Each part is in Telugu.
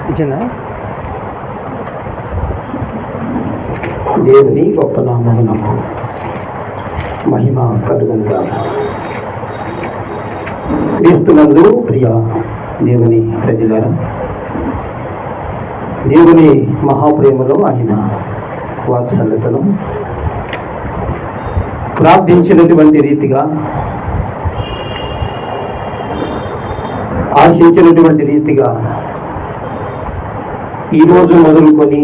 ఇచ్చిందా? దేవుని గొప్ప నామమునకు మహిమ కలుగునుగాక. క్రీస్తునందు ప్రియ దేవుని ప్రజలారా, దేవుని మహాప్రేమలో ఆయన వాత్సల్యతను ప్రార్థించినటువంటి రీతిగా, ఆశించినటువంటి రీతిగా ఈరోజు మొదలుకొని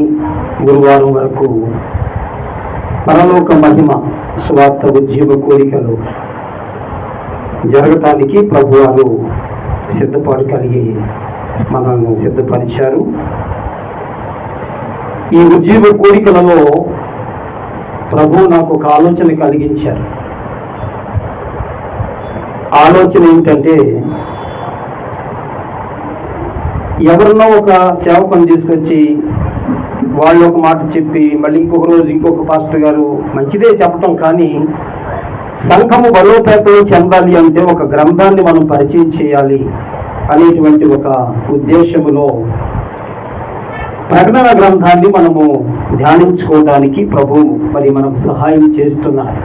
గురువారం వరకు పరలోక మహిమ స్వార్థ ఉద్యమ కోరికలు జరగటానికి ప్రభువారు సిద్ధపాటు కలిగి మనల్ని సిద్ధపరిచారు. ఈ ఉద్యమ కోరికలలో ప్రభు నాకు ఒక ఆలోచన కలిగించారు. ఆలోచన ఏంటంటే, ఎవరినో ఒక సేవకుని తీసుకొచ్చి వాళ్ళు ఒక మాట చెప్పి మళ్ళీ ఇంకొక రోజు ఇంకొక పాస్టర్ గారు మంచిదే చెప్పటం, కానీ సంఘము బలోపేతం చెందాలి అంటే ఒక గ్రంథాన్ని మనం పరిచయం చేయాలి అనేటువంటి ఒక ఉద్దేశములో ప్రకటన గ్రంథాన్ని మనము ధ్యానించుకోవడానికి ప్రభు మరి మనకు సహాయం చేస్తున్నారు.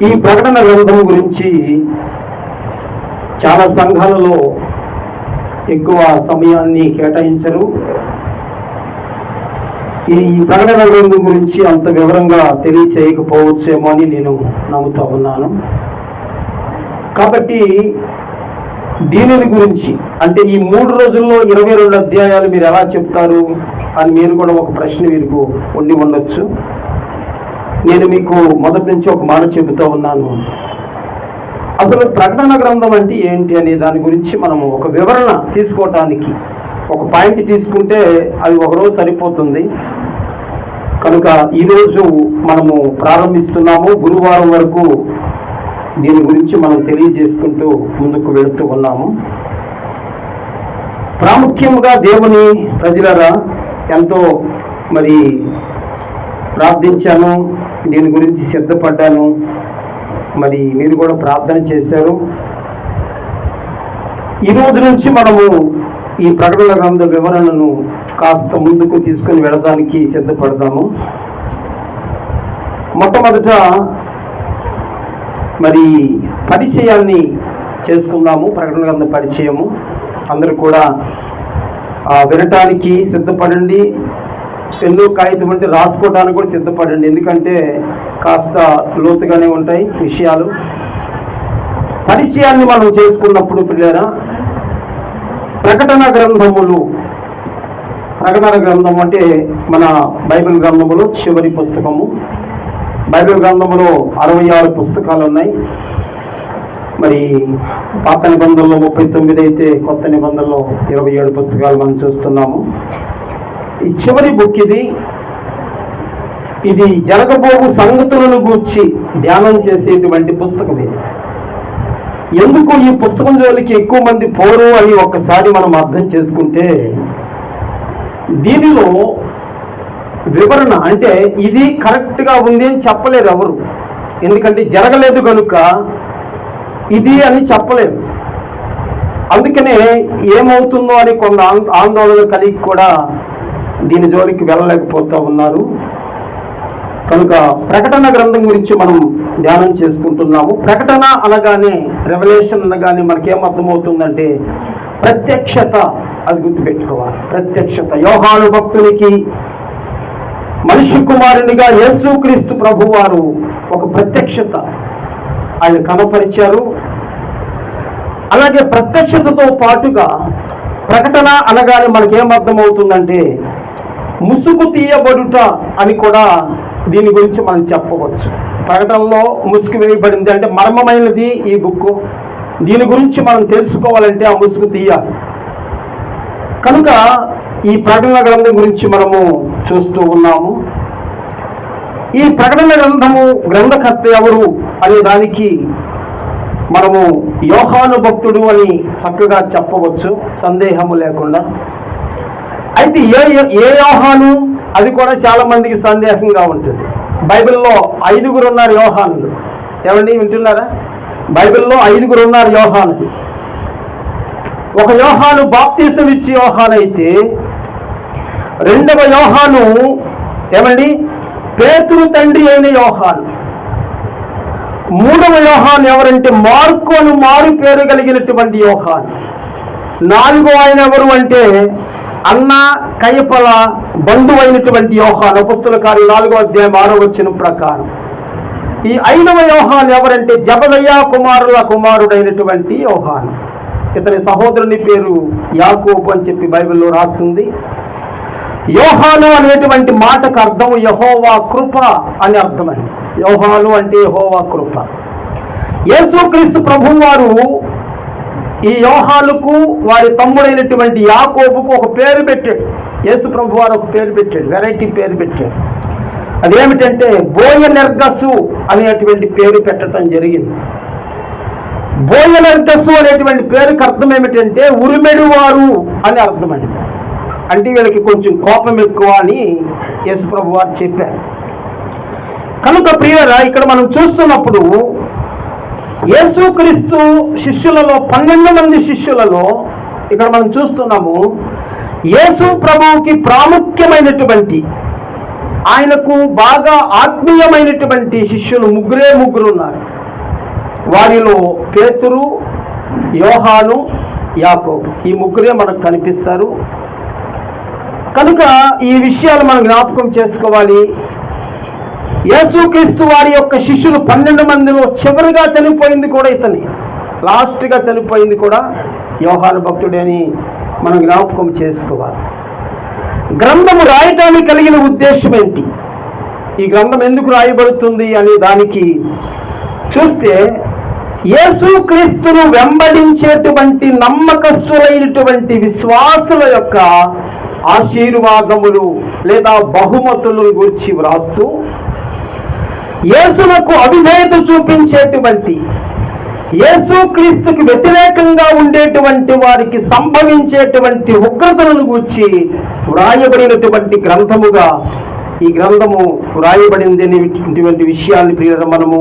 ఈ ప్రకటన గ్రంథం గురించి చాలా సంఘాలలో ఎక్కువ సమయాన్ని కేటాయించరు. ఈ ప్రకటన గ్రంథం గురించి అంత వివరంగా తెలియచేయకపోవచ్చేమో అని నేను నమ్ముతా ఉన్నాను. కాబట్టి దీనిని గురించి, అంటే ఈ 3 రోజుల్లో 22 అధ్యాయాలు మీరు ఎలా చెప్తారు అని మీరు కూడా ఒక ప్రశ్న మీకు ఉండి ఉండొచ్చు. నేను మీకు మొదటి నుంచి ఒక మాట చెబుతూ ఉన్నాను. అసలు ప్రకటన గ్రంథం అంటే ఏంటి అనే దాని గురించి మనము ఒక వివరణ తీసుకోవటానికి ఒక పాయింట్ తీసుకుంటే అది ఒకరోజు సరిపోతుంది. కనుక ఈరోజు మనము ప్రారంభిస్తున్నాము. గురువారం వరకు దీని గురించి మనం తెలియజేసుకుంటూ ముందుకు వెళుతూ ఉన్నాము. ప్రాముఖ్యంగా దేవుని ప్రజలరా, ఎంతో మరి ప్రార్థించాను, దీని గురించి సిద్ధపడ్డాను. మరి మీరు కూడా ప్రార్థన చేశారు. ఈ రోజు నుంచి మనము ఈ ప్రకటన గ్రంథ వివరణను కాస్త ముందుకు తీసుకొని వెళ్ళడానికి సిద్ధపడతాము. మొట్టమొదట మరి పరిచయాన్ని చేసుకుందాము. ప్రకటన గ్రంథ పరిచయము అందరూ కూడా వినటానికి సిద్ధపడండి. పెన్ను కాగితం అంటే రాసుకోవడానికి కూడా సిద్ధపడండి, ఎందుకంటే కాస్త లోతుగానే ఉంటాయి విషయాలు. పరిచయాన్ని మనం చేసుకున్నప్పుడు పిల్లరా, ప్రకటన గ్రంథములు, ప్రకటన గ్రంథం అంటే మన బైబిల్ గ్రంథములో చివరి పుస్తకము. బైబిల్ గ్రంథంలో 66 పుస్తకాలు ఉన్నాయి. మరి పాత నిబంధనలో 39 అయితే కొత్త నిబంధనలో 27 పుస్తకాలు మనం చూస్తున్నాము. ఈ చివరి బుక్ ఇది జరగబోవు సంగతులను గూర్చి ధ్యానం చేసేటువంటి పుస్తకం. ఇది ఎందుకు ఈ పుస్తకం జోలికి ఎక్కువ మంది పోరు అని ఒక్కసారి మనం అర్థం చేసుకుంటే, దీనిలో వివరణ అంటే ఇది కరెక్ట్గా ఉంది అని చెప్పలేరు ఎవరు. ఎందుకంటే జరగలేదు కనుక ఇది అని చెప్పలేరు. అందుకనే ఏమవుతుందో అని కొంత ఆందోళన కలిగి కూడా దీని జోలికి వెళ్ళలేకపోతూ ఉన్నారు. కనుక ప్రకటన గ్రంథం గురించి మనం ధ్యానం చేసుకుంటున్నాము. ప్రకటన అనగానే, రెవల్యూషన్ అనగానే మనకేమర్థమవుతుందంటే ప్రత్యక్షత. అది గుర్తుపెట్టుకోవాలి. ప్రత్యక్షత. యోహాను భక్తునికి మనిషి కుమారునిగా యేసుక్రీస్తు ప్రభువారు ఒక ప్రత్యక్షత ఆయన కనపరిచారు. అలాగే ప్రత్యక్షతతో పాటుగా ప్రకటన అనగానే మనకేమర్థమవుతుందంటే ముసుగు తీయబడుట అని కూడా దీని గురించి మనం చెప్పవచ్చు. ప్రకటనలో ముసుగు వేయబడింది అంటే మర్మమైనది ఈ బుక్. దీని గురించి మనం తెలుసుకోవాలంటే ఆ ముసుగు తీయాలి. కనుక ఈ ప్రకటన గ్రంథం గురించి మనము చూస్తూ ఉన్నాము. ఈ ప్రకటన గ్రంథము గ్రంథకర్త ఎవరు అనే దానికి మనము యోహాను భక్తుడు అని చక్కగా చెప్పవచ్చు, సందేహము లేకుండా. అయితే ఏ యోహాను, అది కూడా చాలా మందికి సందేహంగా ఉంటుంది. బైబిల్లో 5 ఉన్నారు యోహానులు. ఏమండి వింటున్నారా? బైబిల్లో 5 ఉన్నారు యోహానులు. ఒక యోహాను బాప్తీసం ఇచ్చే యోహాను అయితే, రెండవ యోహాను ఏమండి పేతురు తండ్రి అయిన యోహాను, మూడవ యోహాను ఎవరంటే మార్కు అని మారు పేరు కలిగినటువంటి యోహాను, నాలుగో ఆయన ఎవరు అంటే అన్న కయపల బంధువైనటువంటి యోహాను, అపొస్తలుల కార్యాలు 4వ అధ్యాయం 6వ వచనం ప్రకారం. ఈ 5వ యోహాను ఎవరంటే జబదయ్య కుమారుల కుమారుడైనటువంటి యోహాను. ఇతని సహోదరుని పేరు యాకోబు అని చెప్పి బైబిల్లో రాసింది. యోహాను అనేటువంటి మాటకు అర్థం యెహోవా కృప అని అర్థమండి. యోహాను అంటే యెహోవా కృప. యేసుక్రీస్తు ప్రభువు వారు ఈ యోహానుకు వారి తమ్ముడైనటువంటి యాకోబుకు ఒక పేరు పెట్టాడు. యేసు ప్రభు వారు ఒక పేరు పెట్టాడు, వెరైటీ పేరు పెట్టాడు. అదేమిటంటే బోయనెర్గసు అనేటువంటి పేరు పెట్టడం జరిగింది. బోయనెర్గసు అనేటువంటి పేరుకి అర్థం ఏమిటంటే ఉరిమెడువారు అని అర్థమండి. అంటే వీళ్ళకి కొంచెం కోపం ఎక్కువ అని యేసు ప్రభు వారు చెప్పారు. కనుక ప్రియులారా, ఇక్కడ మనం చూస్తున్నప్పుడు యేసుక్రీస్తు శిష్యులలో 12 మంది శిష్యులలో ఇక్కడ మనం చూస్తున్నాము, యేసు ప్రభువుకి ప్రాముఖ్యమైనటువంటి, ఆయనకు బాగా ఆత్మీయమైనటువంటి శిష్యులు ముగ్గురు ఉన్నారు. వారిలో పేతురు, యోహాను, యాకోబు, ఈ ముగ్గురే మనకు కనిపిస్తారు. కనుక ఈ విషయాలు మనం జ్ఞాపకం చేసుకోవాలి. యేసుక్రీస్తు వారి యొక్క శిష్యులు 12 మందిలో చివరిగా చనిపోయింది కూడా ఇతని, లాస్ట్గా చనిపోయింది కూడా యోహాను భక్తుడే అని మనం జ్ఞాపకం చేసుకోవాలి. గ్రంథము రాయటానికి కలిగిన ఉద్దేశం ఏంటి, ఈ గ్రంథం ఎందుకు రాయబడుతుంది అనే దానికి చూస్తే, యేసుక్రీస్తును వెంబడించేటువంటి నమ్మకస్తులైనటువంటి విశ్వాసుల యొక్క ఆశీర్వాదములు లేదా బహుమతులను గురించి వ్రాస్తూ, యేసునకు అవిధేయత చూపించేటువంటి, యేసుక్రీస్తుకి వ్యతిరేకంగా ఉండేటువంటి వారికి సంభవించేటువంటి ఉగ్రతలను గూర్చి వ్రాయబడినటువంటి గ్రంథముగా ఈ గ్రంథము వ్రాయబడింది అనేటువంటి విషయాన్ని ప్రియులారా మనము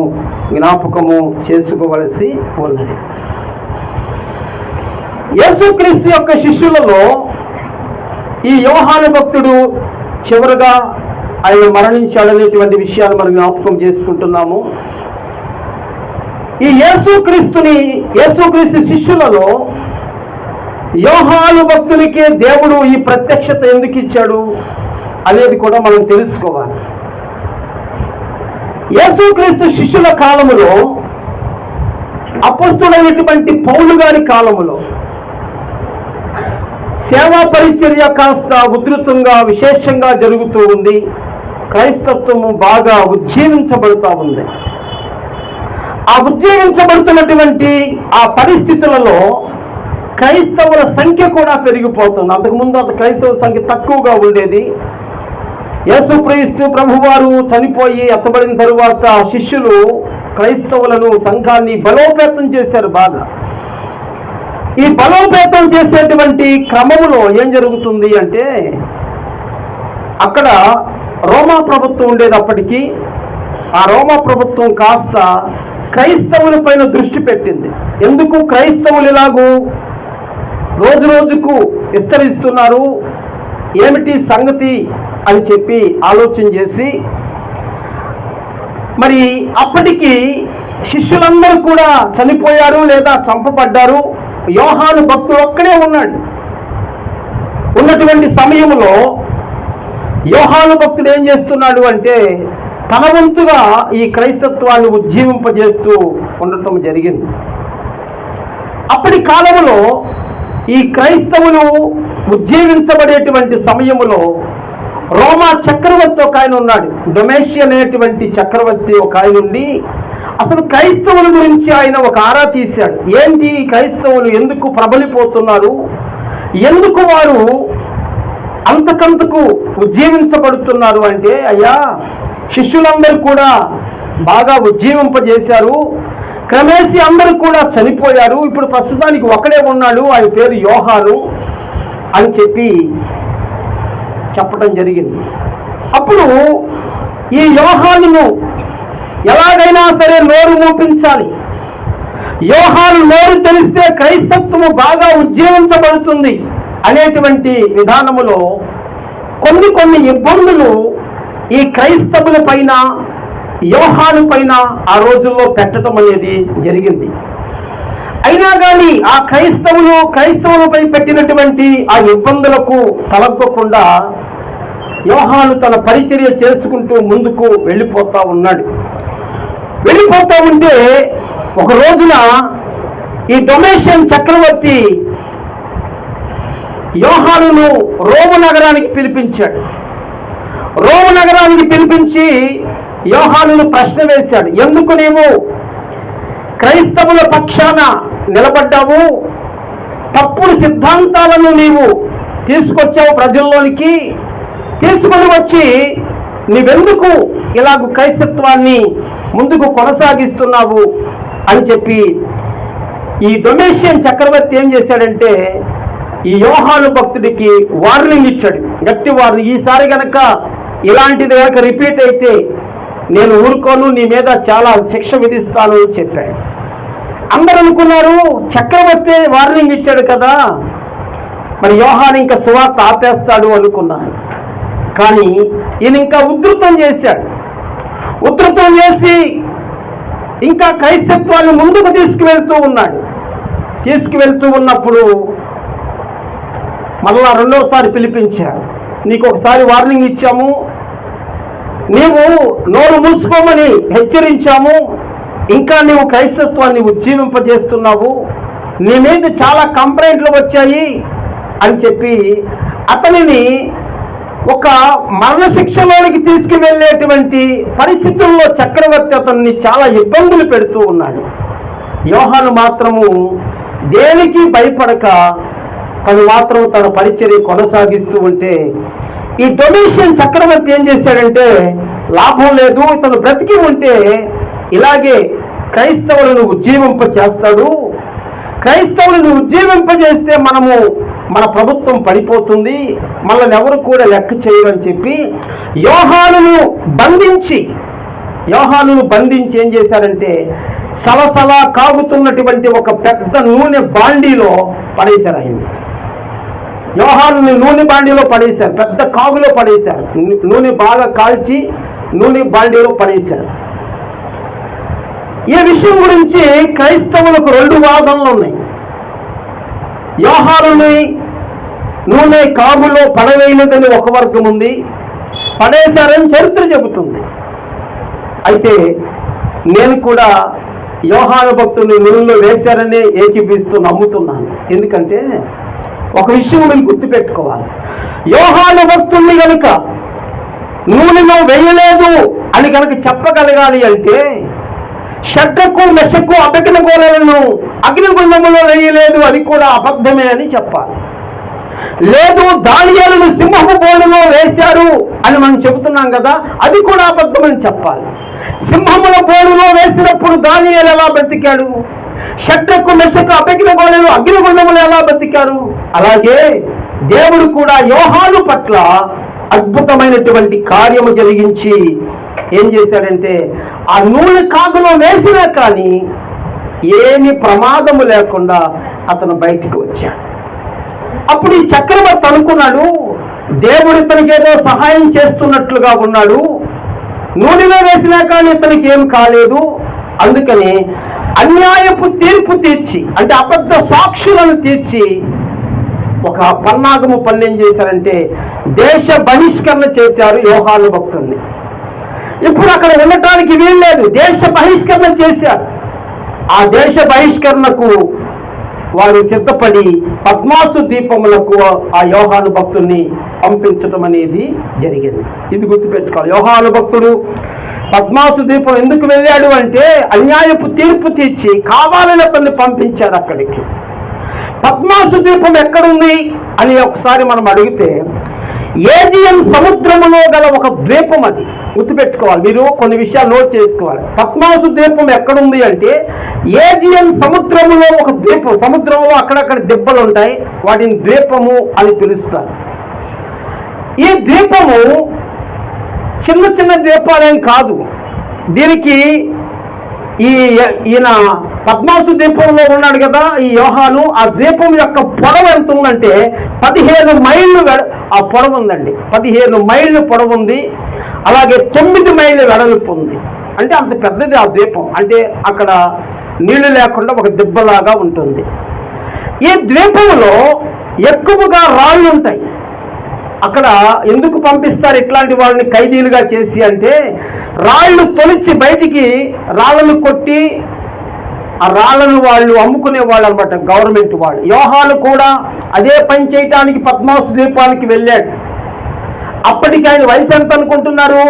జ్ఞాపకము చేసుకోవలసి ఉన్నది. యేసుక్రీస్తు యొక్క శిష్యులలో ఈ యోహాను భక్తుడు చివరగా ఆయన మరణించాడనేటువంటి విషయాలు మనం జ్ఞాపకం చేసుకుంటున్నాము. ఈ యేసుక్రీస్తు శిష్యులలో యోహాను భక్తునికే దేవుడు ఈ ప్రత్యక్షత ఎందుకు ఇచ్చాడు అనేది కూడా మనం తెలుసుకోవాలి. యేసుక్రీస్తు శిష్యుల కాలములో, అపొస్తలుడైనటువంటి పౌలు గారి కాలములో సేవా పరిచర్య కాస్త ఉధృతంగా విశేషంగా జరుగుతూ ఉంది. క్రైస్తత్వము బాగా ఉజ్జీవించబడుతూ ఉంది. ఆ ఉజ్జీవించబడుతున్నటువంటి ఆ పరిస్థితులలో క్రైస్తవుల సంఖ్య కూడా పెరిగిపోతుంది. అంతకుముందు అంత క్రైస్తవ సంఖ్య తక్కువగా ఉండేది. యేసుక్రీస్తు ప్రభువారు చనిపోయి ఎత్తబడిన తరువాత శిష్యులు క్రైస్తవులను, సంఘాన్ని బలోపేతం చేశారు బాగా. ఈ బలోపేతం చేసేటువంటి క్రమంలో ఏం జరుగుతుంది అంటే, అక్కడ రోమా ప్రభుత్వం ఉండేది అప్పటికి. ఆ రోమా ప్రభుత్వం కాస్త క్రైస్తవుల పైన దృష్టి పెట్టింది. ఎందుకు క్రైస్తవులు ఇలాగూ రోజు రోజుకు విస్తరిస్తున్నారు, ఏమిటి సంగతి అని చెప్పి ఆలోచన చేసి, మరి అప్పటికి శిష్యులందరూ కూడా చనిపోయారు లేదా చంపబడ్డారు. యోహాను భక్తుడు ఒక్కడే ఉన్నాడు. ఉన్నటువంటి సమయంలో యోహాను భక్తుడు ఏం చేస్తున్నాడు అంటే, తన వంతుగా ఈ క్రైస్తత్వాన్ని ఉజ్జీవింపజేస్తూ ఉండటం జరిగింది. అప్పటి కాలంలో ఈ క్రైస్తవులు ఉజ్జీవించబడేటువంటి సమయంలో రోమా చక్రవర్తి ఒక ఆయన ఉన్నాడు. డొమేషియన్ అనేటువంటి చక్రవర్తి ఒక ఆయన ఉండి, అసలు క్రైస్తవుల గురించి ఆయన ఒక ఆరా తీశాడు. ఏంటి క్రైస్తవులు ఎందుకు ప్రబలిపోతున్నారు, ఎందుకు వారు అంతకంతకు ఉజ్జీవించబడుతున్నారు అంటే, అయ్యా శిష్యులందరూ కూడా బాగా ఉజ్జీవింపజేశారు, క్రమేసి అందరూ కూడా చనిపోయారు, ఇప్పుడు ప్రస్తుతానికి ఒకడే ఉన్నాడు, ఆయన పేరు యోహాను అని చెప్పడం జరిగింది. అప్పుడు ఈ యోహానును ఎలాగైనా సరే నోరు మూపించాలి, యోహాను నోరు తెలిస్తే క్రైస్తత్వము బాగా ఉజ్జీవించబడుతుంది అనేటువంటి విధానములో కొన్ని ఇబ్బందులు ఈ క్రైస్తవుల పైన, యోహాను పైన ఆ రోజుల్లో పెట్టడం అనేది జరిగింది. అయినా కానీ ఆ క్రైస్తవులపై పెట్టినటువంటి ఆ ఇబ్బందులకు తలగ్గకుండా యోహాను తన పరిచర్య చేసుకుంటూ ముందుకు వెళ్ళిపోతా ఉన్నాడు. వెళ్ళిపోతా ఉంటే ఒక రోజున ఈ డొమేషియన్ చక్రవర్తి యోహానును రోము నగరానికి పిలిపించాడు. రోము నగరానికి పిలిపించి యోహానును ప్రశ్న వేశాడు. ఎందుకు నీవు క్రైస్తవుల పక్షాన నిలబడ్డావు? తప్పుడు సిద్ధాంతాలను నీవు తీసుకొచ్చావు ప్రజల్లోనికి. తీసుకొని వచ్చి నీవెందుకు ఇలాగ క్రైస్తత్వాన్ని ముందుకు కొనసాగిస్తున్నావు అని చెప్పి ఈ డొమేషియన్ చక్రవర్తి ఏం చేశాడంటే ఈ యోహాను భక్తుడికి వార్నింగ్ ఇచ్చాడు, గట్టి వార్నింగ్. ఈసారి కనుక ఇలాంటిది కనుక రిపీట్ అయితే నేను ఊరుకోను, నీ మీద చాలా శిక్ష విధిస్తాను అని చెప్పాడు. అందరూ అనుకున్నారు చక్రవర్తి వార్నింగ్ ఇచ్చాడు కదా, మరి యోహాను ఇంకా సువార్త ఆపేస్తాడు అనుకున్నారు. కానీ ఈయన ఇంకా ఉధృతం చేశాడు. ఉధృతం చేసి ఇంకా క్రైస్తత్వాన్ని ముందుకు తీసుకువెళ్తూ ఉన్నాడు. తీసుకువెళ్తూ ఉన్నప్పుడు మళ్ళా రెండోసారి పిలిపించాడు. నీకు ఒకసారి వార్నింగ్ ఇచ్చాము, నీవు నోరు మూసుకోమని హెచ్చరించాము, ఇంకా నీవు క్రైస్తత్వాన్ని ఉజ్జీవింపజేస్తున్నావు, నీ మీద చాలా కంప్లైంట్లు వచ్చాయి అని చెప్పి అతనిని ఒక మరణశిక్షలోనికి తీసుకువెళ్ళేటువంటి పరిస్థితుల్లో చక్రవర్తి అతన్ని చాలా ఇబ్బందులు పెడుతూ ఉన్నాడు. యోహాను మాత్రము దేనికి భయపడక తను మాత్రం తన పరిచర్య కొనసాగిస్తూ ఉంటే ఈ డొమేషియన్ చక్రవర్తి ఏం చేశాడంటే లాభం లేదు, ఇతను బ్రతికి ఉంటే ఇలాగే క్రైస్తవులను ఉజ్జీవింపజేస్తాడు, క్రైస్తవులను ఉజ్జీవింపజేస్తే మన ప్రభుత్వం పడిపోతుంది, మనల్ని ఎవరు కూడా లెక్క చేయరని చెప్పి యోహానును బంధించి ఏం చేశారంటే సలసలా కాగుతున్నటువంటి ఒక పెద్ద నూనె బాండీలో పడేశారు. ఆయన్ని యోహానుని నూనె బాండీలో పడేశారు, పెద్ద కాగులో పడేశారు. నూనె బాగా కాల్చి నూనె బాండీలో పడేశారు. ఈ విషయం గురించి క్రైస్తవులకు రెండు వాదనలు ఉన్నాయి. యోహానుని నూనె కాగులో పడవేయలేదని ఒక వర్గం ఉంది, పడేశారని చరిత్ర చెబుతుంది. అయితే నేను కూడా యోహాను భక్తుని నూనెలో వేశారనే ఏకీపిస్తూ నమ్ముతున్నాను. ఎందుకంటే ఒక విషయం మీరు గుర్తుపెట్టుకోవాలి, యోహాను భక్తుల్ని కనుక నూనెలో వేయలేదు అని కనుక చెప్పగలగాలి అంటే షడ్రకు మెషకు అబకిన గోళలను అగ్నిగుండములో వేయలేదు అది కూడా అబద్ధమే అని చెప్పాలి. లేదు దానియేలును సింహపు బోనులో వేశారు అని మనం చెబుతున్నాం కదా, అది కూడా అబద్ధమని చెప్పాలి. సింహముల బోనులో వేసినప్పుడు దానియేలు ఎలా బ్రతికాడు? షడ్రకు మెషకు అబకిన గోళలు అగ్నిగుండములు ఎలా బ్రతికారు? అలాగే దేవుడు కూడా యోహాను పట్ల అద్భుతమైనటువంటి కార్యము జరిగించి ఏం చేశాడంటే ఆ నూనె కాగులో వేసినా కానీ ఏమి ప్రమాదము లేకుండా అతను బయటికి వచ్చాడు. అప్పుడు ఈ చక్రవర్తి అనుకున్నాడు, దేవుడు ఇతనికి ఏదో సహాయం చేస్తున్నట్లుగా ఉన్నాడు, నూనెలో వేసినా కానీ ఇతనికి ఏం కాలేదు. అందుకని అన్యాయపు తీర్పు తీర్చి, అంటే అబద్ధ సాక్షులను తీర్చి ఒక పన్నాగము పన్నేం చేశారంటే దేశ బహిష్కరణ చేశారు యోహాను భక్తుల్ని. ఇప్పుడు అక్కడ ఉండటానికి వీల్లేదు, దేశ బహిష్కరణ చేశారు. ఆ దేశ బహిష్కరణకు వారు సిద్ధపడి పద్మాసు ద్వీపములకు ఆ యోహాను భక్తుల్ని పంపించడం అనేది జరిగింది. ఇది గుర్తుపెట్టుకోవాలి. యోహాను భక్తుడు పద్మాసు ద్వీపం ఎందుకు వెళ్ళాడు అంటే అన్యాయపు తీర్పు తీర్చి కావాలని అతన్ని పంపించారు అక్కడికి. పద్మాసు ద్వీపం ఎక్కడుంది అని ఒకసారి మనం అడిగితే ఏజియన్ సముద్రములో గల ఒక ద్వీపం, అది గుర్తుపెట్టుకోవాలి. మీరు కొన్ని విషయాలు నోట్ చేసుకోవాలి. పద్మాసు ద్వీపం ఎక్కడుంది అంటే ఏజియన్ సముద్రములో ఒక ద్వీపం. సముద్రంలో అక్కడక్కడ దిబ్బలు ఉంటాయి, వాటిని ద్వీపము అని పిలుస్తారు. ఈ ద్వీపము చిన్న చిన్న ద్వీపాలేం కాదు. దీనికి ఈయన పద్మాసు ద్వీపంలో ఉన్నాడు కదా ఈ యోహాను. ఆ ద్వీపం యొక్క పొడవు ఎంత ఉందంటే 15 మైళ్ళు ఆ పొడవు ఉందండి. 15 మైళ్ళు పొడవు ఉంది. అలాగే 9 మైళ్ళు వెడల్పు ఉంది. అంటే అంత పెద్దది ఆ ద్వీపం. అంటే అక్కడ నీళ్లు లేకుండా ఒక దిబ్బలాగా ఉంటుంది. ఈ ద్వీపంలో ఎక్కువగా రాళ్ళు ఉంటాయి. అక్కడ ఎందుకు పంపిస్తారు ఇట్లాంటి వాళ్ళని ఖైదీలుగా చేసి అంటే, రాళ్ళు తొలిచి బయటికి రాళ్ళను కొట్టి ఆ రాళ్ళను వాళ్ళు అమ్ముకునే వాళ్ళు అనమాట, గవర్నమెంట్ వాళ్ళు. యోహాను కూడా అదే పని చేయటానికి పద్మాసు ద్వీపానికి వెళ్ళాడు. అప్పటికి ఆయన వయసు ఎంత అనుకుంటున్నారు?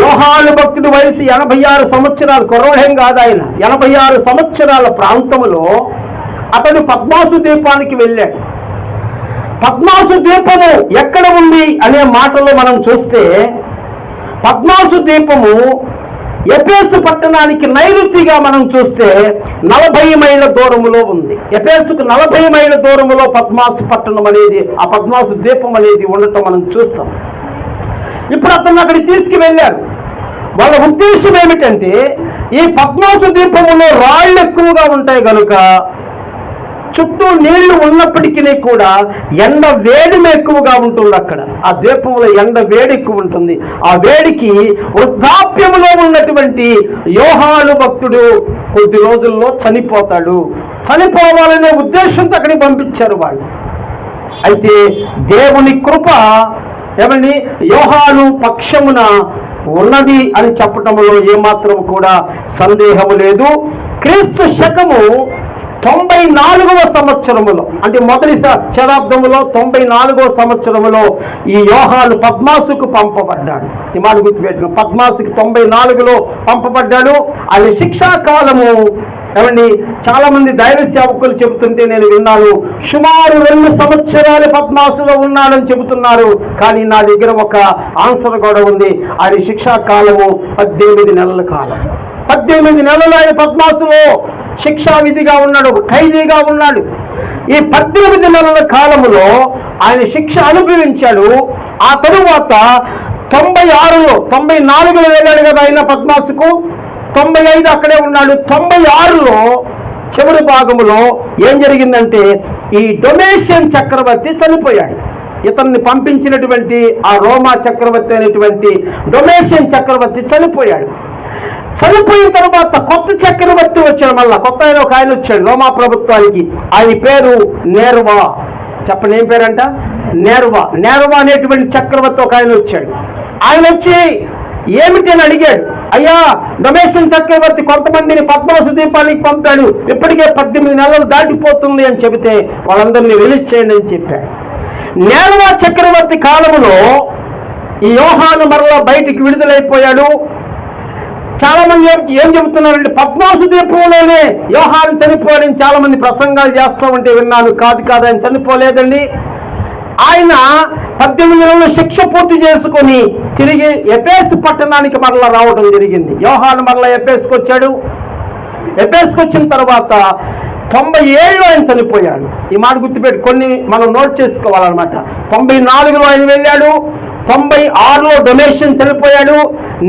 యోహాను భక్తుడి వయసు 86 సంవత్సరాలు. కుర్రోడేం కాదు ఆయన. 86 సంవత్సరాల ప్రాంతంలో అతడు పద్మాసు ద్వీపానికి వెళ్ళాడు. పద్మాసు ద్వీపము ఎక్కడ ఉంది అనే మాటలో మనం చూస్తే, పద్మాసు ద్వీపము ఎఫెసు పట్టణానికి నైరుతిగా మనం చూస్తే 40 మైళ్ళ దూరములో ఉంది. ఎఫెసుకు 40 మైళ్ళ దూరములో పద్మాసు పట్టణం అనేది, ఆ పద్మాసు ద్వీపం అనేది ఉండటం మనం చూస్తాం. ఇప్పుడు అతను అక్కడికి తీసుకువెళ్ళారు. వాళ్ళ ఉద్దేశం ఏమిటంటే, ఈ పద్మాసు ద్వీపంలో రాళ్ళు ఎక్కువగా ఉంటాయి కనుక చుట్టూ నీళ్లు ఉన్నప్పటికీ కూడా ఎండ వేడి ఎక్కువగా ఉంటుంది. అక్కడ ఆ ద్వీపంలో ఎండ వేడి ఎక్కువ ఉంటుంది. ఆ వేడికి వృద్ధాప్యంలో ఉన్నటువంటి యోహాను భక్తుడు కొద్ది రోజుల్లో చనిపోతాడు. చనిపోవాలనే ఉద్దేశంతో అక్కడికి పంపించారు వాళ్ళు. అయితే దేవుని కృప ఏమండి యోహాను పక్షమున ఉన్నది అని చెప్పటంలో ఏమాత్రం కూడా సందేహము లేదు. క్రీస్తు శకము 94వ సంవత్సరములో, అంటే మొదటి శతాబ్దములో 94వ సంవత్సరములో ఈ యోహాను పద్మాసుకు పంపబడ్డాడు. ఈ మాట గుర్తుపెట్టుకుని, పద్మాసుకు 94లో పంపబడ్డాడు. ఆయన శిక్షాకాలము ఏమండి చాలా మంది దైవ సేవకులు చెబుతుంటే నేను విన్నాను, సుమారు 2 సంవత్సరాలు పద్మాసులో ఉన్నాడని చెబుతున్నారు. కానీ నా దగ్గర ఒక ఆన్సర్ కూడా ఉంది. ఆయన శిక్షాకాలము 18 నెలల కాలం. 18 నెలలు ఆయన పద్మాసులో శిక్షావిధిగా ఉన్నాడు, ఒక ఖైదీగా ఉన్నాడు. ఈ 18 నెలల కాలములో ఆయన శిక్ష అనుభవించాడు. ఆ తరువాత 96లో 94లో వెళ్ళాడు కదా ఆయన పద్మాసుకు. 95 అక్కడే ఉన్నాడు. 96లో చివరి భాగములో ఏం జరిగిందంటే, ఈ డొమేషియన్ చక్రవర్తి చనిపోయాడు. ఇతన్ని పంపించినటువంటి ఆ రోమా చక్రవర్తి అయినటువంటి డొమేషియన్ చక్రవర్తి చనిపోయాడు. చనిపోయిన తర్వాత కొత్త చక్రవర్తి వచ్చాడు. మళ్ళా కొత్త ఆయన ఒక ఆయన వచ్చాడు రోమా ప్రభుత్వానికి. ఆయన పేరు నేర్వా. చెప్పండి ఏం పేరంట? నేర్వా. నేర్వా అనేటువంటి చక్రవర్తి ఒక ఆయన వచ్చాడు. ఆయన వచ్చి ఏమిటి అని అడిగాడు. అయ్యా, డొమేషియన్ చక్రవర్తి కొంతమందిని పద్మాసు ద్వీపానికి పంపాడు, ఇప్పటికే 18 నెలలు దాటిపోతుంది అని చెబితే వాళ్ళందరినీ రిలీజ్ చేయండి అని చెప్పాడు. నేర్వా చక్రవర్తి కాలంలో ఈ యోహాను మరలా బయటికి విడుదలైపోయాడు. చాలా మంది ఏం చెబుతున్నారంటే, పద్మాసు ద్వీపంలోనే యోహాను చనిపోయాడని చాలా మంది ప్రసంగాలు చేస్తూ ఉంటే విన్నాను. కాదు ఆయన చనిపోలేదండి. ఆయన 18 నెలలు శిక్ష పూర్తి చేసుకొని తిరిగి ఎఫెసు పట్టణానికి మరలా రావడం జరిగింది. యోహాను మరలా ఎఫెసుకు వచ్చాడు. ఎఫెసుకు వచ్చిన తర్వాత 97లో ఆయన చనిపోయాడు. ఈ మాట గుర్తుపెట్టి కొన్ని మనం నోట్ చేసుకోవాలన్నమాట. 94లో ఆయన వెళ్ళాడు. 96లో డొమేషన్ చనిపోయాడు.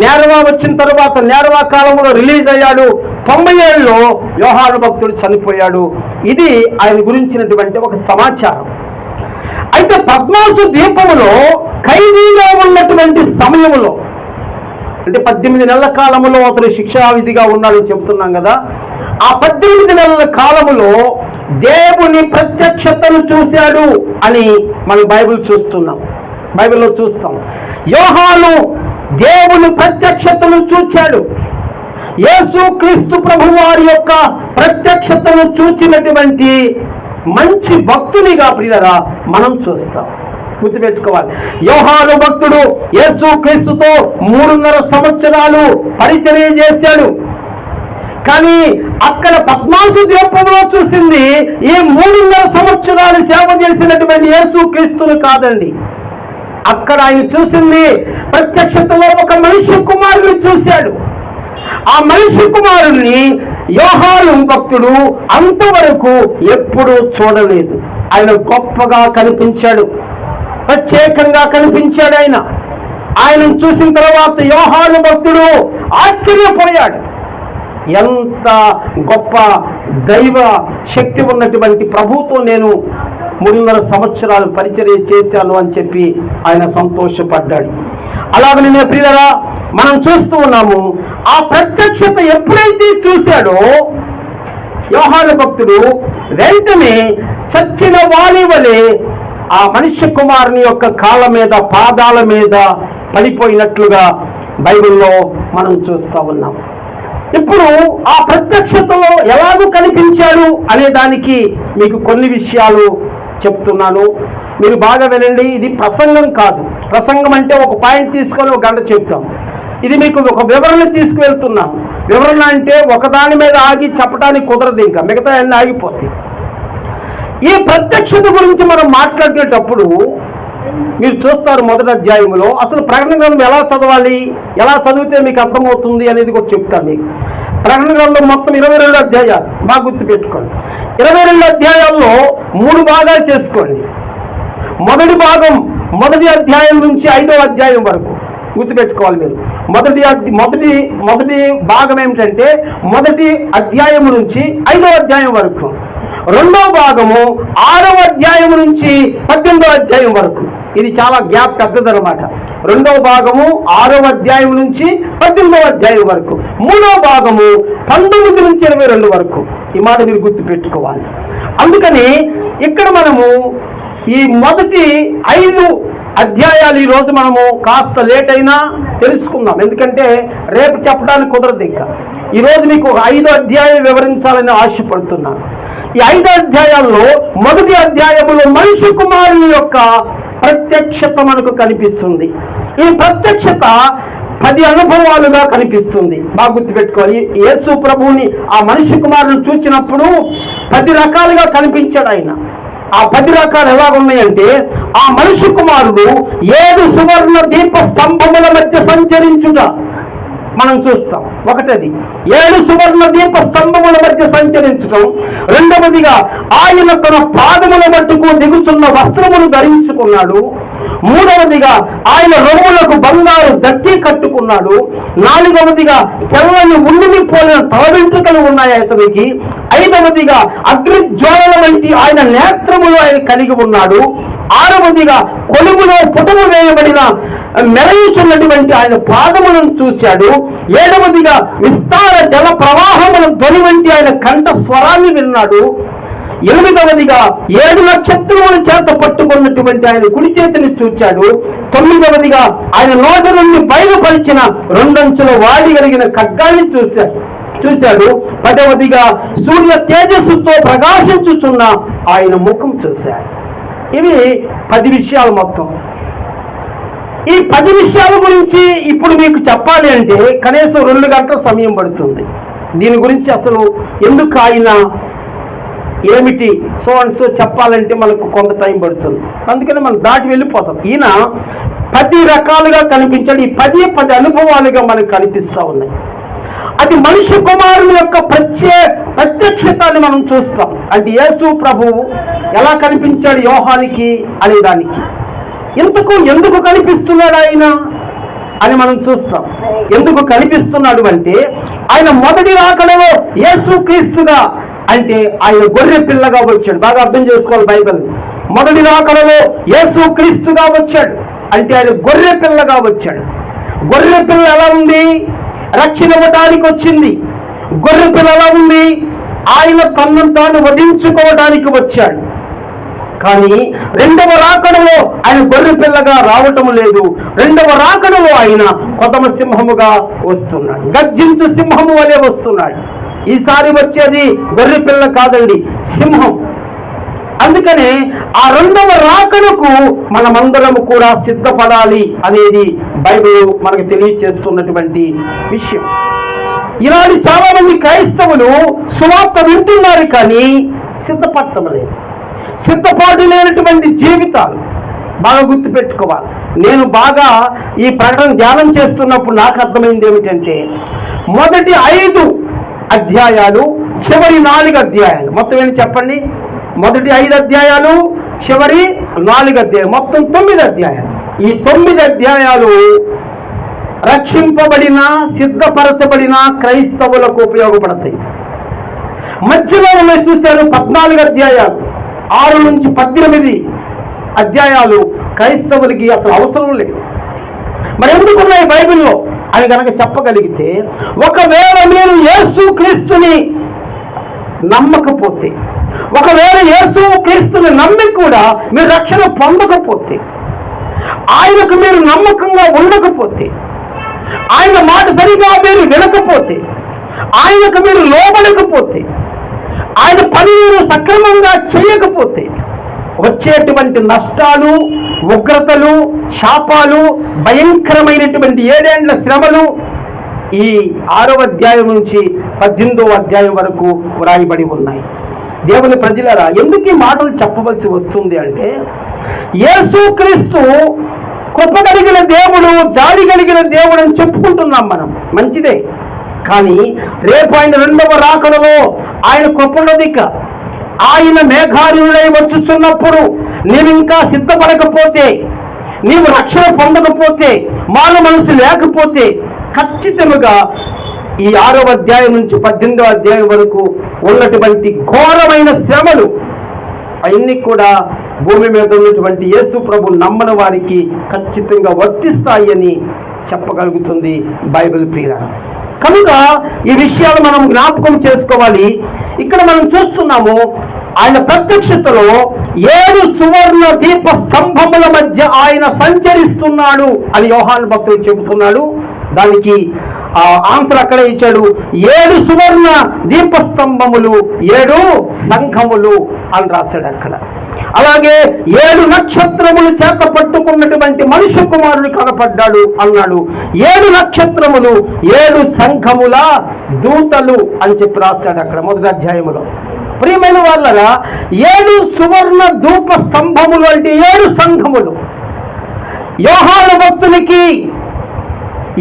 నేర్వా వచ్చిన తర్వాత నేర్వా కాలంలో రిలీజ్ అయ్యాడు. 97లో యోహాను భక్తుడు చనిపోయాడు. ఇది ఆయన గురించినటువంటి ఒక సమాచారం. అయితే పద్మాసు ద్వీపంలో ఖైదీగా ఉన్నటువంటి సమయంలో, అంటే 18 నెలల కాలంలో అతను శిక్షావిధిగా ఉన్నాడని చెబుతున్నాం కదా. ఆ 18 నెలల కాలములో దేవుని ప్రత్యక్షతను చూశాడు అని మనం బైబిల్ చూస్తున్నాం. బైబిల్లో చూస్తాం, యోహాను దేవుని ప్రత్యక్షతను చూచాడు. యేసు క్రీస్తు ప్రభు వారి యొక్క ప్రత్యక్షతను చూచినటువంటి మంచి భక్తునిగా ప్రియులారా మనం చూస్తాం. గుర్తుపెట్టుకోవాలి, యోహాను భక్తుడు యేసు క్రీస్తుతో 3.5 సంవత్సరాలు పరిచర్య చేశాడు. కానీ అక్కడ పద్మాసు ద్వీపంలో చూసింది ఈ 3.5 సంవత్సరాలు సేవ చేసినటువంటి యేసు క్రీస్తుని కాదండి. అక్కడ ఆయన చూసింది ప్రత్యక్షతలో ఒక మనిషి కుమారుని చూశాడు. ఆ మనిషి కుమారుణ్ణి యోహాను భక్తుడు అంతవరకు ఎప్పుడూ చూడలేదు. ఆయన గొప్పగా కనిపించాడు, ప్రత్యేకంగా కనిపించాడు. ఆయనను చూసిన తర్వాత యోహాను భక్తుడు ఆశ్చర్యపోయాడు. ఎంత గొప్ప దైవ శక్తి ఉన్నటువంటి ప్రభువుతో నేను 3.5 సంవత్సరాలు పరిచర్య చేశాను అని చెప్పి ఆయన సంతోషపడ్డాడు. అలాగనే ప్రియులారా, మనం చూస్తూ ఉన్నాము, ఆ ప్రత్యక్షత ఎప్పుడైతే చూశాడో యోహాను భక్తుడు వెంటనే చచ్చిన వారి వలె ఆ మనుష్య కుమారుని యొక్క కాళ్ళ మీద, పాదాల మీద పడిపోయినట్లుగా బైబిల్లో మనం చూస్తూ ఉన్నాం. ఇప్పుడు ఆ ప్రత్యక్షతలో ఎలాగూ కనిపించాడు అనే దానికి మీకు కొన్ని విషయాలు చెప్తున్నాను, మీరు బాగా వినండి. ఇది ప్రసంగం కాదు. ప్రసంగం అంటే ఒక పాయింట్ తీసుకొని 1 గంట చెప్తాం. ఇది మీకు ఒక వివరణ తీసుకువెళ్తున్నాం. వివరణ అంటే ఒకదాని మీద ఆగి చెప్పడానికి కుదరదు, ఇంకా మిగతా అన్నీ ఆగిపోతాయి. ఈ ప్రత్యక్షత గురించి మనం మాట్లాడేటప్పుడు మీరు చూస్తారు, 1వ అధ్యాయంలో అసలు ప్రకటన గ్రంథం ఎలా చదవాలి, ఎలా చదివితే మీకు అర్థమవుతుంది అనేది కూడా చెప్తాను మీకు. ప్రకటన గ్రంథం మొత్తం 22 అధ్యాయాలు, బాగా గుర్తుపెట్టుకోండి. 22 అధ్యాయాల్లో 3 భాగాలు చేసుకోండి. మొదటి భాగం 1వ అధ్యాయం నుంచి 5వ అధ్యాయం వరకు గుర్తుపెట్టుకోవాలి మీరు. మొదటి భాగం ఏమిటంటే 1వ అధ్యాయం నుంచి 5వ అధ్యాయం వరకు. 2వ భాగము 6వ అధ్యాయం నుంచి 18వ అధ్యాయం వరకు. ఇది చాలా గ్యాప్ పెద్దదన్నమాట. 2వ భాగము 6వ అధ్యాయం నుంచి 18వ అధ్యాయం వరకు. 3వ భాగము 19 నుంచి 22 వరకు. ఈ మాట మీరు గుర్తుపెట్టుకోవాలి. అందుకని ఇక్కడ మనము ఈ మొదటి 5 అధ్యాయాలు ఈరోజు మనము కాస్త లేట్ అయినా తెలుసుకుందాం, ఎందుకంటే రేపు చెప్పడానికి కుదరదు. ఇంకా ఈరోజు మీకు 5వ అధ్యాయం వివరించాలని ఆశపడుతున్నాను. ఈ 5 అధ్యాయాల్లో మొదటి అధ్యాయంలో మనుష్య కుమారుని యొక్క ప్రత్యక్షత మనకు కనిపిస్తుంది. ఈ ప్రత్యక్షత 10 అనుభవాలుగా కనిపిస్తుంది. బాగా గుర్తుపెట్టుకోవాలి. యేసు ప్రభువుని ఆ మనుష్య కుమారుని చూచినప్పుడు 10 రకాలుగా కనిపించాడు ఆయన. ఆ 10 రకాలు ఎలాగున్నాయంటే, ఆ మనుష్య కుమారుడు 7 సువర్ణ దీప స్తంభముల మధ్య సంచరించుట మనం చూస్తాం. ఒకటది 7 సువర్ణ దీప స్తంభముల మధ్య సంచరించడం. రెండవదిగా ఆయన తన పాదముల మట్టుకు దిగుచున్న వస్త్రమును ధరించుకున్నాడు. మూడవదిగా ఆయన రొమ్ములకు బంగారు దట్టి కట్టుకున్నాడు. 4వదిగా తెల్లని ఉండిని పోలిన తల వెంట్రుకలు ఉన్నాయి అతనికి. 5వదిగా అగ్ని జ్వాలల వంటి ఆయన నేత్రములు ఆయన కలిగి ఉన్నాడు. 6వదిగా కొలువులో పుటము వేయబడిన మెరయుచున్నటువంటి ఆయన పాదములను చూశాడు. 7వదిగా విస్తార జల ప్రవాహముల ధ్వని వంటి ఆయన కంఠ స్వరాన్ని విన్నాడు. 8వదిగా 7 నక్షత్రముల చేత పట్టుకున్నటువంటి ఆయన కుడి చేతిని చూచాడు. 9వదిగా ఆయన నోట నుండి బయలుపరిచిన 2 అంచుల వాడి కలిగిన ఖడ్గాన్ని చూశాడు. 10వదిగా సూర్య తేజస్సుతో ప్రకాశించుచున్న ఆయన ముఖం చూశాడు. ఇవి 10 విషయాలు మొత్తం. ఈ 10 విషయాల గురించి ఇప్పుడు మీకు చెప్పాలి అంటే కనీసం 2 గంటల సమయం పడుతుంది. దీని గురించి అసలు ఎందుకు ఆయన ఏమిటి సో అండ్ సో చెప్పాలంటే మనకు కొంత టైం పడుతుంది. అందుకని మనం దాటి వెళ్ళిపోతాం. ఈయన 10 రకాలుగా కనిపించాడు. ఈ 10 అనుభవాలుగా మనకు కనిపిస్తూ ఉన్నాయి. అది మనుష్య కుమారుని యొక్క ప్రత్యక్షతని మనం చూస్తాం. అంటే యేసు ప్రభువు ఎలా కనిపించాడు యోహానికి అనే దానికి, ఎందుకు కనిపిస్తున్నాడు ఆయన అని మనం చూస్తాం. ఎందుకు కనిపిస్తున్నాడు అంటే ఆయన మొదటి రాకడలో యేసు క్రీస్తుగా, అంటే ఆయన గొర్రె పిల్లగా వచ్చాడు. బాగా అర్థం చేసుకోవాలి బైబిల్. మొదటి రాకడలో యేసు క్రీస్తుగా వచ్చాడు అంటే ఆయన గొర్రె పిల్లగా వచ్చాడు. గొర్రె పిల్ల ఎలా ఉంది? రక్షణ ఇవ్వడానికి వచ్చింది. గొర్రె పిల్ల ఎలా ఉంది? ఆయన తనను తాను వధించుకోవడానికి వచ్చాడు. కానీ 2వ రాకడలో ఆయన గొర్రె పిల్లగా రావటం లేదు. 2వ రాకడలో ఆయన కొదమ సింహముగా వస్తున్నాడు. గర్జించు సింహము వలె వస్తున్నాడు. ఈసారి వచ్చేది గొర్రె పిల్ల కాదండి, సింహం. అందుకనే ఆ 2వ రాకడకు మనమందరము కూడా సిద్ధపడాలి అనేది బైబిల్ మనకు తెలియచేస్తున్నటువంటి విషయం. ఇలాంటి చాలా మంది క్రైస్తవులు సువార్త వింటున్నారు కానీ సిద్ధపడటం లేదు. సిద్ధపాటు లేనటువంటి జీవితాలు. బాగా గుర్తుపెట్టుకోవాలి. నేను బాగా ఈ ప్రకటన ధ్యానం చేస్తున్నప్పుడు నాకు అర్థమైంది ఏమిటంటే, మొదటి 5 అధ్యాయాలు, చివరి 4 అధ్యాయాలు, మొత్తం ఏంటి చెప్పండి? మొదటి 5 అధ్యాయాలు, చివరి 4 అధ్యాయాలు, మొత్తం 9 అధ్యాయాలు. ఈ 9 అధ్యాయాలు రక్షింపబడిన సిద్ధపరచబడిన క్రైస్తవులకు ఉపయోగపడతాయి. మధ్యలో ఉన్నాయి చూశారు 14 అధ్యాయాలు, 6 నుంచి 18 అధ్యాయాలు క్రైస్తవులకి అసలు అవసరం లేదు. మరి ఎందుకున్నాయి బైబిల్లో అని కనుక చెప్పగలిగితే, ఒకవేళ మీరు యేసు క్రీస్తుని నమ్మకపోతే, ఒకవేళ యేసు క్రీస్తుని నమ్మి కూడా మీరు రక్షణ పొందకపోతే, ఆయనకు మీరు నమ్మకంగా ఉండకపోతే, ఆయన మాట సరిగా మీరు వినకపోతే, ఆయనకు మీరు లోబడకపోతే, ఆయన పని మీరు సక్రమంగా చేయకపోతే వచ్చేటువంటి నష్టాలు, ఉగ్రతలు, శాపాలు, భయంకరమైనటువంటి 7 ఏండ్ల శ్రమలు ఈ 6వ అధ్యాయం నుంచి 18వ అధ్యాయం వరకు వ్రాయబడి ఉన్నాయి. దేవుని ప్రజలారా, ఎందుకు ఈ మాటలు చెప్పవలసి వస్తుంది అంటే, యేసుక్రీస్తు కృప కలిగిన దేవుడు, జాలి కలిగిన దేవుడు అని చెప్పుకుంటున్నాం మనం, మంచిదే. కానీ రేపు ఆయన 2వ రాకడలో ఆయన కృపణదిక ఆయన మేఘారుడై వచ్చుచున్నప్పుడు నీవు ఇంకా సిద్ధపడకపోతే, నీవు రక్షణ పొందకపోతే, మానవ మనసు లేకపోతే ఖచ్చితంగా ఈ 6వ అధ్యాయం నుంచి 18వ అధ్యాయం వరకు ఉన్నటువంటి ఘోరమైన శ్రమలు అవన్నీ కూడా భూమి మీద ఉన్నటువంటి యేసు ప్రభు నమ్మని వారికి ఖచ్చితంగా వర్తిస్తాయని చెప్పగలుగుతుంది బైబిల్ ప్రియులారా. కనుక ఈ విషయాలు మనం జ్ఞాపకం చేసుకోవాలి. ఇక్కడ మనం చూస్తున్నాము, ఆయన ప్రత్యక్షతలో 7 సువర్ణ దీప స్తంభముల మధ్య ఆయన సంచరిస్తున్నాడు అని యోహాను భక్తుడు చెబుతున్నాడు. దానికి ఆన్సర్ అక్కడే ఇచ్చాడు. 7 సువర్ణ దీపస్తంభములు, 7 సంఘములు అని రాశాడు అక్కడ. అలాగే 7 నక్షత్రములు చేత పట్టుకున్నటువంటి మనుష్య కుమారుడు కనపడ్డాడు అన్నాడు. 7 నక్షత్రములు 7 సంఘముల దూతలు అని చెప్పి రాశాడు అక్కడ 1వ అధ్యాయములో. ప్రియమైన వాళ్ళరా, 7 సువర్ణ ధూప స్తంభములు అంటే 7 సంఘములు. యోహాను భక్తునికి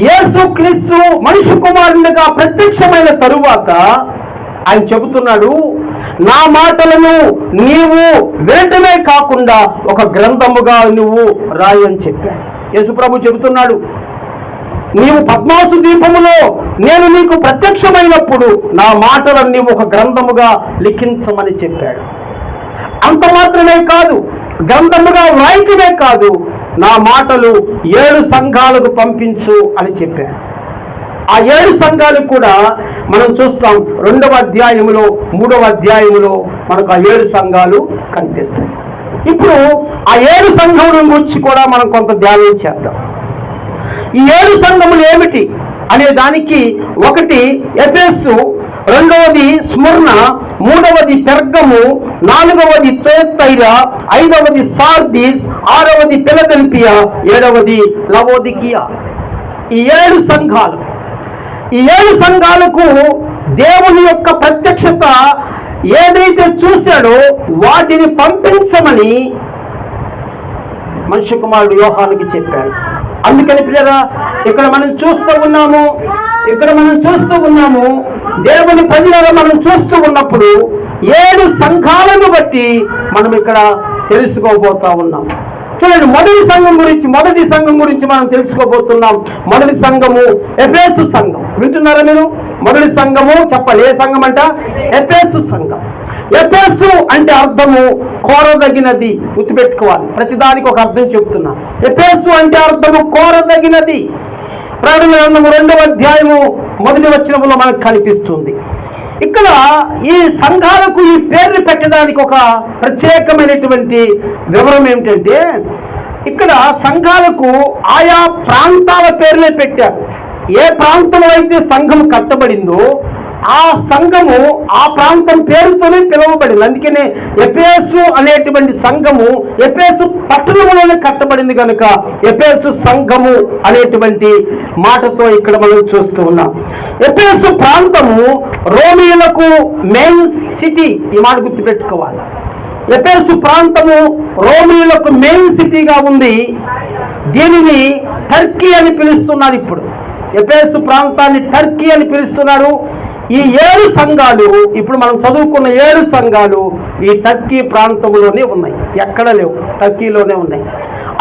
యేసుక్రీస్తు మనుష్య కుమారునిగా ప్రత్యక్షమైన తరువాత ఆయన చెబుతున్నాడు, నా మాటలను నీవు వినటమే కాకుండా ఒక గ్రంథముగా నువ్వు రాయి అని చెప్పాడు. యేసుప్రభు చెబుతున్నాడు, నీవు పద్మాసు దీపములో నేను నీకు ప్రత్యక్షమైనప్పుడు నా మాటలను నీవు ఒక గ్రంథముగా లిఖించమని చెప్పాడు. అంత మాత్రమే కాదు, గ్రంథముగా వ్రాయటమే కాదు, నా మాటలు 7 సంఘాలకు పంపించు అని చెప్పాడు. ఆ 7 సంఘాలు కూడా మనం చూస్తాం 2వ అధ్యాయములో 3వ అధ్యాయములో మనకు ఆ 7 సంఘాలు కనిపిస్తాయి. ఇప్పుడు ఆ 7 సంఘముల గురించి కూడా మనం కొంత ధ్యానం చేద్దాం. ఈ 7 సంఘములు ఏమిటి అనే దానికి, 1 ఎఫెసు, 2వది స్ముర్న, 3వది పెర్గము, 4వది తుయతైరా, 5వది సార్దీస్, 6వది ఫిలదెల్ఫియా, 7వది లవోదికియా. ఈ 7 సంఘాలు, ఈ 7 సంఘాలకు దేవుని యొక్క ప్రత్యక్షత ఏదైతే చూశాడో వాటిని పంపించమని మనుష్య కుమారుడు యోహానుకి చెప్పాడు. అందుకని ప్రియరా, ఇక్కడ మనం చూస్తూ ఉన్నాము దేవుని ప్రజలను మనం చూస్తూ ఉన్నప్పుడు 7 సంఘాలను బట్టి మనం ఇక్కడ తెలుసుకోబోతా ఉన్నాం. చూడండి, మొదటి సంఘం గురించి మనం తెలుసుకోబోతున్నాం. మొదటి సంఘము ఎఫెసు సంఘం. వింటున్నారా మీరు? మొదటి సంఘము చెప్పాలి, ఏ సంఘం అంట? ఎఫెసు సంఘం. ఎఫెసు అంటే అర్థము కోరదగినది. గుర్తుపెట్టుకోవాలి, ప్రతిదానికి ఒక అర్థం చెప్తున్నా. ఎఫెసు అంటే అర్థము కోరదగినది. ప్రకటన గ్రంథము 2వ అధ్యాయము 1వ వచనములో మనకు కనిపిస్తుంది. ఇక్కడ ఈ సంఘాలకు ఈ పేర్లు పెట్టడానికి ఒక ప్రత్యేకమైనటువంటి వివరం ఏమిటంటే, ఇక్కడ సంఘాలకు ఆయా ప్రాంతాల పేర్లే పెట్టారు. ఏ ప్రాంతంలో అయితే సంఘం కట్టబడిందో ఆ సంఘము ఆ ప్రాంతం పేరుతోనే పిలువబడింది. అందుకనే ఎఫెసు అనేటువంటి సంఘము ఎఫెసు పట్టణంలోనే కట్టబడింది కనుక ఎఫెసు సంఘము అనేటువంటి మాటతో ఇక్కడ మనం చూస్తూ ఉన్నాం. ఎఫెసు ప్రాంతము రోమీయులకు మెయిన్ సిటీ. ఈ మాట గుర్తుపెట్టుకోవాలి. ఎఫెసు ప్రాంతము రోమీయులకు మెయిన్ సిటీగా ఉంది. దీనిని టర్కీ అని పిలుస్తున్నారు. ఇప్పుడు ఎఫెసు ప్రాంతాన్ని టర్కీ అని పిలుస్తున్నారు. ఈ 7 సంఘాలు ఇప్పుడు మనం చదువుకున్న 7 సంఘాలు ఈ టర్కీ ప్రాంతంలోనే ఉన్నాయి, ఎక్కడ లేవు, టర్కీలోనే ఉన్నాయి.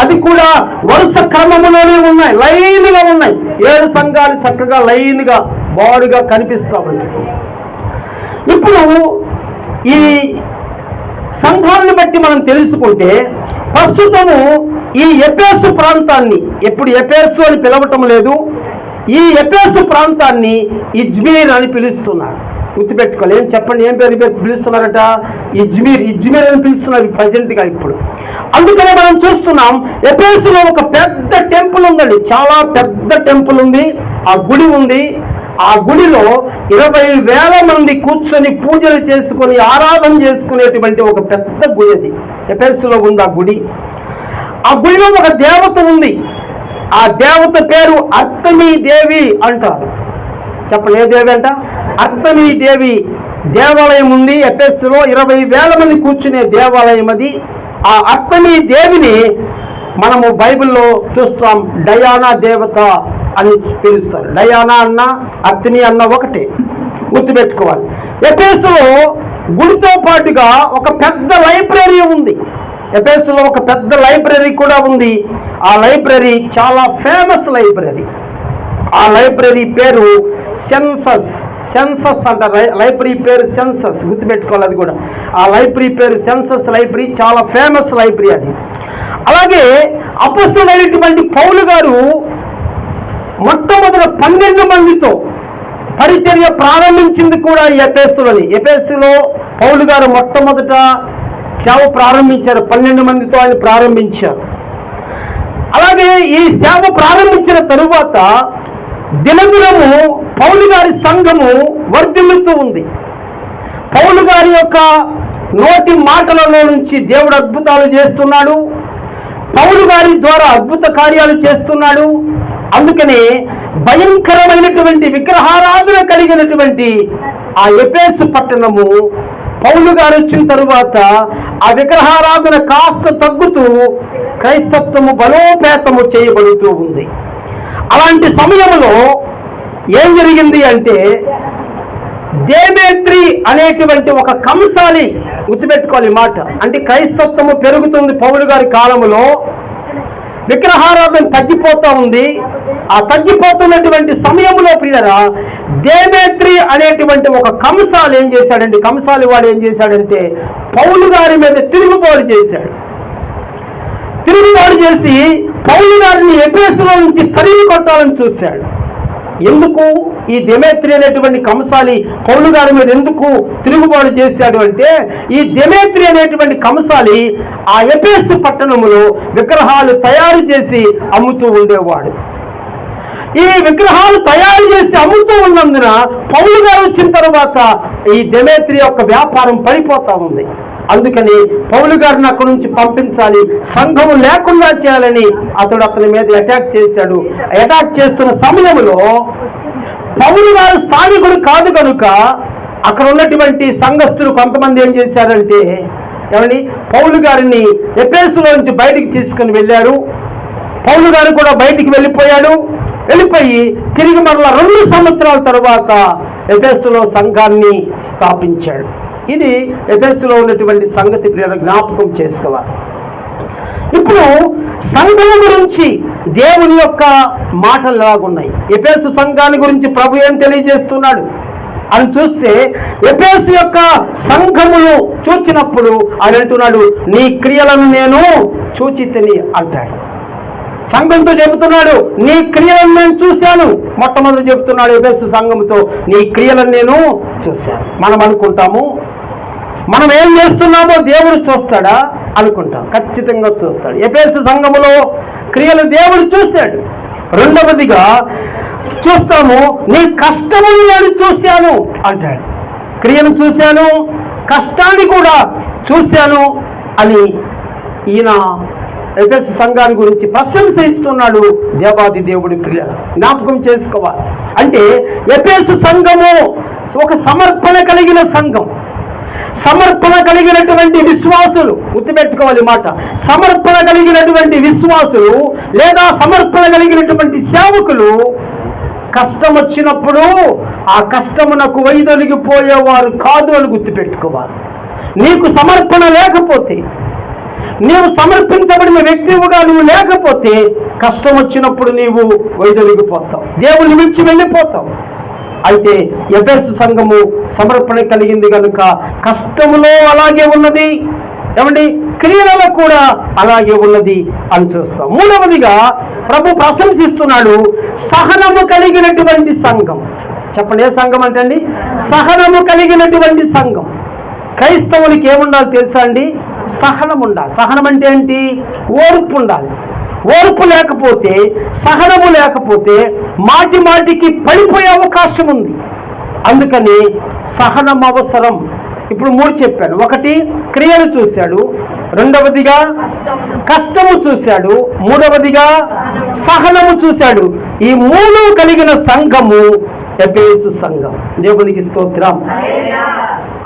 అది కూడా వరుస క్రమంలోనే ఉన్నాయి, లైన్గా ఉన్నాయి. 7 సంఘాలు చక్కగా లైన్గా బాడుగా కనిపిస్తూ ఉంటాయి. ఇప్పుడు ఈ సంఘాలను బట్టి మనం తెలుసుకుంటే ప్రస్తుతము ఈ ఎఫెసు ప్రాంతాన్ని, ఎప్పుడు ఎఫెసు అని పిలవటం లేదు, ఈ ఎఫెసు ప్రాంతాన్ని ఇజ్మీర్ అని పిలుస్తున్నారు. గుర్తుపెట్టుకోవాలి. ఏం చెప్పండి, ఏం పేరు పిలుస్తున్నారట? ఇజ్మీర్ అని పిలుస్తున్నారు ప్రజెంట్గా ఇప్పుడు. అందుకనే మనం చూస్తున్నాం ఎఫెసులో ఒక పెద్ద టెంపుల్ ఉందండి, చాలా పెద్ద టెంపుల్ ఉంది, ఆ గుడి ఉంది. ఆ గుడిలో 20,000 మంది కూర్చొని పూజలు చేసుకొని ఆరాధన చేసుకునేటువంటి ఒక పెద్ద గుడి అది ఎఫెసులో ఉంది. ఆ గుడి, ఆ గుడిలో ఒక దేవత ఉంది. ఆ దేవత పేరు అర్తమీ దేవి అంటారు. చెప్పండి, ఏ దేవి అంట? అర్తమీ దేవి దేవాలయం ఉంది ఎఫెసులో. 20,000 మంది కూర్చునే దేవాలయం అది. ఆ అర్తమీ దేవిని మనము బైబిల్లో చూస్తాం, డయానా దేవత అని పిలుస్తారు. డయానా అన్న అర్తమీ అన్న ఒకటే, గుర్తుపెట్టుకోవాలి. ఎఫెసులో గుడితో పాటుగా ఒక పెద్ద లైబ్రరీ ఉంది. ఎఫెసులో ఒక పెద్ద లైబ్రరీ కూడా ఉంది. ఆ లైబ్రరీ చాలా ఫేమస్ లైబ్రరీ. ఆ లైబ్రరీ పేరు సెన్సస్ అంటారు. లైబ్రరీ పేరు సెన్సస్, గుర్తుపెట్టుకోవాలి. అది కూడా ఆ లైబ్రరీ పేరు సెన్సస్ లైబ్రరీ, చాలా ఫేమస్ లైబ్రరీ అది. అలాగే అపొస్తలుడైనటువంటి పౌలు గారు మొట్టమొదటి 12 మందితో పరిచర్య ప్రారంభించింది కూడా ఈ ఎఫెసులో పౌలు గారు మొట్టమొదట సేవ ప్రారంభించారు. 12 మందితో ఆయన ప్రారంభించారు. అలాగే ఈ సేవ ప్రారంభించిన తరువాత దినదినము పౌలు గారి సంఘము వర్ధిల్లుతూ ఉంది. పౌలు గారి యొక్క నోటి మాటలలో నుంచి దేవుడు అద్భుతాలు చేస్తున్నాడు. పౌలు గారి ద్వారా అద్భుత కార్యాలు చేస్తున్నాడు. అందుకనే భయంకరమైనటువంటి విగ్రహారాధన కలిగినటువంటి ఆ ఎఫెసు పట్టణము పౌలు గారు వచ్చిన తరువాత ఆ విగ్రహారాధన కాస్త తగ్గుతూ క్రైస్తత్వము బలోపేతము చేయబడుతూ ఉంది. అలాంటి సమయంలో ఏం జరిగింది అంటే దేమేత్రి అనేటువంటి ఒక కంసాలి, గుర్తుపెట్టుకోవాలి మాట, అంటే క్రైస్తత్వము పెరుగుతుంది పౌలు గారి కాలంలో, విగ్రహారాధన తగ్గిపోతూ ఉంది. ఆ తగ్గిపోతున్నటువంటి సమయంలో ప్రియరా దేమేత్రి అనేటువంటి ఒక కంసాలి ఏం చేశాడంటే, కంసాలి వాడు ఏం చేశాడంటే పౌలు గారి మీద తిరుగుబాటు చేశాడు. తిరుగుబాటు చేసి పౌలు గారిని ఎఫెసులో నుంచి తరిమి కొట్టాలని చూశాడు. ఎందుకు ఈ దేమేత్రి అనేటువంటి కంసాలి పౌలు గారి మీద ఎందుకు తిరుగుబాటు చేశాడు అంటే, ఈ దేమేత్రి అనేటువంటి కంసాలి ఆ ఎఫెసు పట్టణములో విగ్రహాలు తయారు చేసి అమ్ముతూ ఉండేవాడు. ఈ విగ్రహాలు తయారు చేసి అమ్ముతూ ఉన్నందున పౌలు గారు వచ్చిన తర్వాత ఈ దేమేత్రి యొక్క వ్యాపారం పడిపోతా ఉంది. అందుకని పౌలు గారిని అక్కడి నుంచి పంపించాలి, సంఘము లేకుండా చేయాలని అతని మీద అటాక్ చేశాడు. అటాక్ చేస్తున్న సమయంలో పౌలు గారు స్థానికుడు కాదు కనుక అక్కడ ఉన్నటువంటి సంఘస్థులు కొంతమంది ఏం చేశారంటే, ఏమని పౌలు గారిని ఎఫెసులో నుంచి బయటికి తీసుకుని వెళ్ళారు. పౌలు గారు కూడా బయటికి వెళ్ళిపోయి తిరిగి మరలా 2 సంవత్సరాల తరువాత ఎఫెసులో సంఘాన్ని స్థాపించాడు. ఇది ఎఫెసులో ఉన్నటువంటి సంగతి జ్ఞాపకం చేసుకోవాలి. ఇప్పుడు సంఘం గురించి దేవుని యొక్క మాటలు ఎలాగున్నాయి, ఎఫెసు సంఘాన్ని గురించి ప్రభు ఏం తెలియజేస్తున్నాడు అని చూస్తే, ఎఫెసు యొక్క సంఘమును చూచినప్పుడు ఆయన అంటున్నాడు, నీ క్రియలను నేను చూచితిని అంటాడు. సంఘంతో చెబుతున్నాడు, నీ క్రియలను నేను చూశాను. మొట్టమొదటి చెబుతున్నాడు ఎఫెసు సంఘముతో, నీ క్రియలను నేను చూశాను. మనం అనుకుంటాము మనం ఏం చేస్తున్నామో దేవుడు చూస్తాడా అనుకుంటాం, ఖచ్చితంగా చూస్తాడు. ఎఫెసు సంఘములో క్రియలు దేవుడు చూశాడు. రెండవదిగా చూస్తాము, నీ కష్టమును నేను చూశాను అంటాడు. క్రియను చూశాను, కష్టాన్ని కూడా చూశాను అని ఈయన ఎఫెసు సంఘాన్ని గురించి ప్రశంసిస్తున్నాడు. దేవాది దేవుడి క్రియలు జ్ఞాపకం చేసుకోవాలి. అంటే ఎఫెసు సంఘము ఒక సమర్పణ కలిగిన సంఘం, సమర్పణ కలిగినటువంటి విశ్వాసులు, గుర్తుపెట్టుకోవాలి మాట, సమర్పణ కలిగినటువంటి విశ్వాసులు లేదా సమర్పణ కలిగినటువంటి సేవకులు కష్టం వచ్చినప్పుడు ఆ కష్టమునకు వైదొలిగిపోయేవారు కాదు అని గుర్తుపెట్టుకోవాలి. నీకు సమర్పణ లేకపోతే, నీవు సమర్పించబడిన వ్యక్తివుగా నువ్వు లేకపోతే కష్టం వచ్చినప్పుడు నీవు వైదొలిగిపోతావు, దేవుని మించి వెళ్ళిపోతావు. అయితే ఎఫెసు సంఘము సమర్పణ కలిగింది కనుక కష్టములో అలాగే ఉన్నది, ఏమండి, క్రియలలో కూడా అలాగే ఉన్నది అని చూస్తాం. మూడవదిగా ప్రభు ప్రశంసిస్తున్నాడు సహనము కలిగినటువంటి సంఘం. చెప్పండి, ఏ సంఘం అంటే అండి? సహనము కలిగినటువంటి సంఘం. క్రైస్తవులకి ఏముండాలి తెలుసా అండి? సహనం ఉండాలి. సహనం అంటే ఏంటి? ఓర్పు ఉండాలి. ఓర్పు లేకపోతే, సహనము లేకపోతే మాటి మాటికి పడిపోయే అవకాశం ఉంది. అందుకని సహనం అవసరం. ఇప్పుడు 3 చెప్పాను. 1 క్రియలు చూశాడు, 2వదిగా కష్టము చూశాడు, 3వదిగా సహనము చూశాడు. ఈ 3 కలిగిన సంఘము ఎఫెసు సంఘం. దేవునికి స్తోత్రం.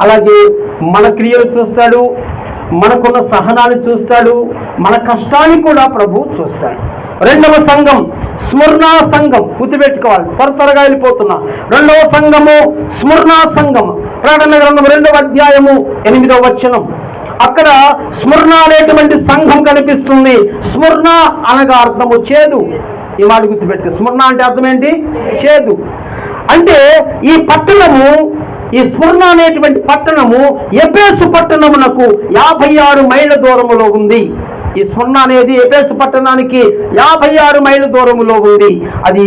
అలాగే మన క్రియలు చూస్తాడు, మనకున్న సహనాన్ని చూస్తాడు, మన కష్టాన్ని కూడా ప్రభు చూస్తాడు. 2వ సంఘం స్మరణ సంఘం. గుర్తుపెట్టుకోవాలి, త్వరగా వెళ్ళిపోతున్నా. 2వ సంఘము స్మరణ సంఘం. ప్రకటన గ్రంథం 2వ అధ్యాయము 8వ వచనం. అక్కడ స్మరణ అనేటువంటి సంఘం కనిపిస్తుంది. స్మరణ అనగా అర్థము చేదు. ఈ మాట గుర్తుపెట్టుకో. స్మరణ అంటే అర్థం ఏంటి? చేదు. అంటే ఈ పట్టణము, ఈ స్మరణ అనేటువంటి పట్టణము ఎఫెసు పట్టణమునకు 56 మైళ్ళ దూరములో ఉంది. ఈ స్మరణ అనేది ఎఫెసు పట్టణానికి 56 మైళ్ళ దూరములో ఉంది. అది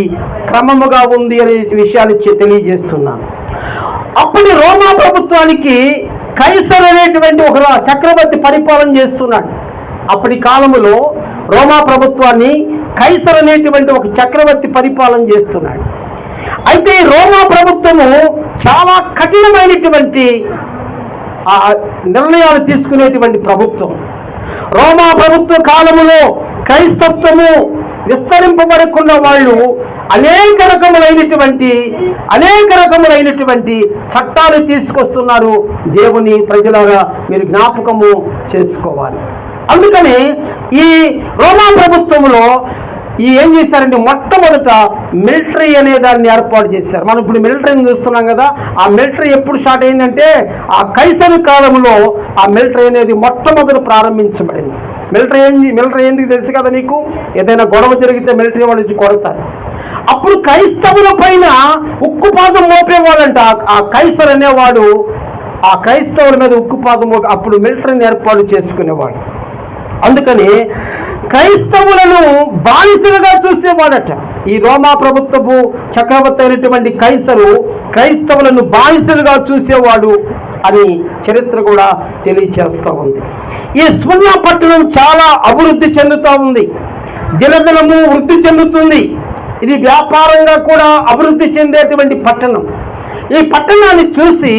క్రమముగా ఉంది అనే విషయాలు తెలియజేస్తున్నాను. అప్పటి రోమా ప్రభుత్వానికి కైసర్ అనేటువంటి ఒక చక్రవర్తి పరిపాలన చేస్తున్నాడు. అప్పటి కాలములో రోమా ప్రభుత్వాన్ని కైసర్ అనేటువంటి ఒక చక్రవర్తి పరిపాలన చేస్తున్నాడు. అయితే ఈ రోమా ప్రభుత్వము చాలా కఠినమైనటువంటి నిర్ణయాలు తీసుకునేటువంటి ప్రభుత్వం. రోమా ప్రభుత్వ కాలములో క్రైస్తత్వము విస్తరింపబడకున్న వాళ్ళు అనేక రకములైనటువంటి చట్టాలు తీసుకొస్తున్నారు. దేవుని ప్రజలారా మీరు జ్ఞాపకము చేసుకోవాలి. అందుకని ఈ రోమా ప్రభుత్వంలో ఏం చేశారంటే మొట్టమొదట మిలిటరీ అనే దాన్ని ఏర్పాటు చేశారు. మనం ఇప్పుడు మిలిటరీని చూస్తున్నాం కదా. ఆ మిలిటరీ ఎప్పుడు స్టార్ట్ అయిందంటే ఆ కైసరు కాలంలో ఆ మిలిటరీ అనేది మొట్టమొదటి ప్రారంభించబడింది. మిలిటరీ ఏంది తెలుసు కదా మీకు? ఏదైనా గొడవ జరిగితే మిలిటరీ వాళ్ళు వచ్చి కొడతారు. అప్పుడు క్రైస్తవుల పైన ఉక్కుపాదం మోపేవాడంట ఆ కైసర్ అనేవాడు. ఆ క్రైస్తవుల మీద ఉక్కుపాదం అప్పుడు మిలిటరీని ఏర్పాటు చేసుకునేవాడు. అందుకని క్రైస్తవులను బానిసలుగా చూసేవాడట. ఈ రోమా ప్రభుత్వపు చక్రవర్తి అయినటువంటి కైసరు క్రైస్తవులను బానిసలుగా చూసేవాడు అని చరిత్ర కూడా తెలియచేస్తూ ఉంది. ఈ స్మరణ పట్టణం చాలా అభివృద్ధి చెందుతూ ఉంది, దినదినము వృద్ధి చెందుతుంది. ఇది వ్యాపారంగా కూడా అభివృద్ధి చెందేటువంటి పట్టణం. ఈ పట్టణాన్ని చూసి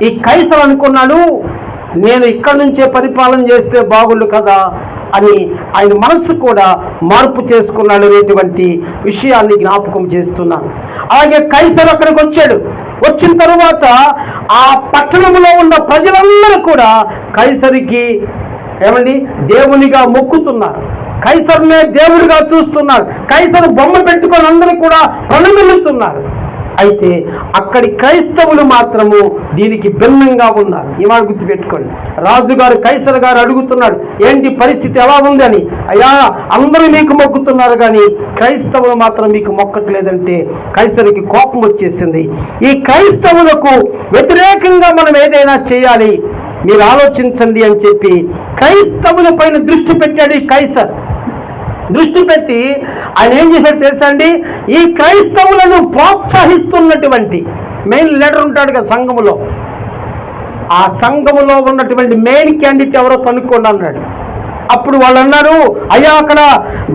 ఈ కైసరు అనుకున్నాడు, నేను ఇక్కడి నుంచే పరిపాలన చేస్తే బాగుండు కదా అని ఆయన మనసు కూడా మార్పు చేసుకున్నాడు అనేటువంటి విషయాన్ని జ్ఞాపకం చేస్తున్నాను. అలాగే కైసరు అక్కడికి వచ్చాడు. వచ్చిన తరువాత ఆ పట్టణంలో ఉన్న ప్రజలందరూ కూడా కైసరికి దేవునిగా మొక్కుతున్నారు. కైసరునే దేవుడిగా చూస్తున్నారు. కైసరు బొమ్మ పెట్టుకొని అందరూ కూడా ప్రణమిల్లుతున్నారు. అయితే అక్కడి క్రైస్తవులు మాత్రము దీనికి భిన్నంగా ఉన్నారు. ఇవాళ గుర్తుపెట్టుకోండి. రాజుగారు కైసర్ గారు అడుగుతున్నాడు, ఏంటి పరిస్థితి ఎలా ఉంది అని. అయ్యా, అందరూ మీకు మొక్కుతున్నారు కానీ క్రైస్తవులు మాత్రం మీకు మొక్కట్లేదంటే కైసరికి కోపం వచ్చేసింది. ఈ క్రైస్తవులకు వ్యతిరేకంగా మనం ఏదైనా చేయాలి, మీరు ఆలోచించండి అని చెప్పి క్రైస్తవుల పైన దృష్టి పెట్టాడు ఈ కైసర్. దృష్టి పెట్టి ఆయన ఏం చేశాడు తెలుసా అండి? ఈ క్రైస్తవులను ప్రోత్సహిస్తున్నటువంటి మెయిన్ లీడర్ ఉంటాడు కదా సంఘములో, ఆ సంఘములో ఉన్నటువంటి మెయిన్ క్యాండిడేట్ ఎవరో కనుక్కోండి అన్నాడు. అప్పుడు వాళ్ళు అన్నారు, అయ్యా అక్కడ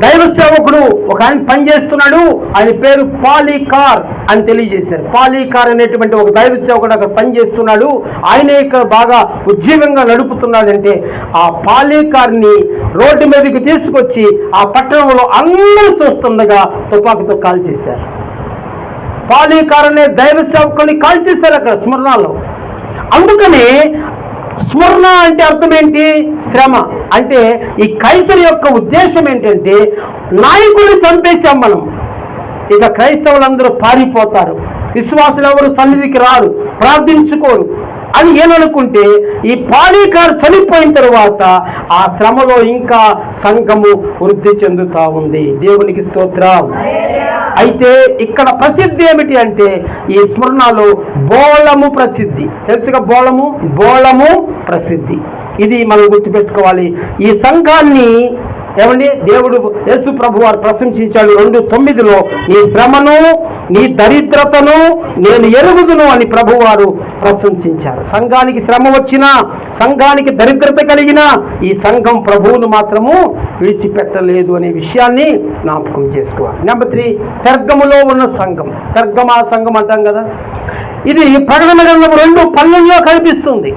దైవ సేవకుడు ఒక ఆయన పనిచేస్తున్నాడు, ఆయన పేరు పాలీకార్ అని తెలియజేశారు. పాలీకార్ అనేటువంటి ఒక దైవ సేవకుడు అక్కడ పనిచేస్తున్నాడు, ఆయనే ఇక్కడ బాగా ఉజ్జీవంగా నడుపుతున్నాడంటే ఆ పాలీకార్ని రోడ్డు మీదకి తీసుకొచ్చి ఆ పట్టణంలో అందరూ చూస్తుండగా తుపాకీతో కాల్చేశారు. పాలీకార్ అనే దైవ సేవకుని కాల్చేశారు అక్కడ స్మరణలో. అందుకని స్మరణ అంటే అర్థం ఏంటి? శ్రమ. అంటే ఈ కైసరు యొక్క ఉద్దేశం ఏంటంటే, నాయకుడిని చంపేశాం మనం, ఇక క్రైస్తవులందరూ పారిపోతారు, విశ్వాసులు ఎవరు సన్నిధికి రారు, ప్రార్థించుకోరు అని ఏమనుకుంటే ఈ పాలీకారు చనిపోయిన తర్వాత ఆ శ్రమలో ఇంకా సంఘము వృద్ధి చెందుతా ఉంది. దేవునికి స్తోత్రం. అయితే ఇక్కడ ప్రసిద్ధి ఏమిటి అంటే ఈ స్మరణలో బోళము ప్రసిద్ధి. తెలుసుగా బోళము ప్రసిద్ధి. ఇది మనం గుర్తుపెట్టుకోవాలి. ఈ సంఘాన్ని ఏమండి దేవుడు యేసు ప్రభు వారు ప్రశంసించాడు 2:9 నీ శ్రమను నీ దరిద్రతను నేను ఎరుగుదును అని ప్రభువారు ప్రశంసించారు. సంఘానికి శ్రమ వచ్చినా, సంఘానికి దరిద్రత కలిగినా ఈ సంఘం ప్రభువును మాత్రము విడిచిపెట్టలేదు అనే విషయాన్ని జ్ఞాపకం చేసుకోవాలి. నెంబర్ 3, పెర్గములో ఉన్న సంఘం. పెర్గమా సంఘం అంటాం కదా, ఇది ప్రకటన గ్రంథం 2:12 కనిపిస్తుంది.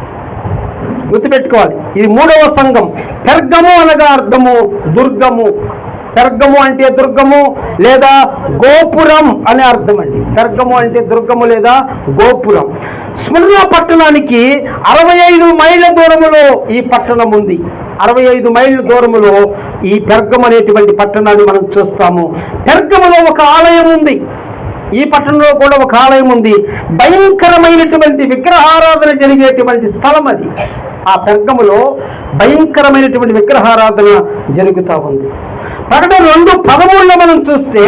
గుర్తుపెట్టుకోవాలి. ఇది 3వ సంఘం. పెర్గము అనగా అర్థము దుర్గము. పెర్గము అంటే దుర్గము లేదా గోపురం అనే అర్థం అండి. పెర్గము అంటే దుర్గము లేదా గోపురం. స్మరణ పట్టణానికి 65 మైళ్ళ దూరములో ఈ పట్టణం ఉంది. 65 మైళ్ళ దూరములో ఈ పెర్గము అనేటువంటి పట్టణాన్ని మనం చూస్తాము. పెర్గములో ఒక ఆలయం ఉంది. ఈ పట్టణంలో కూడా ఒక ఆలయం ఉంది. భయంకరమైనటువంటి విగ్రహారాధన జరిగేటువంటి స్థలం అది. ఆ పెర్గములో భయంకరమైనటువంటి విగ్రహారాధన జరుగుతూ ఉంది. ప్రకటన 2:13 మనం చూస్తే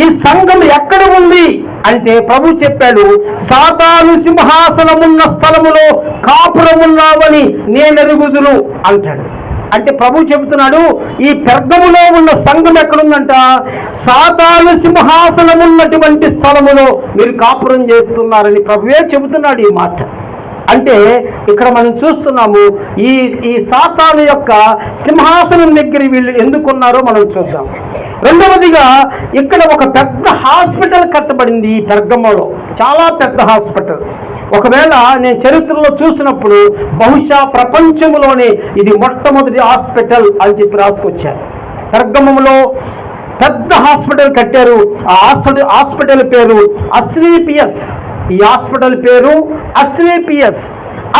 ఈ సంఘం ఎక్కడ ఉంది అంటే ప్రభు చెప్పాడు, సాతాను సింహాసనమున్న స్థలములో కాపురమున్నావని నేను ఎరుగుదును అంటాడు. అంటే ప్రభు చెబుతున్నాడు ఈ పెర్గములో ఉన్న సంఘం ఎక్కడుందంట, సాతాను సింహాసనమున్నటువంటి స్థలములో మీరు కాపురం చేస్తున్నారని ప్రభువే చెబుతున్నాడు ఈ మాట. అంటే ఇక్కడ మనం చూస్తున్నాము ఈ సాతాను యొక్క సింహాసనం దగ్గర వీళ్ళు ఎందుకున్నారో మనం చూద్దాం. రెండవదిగా ఇక్కడ ఒక పెద్ద హాస్పిటల్ కట్టబడింది ఈ పెర్గములో, చాలా పెద్ద హాస్పిటల్. ఒకవేళ నేను చరిత్రలో చూసినప్పుడు బహుశా ప్రపంచంలోనే ఇది మొట్టమొదటి హాస్పిటల్ అని చెప్పి రాసుకొచ్చారు. పెర్గములో పెద్ద హాస్పిటల్ కట్టారు. ఆ హాస్పిటల్ పేరు అస్క్లేపియస్. ఈ హాస్పిటల్ పేరు అస్క్లేపియస్.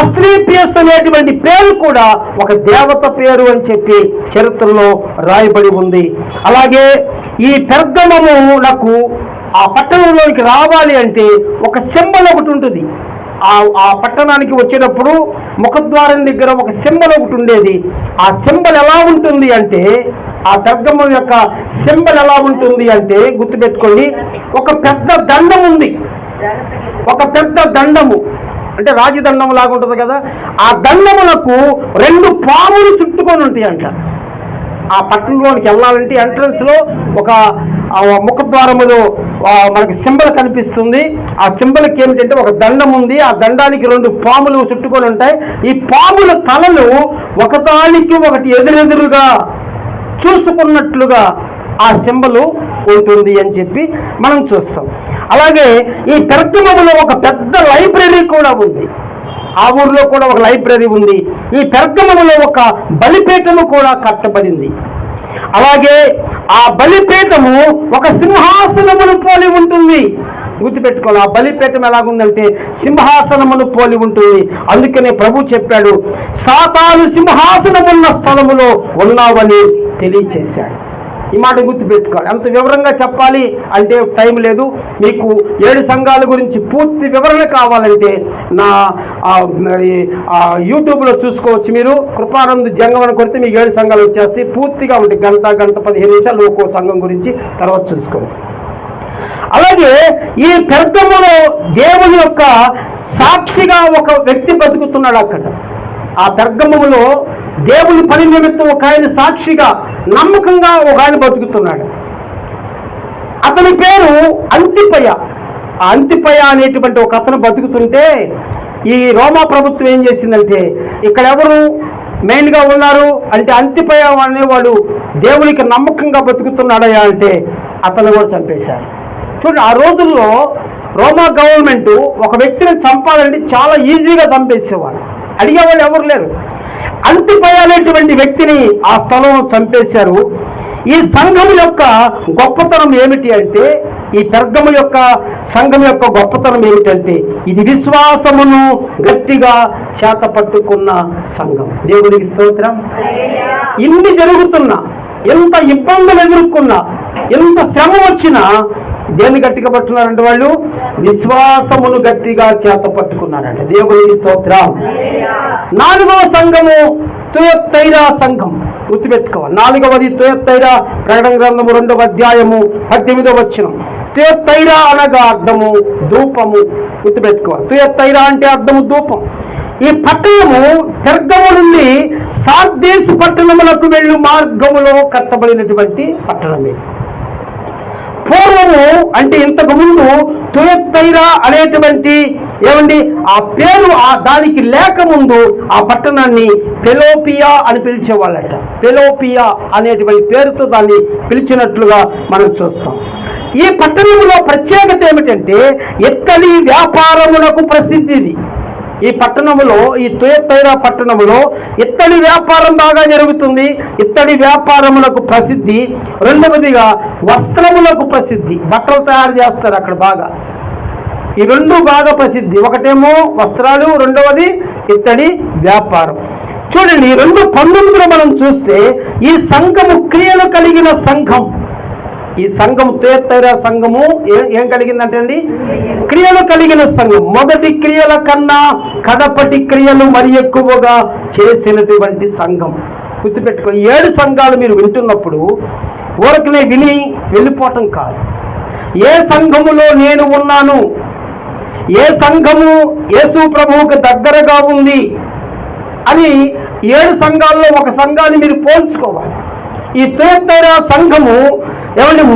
అస్క్లేపియస్ అనేటువంటి పేరు కూడా ఒక దేవత పేరు అని చెప్పి చరిత్రలో రాయబడి ఉంది. అలాగే ఈ పెర్గములకు ఆ పట్టణంలోకి రావాలి అంటే ఒక సింబల్ ఒకటి ఉంటుంది. ఆ పట్టణానికి వచ్చేటప్పుడు ముఖద్వారం దగ్గర ఒక సింబల్ ఒకటి ఉండేది. ఆ సింబల్ ఎలా ఉంటుంది అంటే, ఆ పెర్గము యొక్క సింబల్ ఎలా ఉంటుంది అంటే గుర్తుపెట్టుకోండి, ఒక పెద్ద దండం ఉంది. ఒక పెద్ద దండము అంటే రాజదండం లాగా ఉంటుంది కదా, ఆ దండములకు 2 పాములు చుట్టుకొని ఉంటాయి అంట. ఆ పట్టణంలోనికి వెళ్ళాలంటే ఎంట్రన్స్లో ఒక ముఖద్వారములో మనకి సింబల్ కనిపిస్తుంది. ఆ సింబల్కి ఏమిటంటే ఒక దండం ఉంది. ఆ దండానికి 2 పాములు చుట్టుకొని ఉంటాయి. ఈ పాముల తలలు ఒకదానికి ఒకటి ఎదురెదురుగా చూసుకున్నట్లుగా ఆ సింబలు ఉంటుంది అని చెప్పి మనం చూస్తాం. అలాగే ఈ పెర్గములో ఒక పెద్ద లైబ్రరీ కూడా ఉంది. ఆ ఊరిలో కూడా ఒక లైబ్రరీ ఉంది. ఈ పెర్గములో ఒక బలిపీఠము కూడా కట్టబడింది. అలాగే ఆ బలిపీఠము ఒక సింహాసనమును పోలి ఉంటుంది. గుర్తుపెట్టుకోవాలి, ఆ బలిపీఠం ఎలాగుందంటే సింహాసనమును పోలి ఉంటుంది. అందుకనే ప్రభు చెప్పాడు, సాతాను సింహాసనమున్న స్థలములో ఉన్నావని తెలియచేశాడు. ఈ మాట గుర్తుపెట్టుకోవాలి. అంత వివరంగా చెప్పాలి అంటే టైం లేదు. మీకు 7 సంఘాల గురించి పూర్తి వివరణ కావాలంటే నా యూట్యూబ్లో చూసుకోవచ్చు. మీరు కృపానంద్ జంగమని కొడితే మీకు 7 సంఘాలు వచ్చేస్తాయి. పూర్తిగా ఉంటాయి. గంట 15 నిమిషాలు ఒక్కో సంఘం గురించి తర్వాత చూసుకోండి. అలాగే ఈ పెర్గములో దేవుని యొక్క సాక్షిగా ఒక వ్యక్తి బతుకుతున్నాడు అక్కడ. ఆ పెర్గములో దేవుని పని నిమిత్తం ఒక ఆయన సాక్షిగా నమ్మకంగా ఒక ఆయన బతుకుతున్నాడు. అతని పేరు అంతిపయ. ఆ అంతిపయ అనేటువంటి ఒక అతను బతుకుతుంటే ఈ రోమా ప్రభుత్వం ఏం చేసిందంటే, ఇక్కడ ఎవరు మెయిన్గా ఉన్నారు అంటే అంతిపయ అనేవాడు దేవునికి నమ్మకంగా బతుకుతున్నాడయా అంటే అతను కూడా చంపేశారు. చూడండి, ఆ రోజుల్లో రోమా గవర్నమెంట్ ఒక వ్యక్తిని చంపాలంటే చాలా ఈజీగా చంపేసేవాడు. అడిగేవాళ్ళు ఎవరు లేరు. అంతిపయ అనేటువంటి వ్యక్తిని ఆ స్థలం చంపేశారు. ఈ సంఘం యొక్క గొప్పతనం ఏమిటి అంటే, ఈ పెర్గము యొక్క సంఘం యొక్క గొప్పతనం ఏమిటంటే, ఇది విశ్వాసమును గట్టిగా చేత పట్టుకున్న సంఘం. దేవునికి స్తోత్రం. ఇన్ని జరుగుతున్నా, ఎంత ఇబ్బందులు ఎదుర్కొన్నా, ఎంత శ్రమ వచ్చినా దేన్ని గట్టిగా పట్టుకున్నారంటే వాళ్ళు విశ్వాసమును గట్టిగా చేత పట్టుకున్నారంట. దేవుని స్తోత్రం. 4వ సంఘము తుయత్తైరా సంఘం. గుర్తుపెట్టుకోవాలి. 4వది తుయత్తైరా. ప్రకటన గ్రంథము 2వ అధ్యాయము 18వ వచనం. తుయత్తైరా అనగా అర్థము ధూపము. గుర్తుపెట్టుకోవాలి. తుయత్తైరా అంటే అర్థము ధూపం. ఈ పట్టణము పెర్గము నుండి సార్దీసు పట్టణములకు వెళ్ళు మార్గములో కట్టబడినటువంటి పట్టణమే. పూర్వము అంటే ఇంతకు ముందు తుయత్తైరా అనేటువంటి ఆ పేరు దానికి లేకముందు ఆ పట్టణాన్ని పెలోపియా అని పిలిచేవాళ్ళట. పెలోపియా అనేటువంటి పేరుతో దాన్ని పిలిచినట్లుగా మనం చూస్తాం. ఈ పట్టణంలో ప్రత్యేకత ఏమిటంటే ఇత్తడి వ్యాపారమునకు ప్రసిద్ధిది. ఈ పట్టణములో, ఈ తుయత్తైరా పట్టణములో ఇత్తడి వ్యాపారం బాగా జరుగుతుంది. ఇత్తడి వ్యాపారములకు ప్రసిద్ధి. రెండవదిగా వస్త్రములకు ప్రసిద్ధి. బట్టలు తయారు చేస్తారు అక్కడ బాగా. ఈ రెండు బాగా ప్రసిద్ధి. ఒకటేమో వస్త్రాలు, రెండవది ఇత్తడి వ్యాపారం. చూడండి, 2:19 మనం చూస్తే ఈ సంఘము క్రియలు కలిగిన సంఘం. ఈ సంఘము తుయత్తైరా సంఘము ఏం కలిగిందంటే అండి, క్రియలు కలిగిన సంఘం. మొదటి క్రియల కన్నా కడపటి క్రియలు మరి ఎక్కువగా చేసినటువంటి సంఘం. గుర్తుపెట్టుకొని 7 సంఘాలు మీరు వింటున్నప్పుడు ఊరకనే విని వెళ్ళిపోవటం కాదు. ఏ సంఘములో నేను ఉన్నాను, ఏ సంఘము యేసు ప్రభువుకు దగ్గరగా ఉంది అని 7 సంఘాల్లో ఒక సంఘాన్ని మీరు పోల్చుకోవాలి. ఈ తుయత్తైరా సంఘము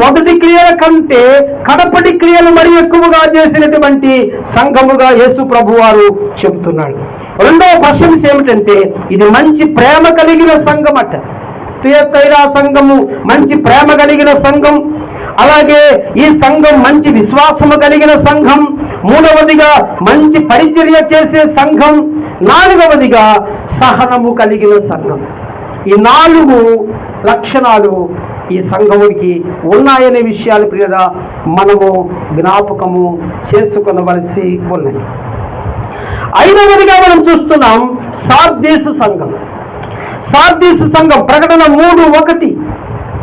మొదటి క్రియల కంటే కడపటి క్రియలు మరి ఎక్కువగా చేసినటువంటి సంఘముగా యేసు ప్రభు వారు చెబుతున్నాడు. రెండవ ప్రశంస ఏమిటంటే ఇది మంచి ప్రేమ కలిగిన సంఘం అట. తుయత్తైరా సంఘము మంచి ప్రేమ కలిగిన సంఘం. అలాగే ఈ సంఘం మంచి విశ్వాసము కలిగిన సంఘం. మూడవదిగా మంచి పరిచర్య చేసే సంఘం. 4వదిగా సహనము కలిగిన సంఘం. ఈ 4 లక్షణాలు ఈ సంఘముడికి ఉన్నాయనే విషయాలు ప్రియరా మనము జ్ఞాపకము చేసుకొనవలసి ఉన్నది. 5వదిగా మనం చూస్తున్నాం సార్దీసు సంఘం. సార్దీసు సంఘం ప్రకటన 3:1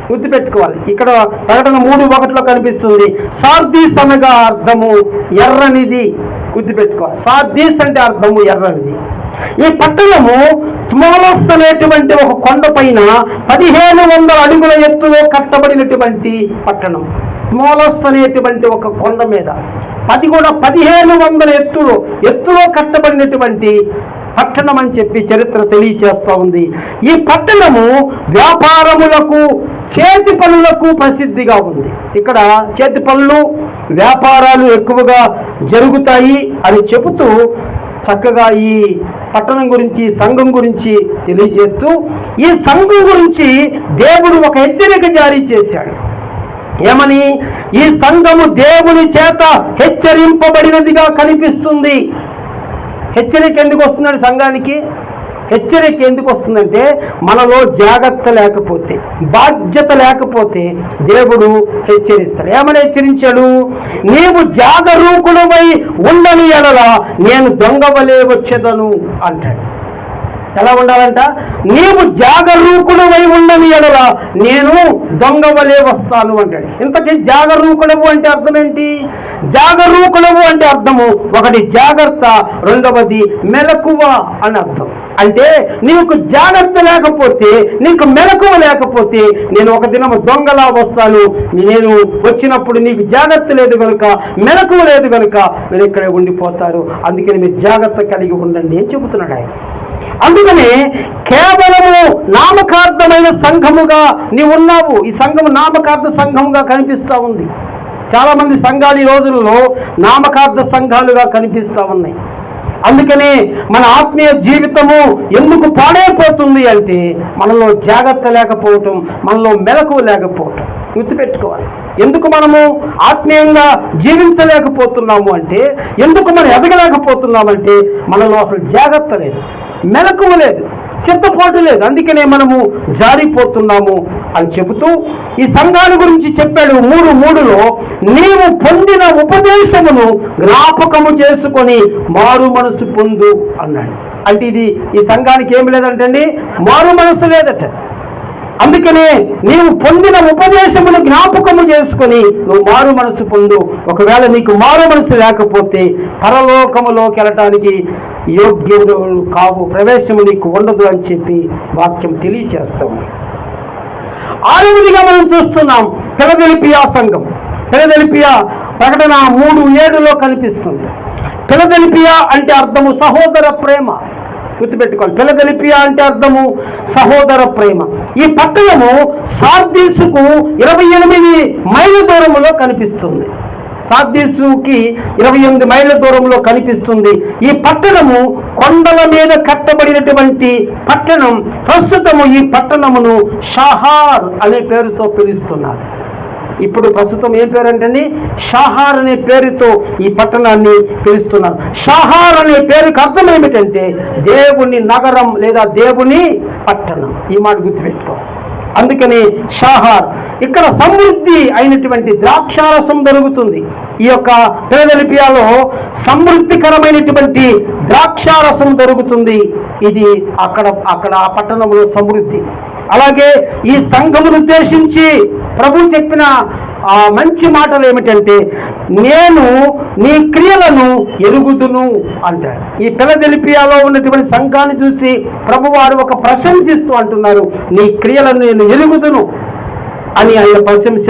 గుర్తుపెట్టుకోవాలి. ఇక్కడ ప్రకటన 3:1 కనిపిస్తుంది. సార్దీస్ అనగా అర్థము ఎర్రనిది. గుర్తుపెట్టుకోవాలి. సార్దీస్ అంటే అర్థము ఎర్రనిది. ఈ పట్టణము త్మోలస్ అనేటువంటి ఒక కొండ పైన 1500 అడుగుల ఎత్తులో కట్టబడినటువంటి పట్టణం. త్మోలస్ అనేటువంటి ఒక కొండ మీద 1500 ఎత్తులో కట్టబడినటువంటి పట్టణం అని చెప్పి చరిత్ర తెలియచేస్తూ ఉంది. ఈ పట్టణము వ్యాపారములకు, చేతి పనులకు ప్రసిద్ధిగా ఉంది. ఇక్కడ చేతి పనులు, వ్యాపారాలు ఎక్కువగా జరుగుతాయి అని చెబుతూ చక్కగా ఈ పట్టణం గురించి, సంఘం గురించి తెలియజేస్తూ ఈ సంఘం గురించి దేవుడు ఒక హెచ్చరిక జారీ చేశాడు. ఏమని? ఈ సంఘము దేవుని చేత హెచ్చరింపబడినదిగా కనిపిస్తుంది. హెచ్చరిక ఎందుకు వస్తున్నాడు సంఘానికి? హెచ్చరిక ఎందుకు వస్తుందంటే మనలో జాగ్రత్త లేకపోతే, బాధ్యత లేకపోతే దేవుడు హెచ్చరిస్తాడు. ఏమని హెచ్చరించాడు? నీవు జాగరూకుడవై ఉండని ఎడల నేను దొంగవలే వచ్చేదను అంటాడు. ఎలా ఉండాలంట? నీవు జాగరూకుడవై ఉండని ఎడల నేను దొంగవలే వస్తాను అంటాడు. ఇంతకీ జాగరూకుడవు అంటే అర్థం ఏంటి? జాగరూకుడవు అంటే అర్థము ఒకటి జాగ్రత్త, రెండవది మెలకువ అని అర్థం. అంటే నీకు జాగ్రత్త లేకపోతే, నీకు మెలకువ లేకపోతే నేను ఒక దినం దొంగలా వస్తాను. నేను వచ్చినప్పుడు నీకు జాగ్రత్త లేదు కనుక, మెలకువ లేదు కనుక మీరు ఇక్కడే ఉండిపోతారు. అందుకని మీరు జాగ్రత్త కలిగి ఉండండి అని చెబుతున్నాడు ఆయన. అందుకనే కేవలము నామకార్థమైన సంఘముగా నీవు ఉన్నావు. ఈ సంఘము నామకార్థ సంఘముగా కనిపిస్తూ ఉంది. చాలామంది సంఘాలు ఈ రోజుల్లో నామకార్థ సంఘాలుగా కనిపిస్తూ ఉన్నాయి. అందుకనే మన ఆత్మీయ జీవితము ఎందుకు పాడైపోతుంది అంటే మనలో జాగ్రత్త లేకపోవటం, మనలో మెలకువ లేకపోవటం. గుర్తుపెట్టుకోవాలి. ఎందుకు మనము ఆత్మీయంగా జీవించలేకపోతున్నాము అంటే, ఎందుకు మనం ఎదగలేకపోతున్నామంటే మనలో అసలు జాగ్రత్త లేదు, మెలకువ లేదు, సిద్ధపాటు లేదు. అందుకనే మనము జారిపోతున్నాము అని చెబుతూ ఈ సంఘాల గురించి చెప్పాడు. 3:3లో నీవు పొందిన ఉపదేశమును జ్ఞాపకము చేసుకొని మారు మనసు పొందు అన్నాడు. అంటే ఇది ఈ సంఘానికి ఏమి లేదంటండి, మారు మనసు లేదట. అందుకనే నీవు పొందిన ఉపదేశమును జ్ఞాపకము చేసుకొని నువ్వు మారు మనసు పొందు. ఒకవేళ నీకు మారు మనసు లేకపోతే పరలోకములోకి వెళ్ళటానికి యోగ్యుడు కావు, ప్రవేశము నీకు ఉండదు అని చెప్పి వాక్యం తెలియచేస్తాం. ఆరవదిగా మనం చూస్తున్నాం ఫిలదెల్ఫియా సంఘం. ఫిలదెల్ఫియా ప్రకటన 3:7 కనిపిస్తుంది. ఫిలదెల్ఫియా అంటే అర్థము సహోదర ప్రేమ. గుర్తుపెట్టుకోవాలి, ఫిలదెల్ఫియా అంటే అర్థము సహోదర ప్రేమ. ఈ పట్టణము సార్దీసుకు 28 మైళ్ళ దూరంలో కనిపిస్తుంది. సార్దీసుకి 28 మైళ్ళ దూరంలో కనిపిస్తుంది. ఈ పట్టణము కొండల మీద కట్టబడినటువంటి పట్టణం. ప్రస్తుతము ఈ పట్టణమును షాహార్ అనే పేరుతో పిలుస్తున్నారు. ఇప్పుడు ప్రస్తుతం ఏ పేరు అంటే షాహార్ అనే పేరుతో ఈ పట్టణాన్ని పిలుస్తున్నారు. షాహార్ అనే పేరుకి అర్థం ఏమిటంటే దేవుని నగరం లేదా దేవుని పట్టణం. ఈ మాట గుర్తుపెట్టుకో. అందుకని షాహార్. ఇక్కడ సమృద్ధి అయినటువంటి ద్రాక్షారసం దొరుకుతుంది. ఈ యొక్క ఫిలదెల్ఫియాలో సమృద్ధికరమైనటువంటి ద్రాక్షారసం దొరుకుతుంది. ఇది అక్కడ ఆ పట్టణంలో సమృద్ధి. అలాగే ఈ సంఘమును ఉద్దేశించి ప్రభు చెప్పిన మంచి మాటలు ఏమిటంటే నేను నీ క్రియలను ఎరుగుదును అంటాడు. ఈ ఫిలదెల్ఫియాలో ఉన్నటువంటి సంఘాన్ని చూసి ప్రభువారు ఒక ప్రశంసిస్తూ అంటున్నారు, నీ క్రియలను నేను ఎరుగుదును అని ఆయన ప్రశంస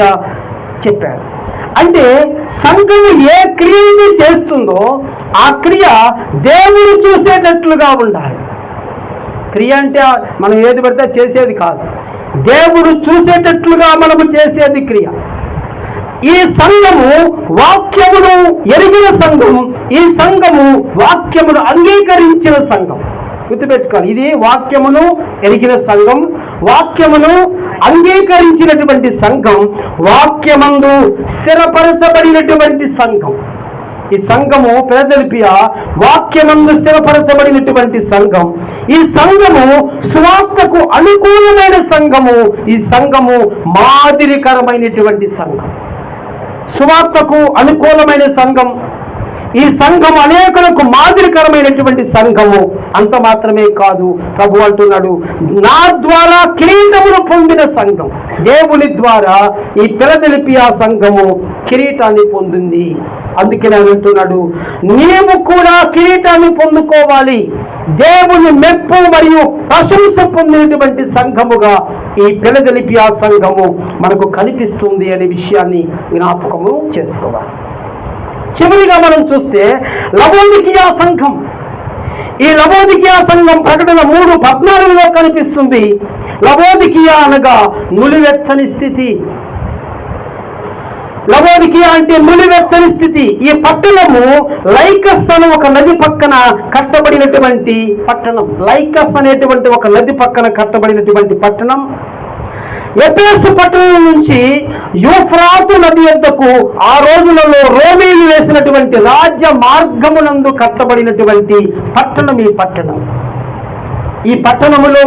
చెప్పారు. అంటే సంఘము ఏ క్రియని చేస్తుందో ఆ క్రియ దేవుడు చూసేటట్లుగా ఉండాలి. క్రియ అంటే మనం ఏది పడితే చేసేది కాదు, దేవుడు చూసేటట్లుగా మనము చేసేది క్రియ. ఈ సంఘము వాక్యమును ఎరిగిన సంఘం, ఈ సంఘము వాక్యమును అంగీకరించిన సంఘం. గుర్తుపెట్టుకోవాలి, ఇది వాక్యమును ఎరిగిన సంఘం, వాక్యమును అంగీకరించినటువంటి సంఘం, వాక్యమందు స్థిరపరచబడినటువంటి సంఘం. ఈ సంఘము ఫిలదెల్ఫియా వాక్యమందు స్థిరపరచబడినటువంటి సంఘం. ఈ సంఘము సువార్తకు అనుకూలమైన సంఘము. ఈ సంఘము మాదిరికరమైనటువంటి సంఘం, సువార్తకు అనుకూలమైన సంఘం. ఈ సంఘం అనేకులకు మాదిరికరమైనటువంటి సంఘము. అంత మాత్రమే కాదు, ప్రభు అంటున్నాడు, నా ద్వారా కిరీటమును పొందిన సంఘం. దేవుని ద్వారా ఈ ఫిలదెల్ఫియా సంఘము కిరీటాన్ని పొందింది. అందుకే నేను అంటున్నాడు, నీవు కూడా కిరీటాన్ని పొందుకోవాలి. దేవుని మెప్పు మరియు ప్రశంస పొందినటువంటి సంఘముగా ఈ ఫిలదెల్ఫియా సంఘము మనకు కనిపిస్తుంది అనే విషయాన్ని జ్ఞాపకము చేసుకోవాలి. చివరిగా మనం చూస్తే లవోదికియా సంఘం. ఈ లవోదికియా సంఘం ప్రకటన 3:14 కనిపిస్తుంది. లవోదికియా అనగా నులివెచ్చని స్థితి. లవోదికియా అంటే నులివెచ్చని స్థితి. ఈ పట్టణము లైకస్ అనే ఒక నది పక్కన కట్టబడినటువంటి పట్టణం. లైకస్ అనేటువంటి ఒక నది పక్కన కట్టబడినటువంటి పట్టణం. ఎఫెసు పట్టణం నుంచి యూఫ్రాతు నది వద్దకు ఆ రోజులలో రోమీలు వేసినటువంటి రాజ్య మార్గమునందు కట్టబడినటువంటి పట్టణం ఈ పట్టణం. ఈ పట్టణములో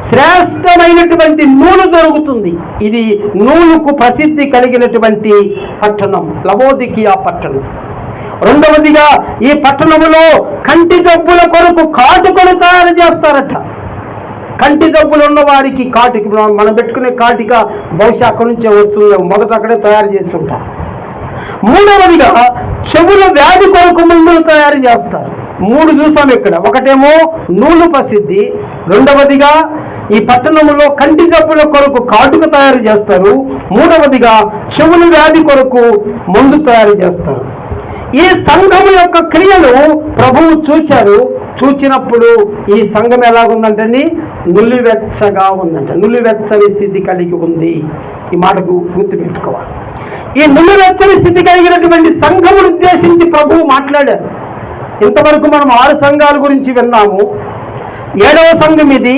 శ్రేష్టమైనటువంటి నూలు దొరుకుతుంది. ఇది నూలుకు ప్రసిద్ధి కలిగినటువంటి పట్టణం లవోదికియా పట్టణం. రెండవదిగా ఈ పట్టణములో కంటి జబ్బుల కొరకు కాటుకను తయారు చేస్తారట. కంటి జబ్బులు ఉన్న వారికి కాటికి, మనం పెట్టుకునే కాటిక బహుశా అక్కడి నుంచే వస్తుంది, మొదట అక్కడే తయారు చేసి ఉంటారు. మూడవదిగా చెవుల వ్యాధి కొరకు మందులు తయారు చేస్తారు. 3 చూసాం ఇక్కడ. ఒకటేమో నూలు ప్రసిద్ధి, రెండవదిగా ఈ పట్టణంలో కంటి జబ్బుల కొరకు కాటుక తయారు చేస్తారు, మూడవదిగా చెవుల వ్యాధి కొరకు మందు తయారు చేస్తారు. ఈ సంఘము యొక్క క్రియలు ప్రభువు చూచారు. చూచినప్పుడు ఈ సంఘం ఎలాగుందంటే నులివెచ్చగా ఉందంట. నులివెచ్చని స్థితి కలిగి ఉంది. ఈ మాటకు గుర్తుపెట్టుకోవాలి. ఈ నులివెచ్చని స్థితి కలిగినటువంటి సంఘమును ఉద్దేశించి ప్రభువు మాట్లాడారు. ఇంతవరకు మనం 6 సంఘాల గురించి విన్నాము. 7వ సంఘం ఇది.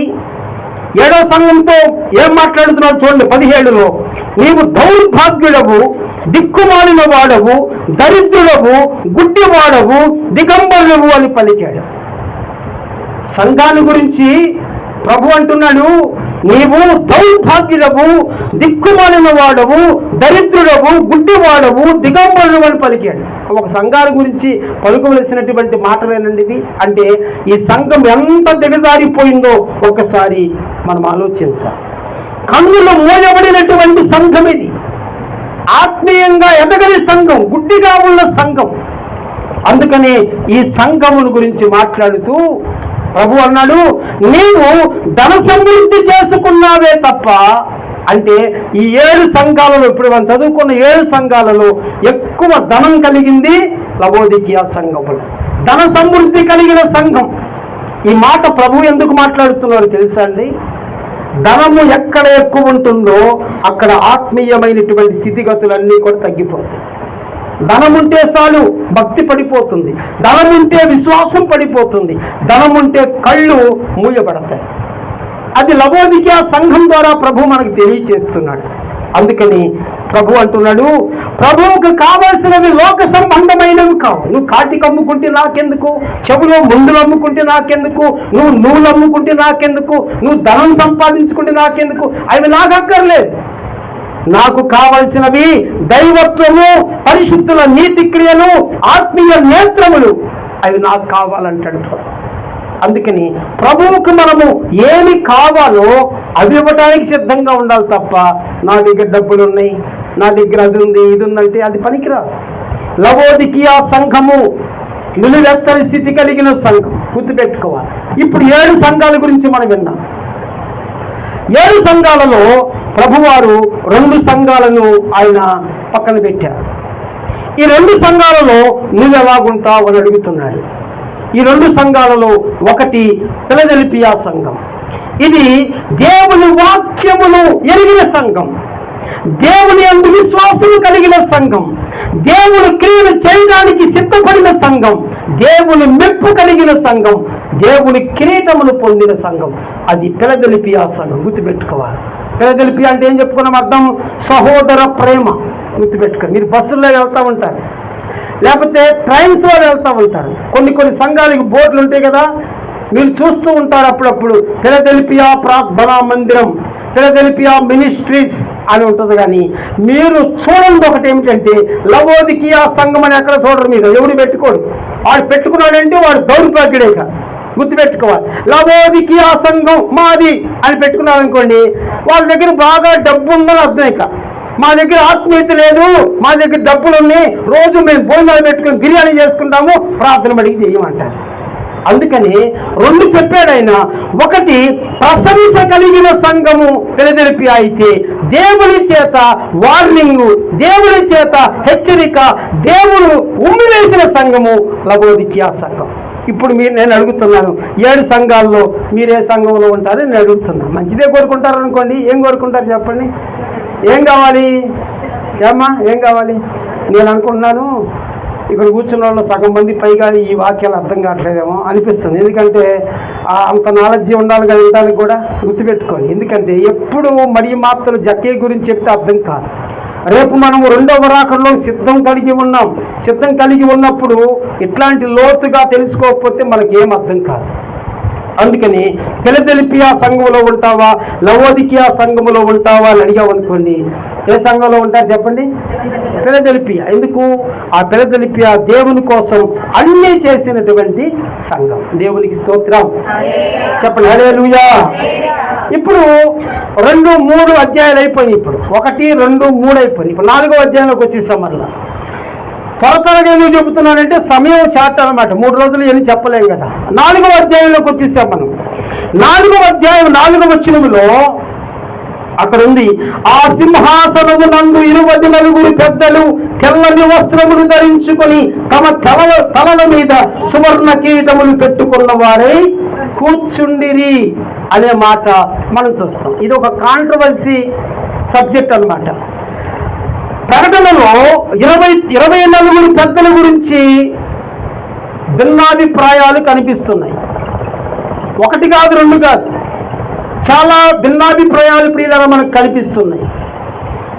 7వ సంఘంతో ఏం మాట్లాడుతున్నాడు చూడండి. 17లో నీవు దౌర్భాగ్యుడవు, దిక్కుమాలిన వాడవు, దరిద్రుడవు, గుడ్డివాడవు, దిగంబరుడవు అని పలికాడు. సంఘాన్ని గురించి ప్రభు అంటున్నాడు, నీవు దౌర్భాగ్యుడవు, దిక్కుమాలిన వాడవు, దరిద్రుడవు, గుడ్డివాడవు, దిగంబరుడు అని పలికాడు. ఒక సంఘాల గురించి పలుకవలసినటువంటి మాటలేనండి ఇవి. అంటే ఈ సంఘం ఎంత దిగజారిపోయిందో ఒకసారి మనం ఆలోచించాలి. కన్నులు మూయబడినటువంటి సంఘం ఇది. ఆత్మీయంగా ఎదగని సంఘం, గుడ్డిగా ఉన్న సంఘం. అందుకని ఈ సంఘమును గురించి మాట్లాడుతూ ప్రభు అన్నాడు, నీవు ధన సమృద్ధి చేసుకున్నావే తప్ప, అంటే ఈ 7 సంఘాలలో, ఇప్పుడు మనం చదువుకున్న 7 సంఘాలలో ఎక్కువ ధనం కలిగింది లవోదికీయ సంఘములు, ధన సమృద్ధి కలిగిన సంఘం. ఈ మాట ప్రభు ఎందుకు మాట్లాడుతున్నారో తెలుసా అండి? ధనము ఎక్కడ ఎక్కువ ఉంటుందో అక్కడ ఆత్మీయమైనటువంటి స్థితిగతులన్నీ కూడా తగ్గిపోతాయి. ధనముంటే చాలు భక్తి పడిపోతుంది, ధనముంటే విశ్వాసం పడిపోతుంది, ధనముంటే కళ్ళు మూయబడతాయి. అది లవోదికీయ సంఘం ద్వారా ప్రభు మనకు తెలియచేస్తున్నాడు. అందుకని ప్రభు అంటున్నాడు, ప్రభువుకు కావలసినవి లోక సంబంధమైనవి కావు. నువ్వు కాటికి అమ్ముకుంటే నాకెందుకు, చెవులో ముందులు అమ్ముకుంటే నాకెందుకు, నువ్వు నూనెలు అమ్ముకుంటే నాకెందుకు, నువ్వు ధనం సంపాదించుకుంటే నాకెందుకు, అవి నాకు అక్కర్లేదు. నాకు కావలసినవి దైవత్వము, పరిశుద్ధుల నీతి క్రియలు, ఆత్మీయ నేత్రములు, అవి నాకు కావాలంటాడు. అందుకని ప్రభువుకు మనము ఏమి కావాలో అవి ఇవ్వడానికి సిద్ధంగా ఉండాలి తప్ప, నా దగ్గర డబ్బులు ఉన్నాయి, నా దగ్గర అది ఉంది, ఇది ఉందంటే అది పనికిరాదు. లవోదికీయ సంఘము నిలువెత్తని స్థితి కలిగిన సంఘం, గుర్తుపెట్టుకోవాలి. ఇప్పుడు 7 సంఘాల గురించి మనం విన్నాం. 7 సంఘాలలో ప్రభువారు 2 సంఘాలను ఆయన పక్కన పెట్టారు. ఈ 2 సంఘాలలో నువ్వు ఎలాగుంటావు అని అడుగుతున్నాడు. ఈ 2 సంఘాలలో ఒకటి ఫిలదెల్ఫియా సంఘం. ఇది దేవుని వాక్యమును ఎరిగిన సంఘం, దేవుని యందు విశ్వాసము కలిగిన సంఘం, దేవుని క్రియలు చేయడానికి సిద్ధపడిన సంఘం, దేవుని మెప్పు కలిగిన సంఘం, దేవుని కిరీటమును పొందిన సంఘం. అది ఫిలదెల్ఫియా సంఘం. గుర్తుపెట్టుకోవాలి. ఫిలదెల్ఫియా అంటే ఏం చెప్పుకున్నాం అర్థం? సహోదర ప్రేమ. గుర్తుపెట్టుకోండి. మీరు బస్సుల్లో వెళ్తూ ఉంటారు, లేకపోతే ట్రైన్స్లో వెళ్తూ ఉంటారు. కొన్ని సంఘాలకు బోర్డులు ఉంటాయి కదా, మీరు చూస్తూ ఉంటారు అప్పుడప్పుడు. ఫిలదెల్ఫియా ప్రార్థనా మందిరం, ఫిలదెల్ఫియా మినిస్ట్రీస్ అని ఉంటుంది. కానీ మీరు చూడండి ఒకటి ఏమిటంటే, లవోదికీయ సంఘం అని ఎక్కడ చూడరు మీరు. ఎవరు పెట్టుకోడు. వాడు పెట్టుకున్నాడంటే వాడు దౌర్భాగ్యుడేక. గుర్తుపెట్టుకోవాలి. లవోదికీయ సంఘం మాది అని పెట్టుకున్నారనుకోండి, వాళ్ళ దగ్గర బాగా డబ్బు ఉందని అర్థం. ఇక మా దగ్గర ఆత్మీయత లేదు, మా దగ్గర డబ్బులు ఉన్నాయి, రోజు మేము భోజనాలు పెట్టుకుని బిర్యానీ చేసుకుంటాము, ప్రార్థన బడికి చేయమంటారు. అందుకని 2 చెప్పాడు ఆయన. ఒకటి ప్రశంస సంఘము ఫిలదెల్ఫియా అయితే, దేవుని చేత వార్నింగు, దేవుని చేత హెచ్చరిక, దేవుడు ఉమ్మివేసిన సంఘము లవోదికీయ సంఘం. ఇప్పుడు నేను అడుగుతున్నాను, 7 సంఘాల్లో మీరు ఏ సంఘంలో ఉంటారో నేను అడుగుతున్నాను. మంచిదే కోరుకుంటారు అనుకోండి, ఏం కోరుకుంటారు చెప్పండి? ఏం కావాలి? ఏమ్మా ఏం కావాలి? నేను అనుకుంటున్నాను ఇక్కడ కూర్చున్న వాళ్ళు సగం మంది పైగా ఈ వాక్యాలు అర్థం కావట్లేదేమో అనిపిస్తుంది. ఎందుకంటే అంత నాలెడ్జీ ఉండాలి కదా వినడానికి కూడా. గుర్తుపెట్టుకోండి. ఎందుకంటే ఎప్పుడు మరియు మాత్రం జక్కే గురించి చెప్తే అర్థం కాదు. రేపు మనము 2వ రాకడలో సిద్ధం కలిగి ఉన్నాం. సిద్ధం కలిగి ఉన్నప్పుడు ఇట్లాంటి లోతుగా తెలుసుకోకపోతే మనకేం అర్థం కాదు. అందుకని ఫిలదెల్ఫియా సంఘంలో ఉంటావా, లవోదికీయ సంఘంలో ఉంటావా అని అడిగామనుకోండి, ఏ సంఘంలో ఉంటారు చెప్పండి? ఫిలదెల్ఫియా. ఎందుకు? ఆ ఫిలదెల్ఫియా దేవుని కోసం అన్నీ చేసినటువంటి సంఘం. దేవునికి స్తోత్రం చెప్పండి. హల్లెలూయా. ఇప్పుడు 2, 3 అధ్యాయాలు అయిపోయినాయి. ఇప్పుడు 1, 2, 3 అయిపోయినాయి. ఇప్పుడు 4వ అధ్యాయంలోకి వచ్చేసాం. మరలా త్వరగా ఎందుకు చెబుతున్నానంటే సమయం షార్ట్ అనమాట. 3 రోజులు ఏమి చెప్పలేం కదా. 4వ అధ్యాయంలోకి వచ్చేసాం మనం. 4వ అధ్యాయం 4వ వచనములో అక్కడ ఉంది, ఆ సింహాసనము నందు 24 పెద్దలు తెల్లని వస్త్రములు ధరించుకొని తమ తలల మీద సువర్ణ కిరీటములు పెట్టుకున్న వారై కూర్చుండిరి అనే మాట మనం చూస్తాం. ఇది ఒక కాంట్రవర్సీ సబ్జెక్ట్ అన్నమాట. ప్రకటనలో 24 పెద్దల గురించి భిన్నాభిప్రాయాలు కనిపిస్తున్నాయి. 1 కాదు, 2 కాదు, చాలా భిన్నాభిప్రాయాలు ప్రియులారా మనకు కనిపిస్తున్నాయి.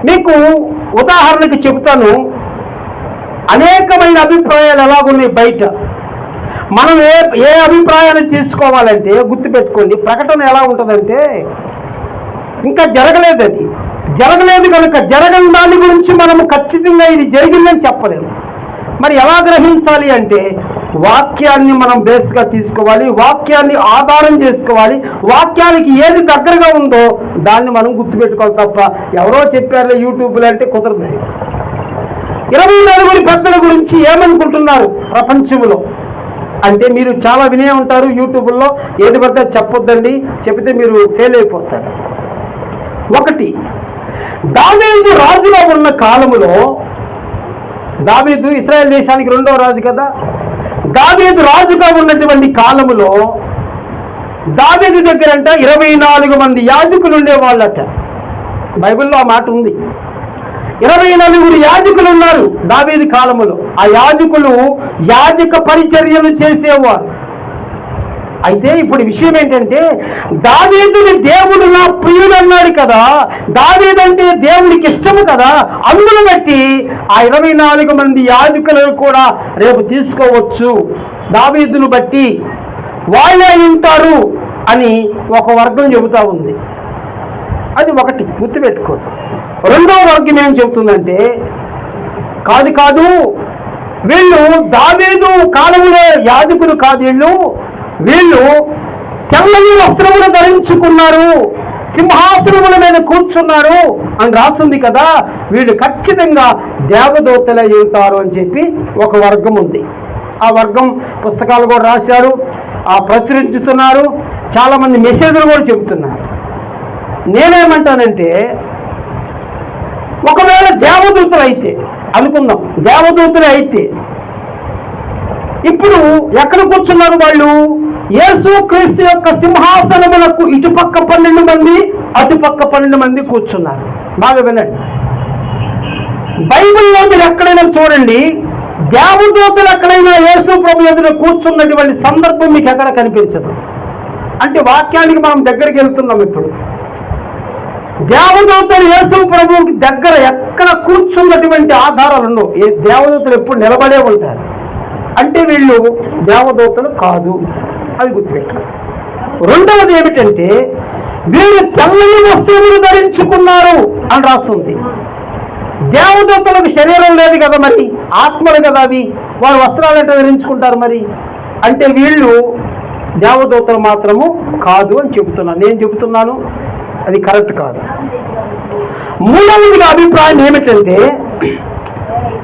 మీకు ఉదాహరణకి చెబుతాను. అనేకమైన అభిప్రాయాలు ఎలాగున్నాయి బయట. మనం ఏ అభిప్రాయాన్ని తీసుకోవాలంటే గుర్తుపెట్టుకోండి. ప్రకటన ఎలా ఉంటుందంటే, ఇంకా జరగలేదు, అది జరగలేదు కనుక జరగని దాని గురించి మనము ఖచ్చితంగా ఇది జరిగిందని చెప్పలేము. మరి ఎలా గ్రహించాలి అంటే, వాక్యాన్ని మనం బేస్గా తీసుకోవాలి, వాక్యాన్ని ఆధారం చేసుకోవాలి, వాక్యానికి ఏది దగ్గరగా ఉందో దాన్ని మనం గుర్తుపెట్టుకోవాలి తప్ప ఎవరో చెప్పారు యూట్యూబ్లో అంటే కుదరదు. 24 పెద్దల గురించి ఏమనుకుంటున్నారు ప్రపంచంలో అంటే మీరు చాలా వినే ఉంటారు యూట్యూబ్లో, ఏది పడితే చెప్పొద్దండి, చెబితే మీరు ఫెయిల్ అయిపోతారు. 1, దావీదు రాజుగా ఉన్న కాలములో, దావీదు ఇశ్రాయేల్ దేశానికి 2వ రాజు కదా, దావీదు రాజుగా ఉన్నటువంటి కాలములో దావీదు దగ్గరంట 24 మంది యాజకులు ఉండేవాళ్ళట. బైబిల్లో ఆ మాట ఉంది. 24 యాజకులు ఉన్నారు దావీదు కాలములో. ఆ యాజకులు యాజక పరిచర్యలు చేసేవారు. అయితే ఇప్పుడు విషయం ఏంటంటే, దావీదుని దేవుడు నా ప్రియుడు అన్నాడు కదా, దావీదు అంటే దేవుడికి ఇష్టము కదా, అందును బట్టి ఆ 24 మంది యాజకులను కూడా రేపు తీసుకోవచ్చు, దావీదును బట్టి వాళ్ళే ఉంటారు అని ఒక వర్గం చెబుతా ఉంది. అది 1 గుర్తుపెట్టుకోండి. 2వ వర్గం ఏం చెబుతుందంటే, కాదు వీళ్ళు దావీదు కాలంలో యాజకులు కాదు, వీళ్ళు తెల్లని వస్త్రములు ధరించుకున్నారు, సింహాసనముల మీద కూర్చున్నారు అని రాస్తుంది కదా, వీళ్ళు ఖచ్చితంగా దేవదూతలై ఉంటారు అని చెప్పి ఒక వర్గం ఉంది. ఆ వర్గం పుస్తకాలు కూడా రాశారు, ప్రచురించుతున్నారు, చాలామంది మెసేజ్లు కూడా చెబుతున్నారు. నేనేమంటానంటే, ఒకవేళ దేవదూతలు అయితే అనుకుందాం, దేవదూతలు అయితే ఇప్పుడు ఎక్కడ కూర్చున్నారు వాళ్ళు? యేసు క్రీస్తు యొక్క సింహాసనములకు ఇటుపక్క 12 మంది, అటుపక్క 12 మంది కూర్చున్నారు. బాగా వినండి, బైబిల్లో మీరు ఎక్కడైనా చూడండి, దేవదూతలు ఎక్కడైనా యేసు ప్రభు ఎదుట కూర్చున్నటువంటి సందర్భం మీకు ఎక్కడ కనిపించదు. అంటే వాక్యానికి మనం దగ్గరికి వెళ్తున్నాం. ఇప్పుడు దేవదూతలు యేసు ప్రభువుకి దగ్గర ఎక్కడ కూర్చున్నటువంటి ఆధారాలు ఉండవు. దేవదూతలు ఎప్పుడు నిలబడే ఉంటారు. అంటే వీళ్ళు దేవదూతలు కాదు, అది గుర్తుపెట్టాలి. 2వది ఏమిటంటే, వీళ్ళు తెల్లని వస్తువులు ధరించుకున్నారు అని రాస్తుంది. దేవదూతలకు శరీరం లేదు కదా, మరి ఆత్మలు కదా అవి, వారు వస్త్రాలు ఎట్లా ధరించుకుంటారు మరి? అంటే వీళ్ళు దేవదూతలు మాత్రము కాదు అని చెబుతున్నాను. నేను చెబుతున్నాను అది కరెక్ట్ కాదు. 3వదిగా అభిప్రాయం ఏమిటంటే,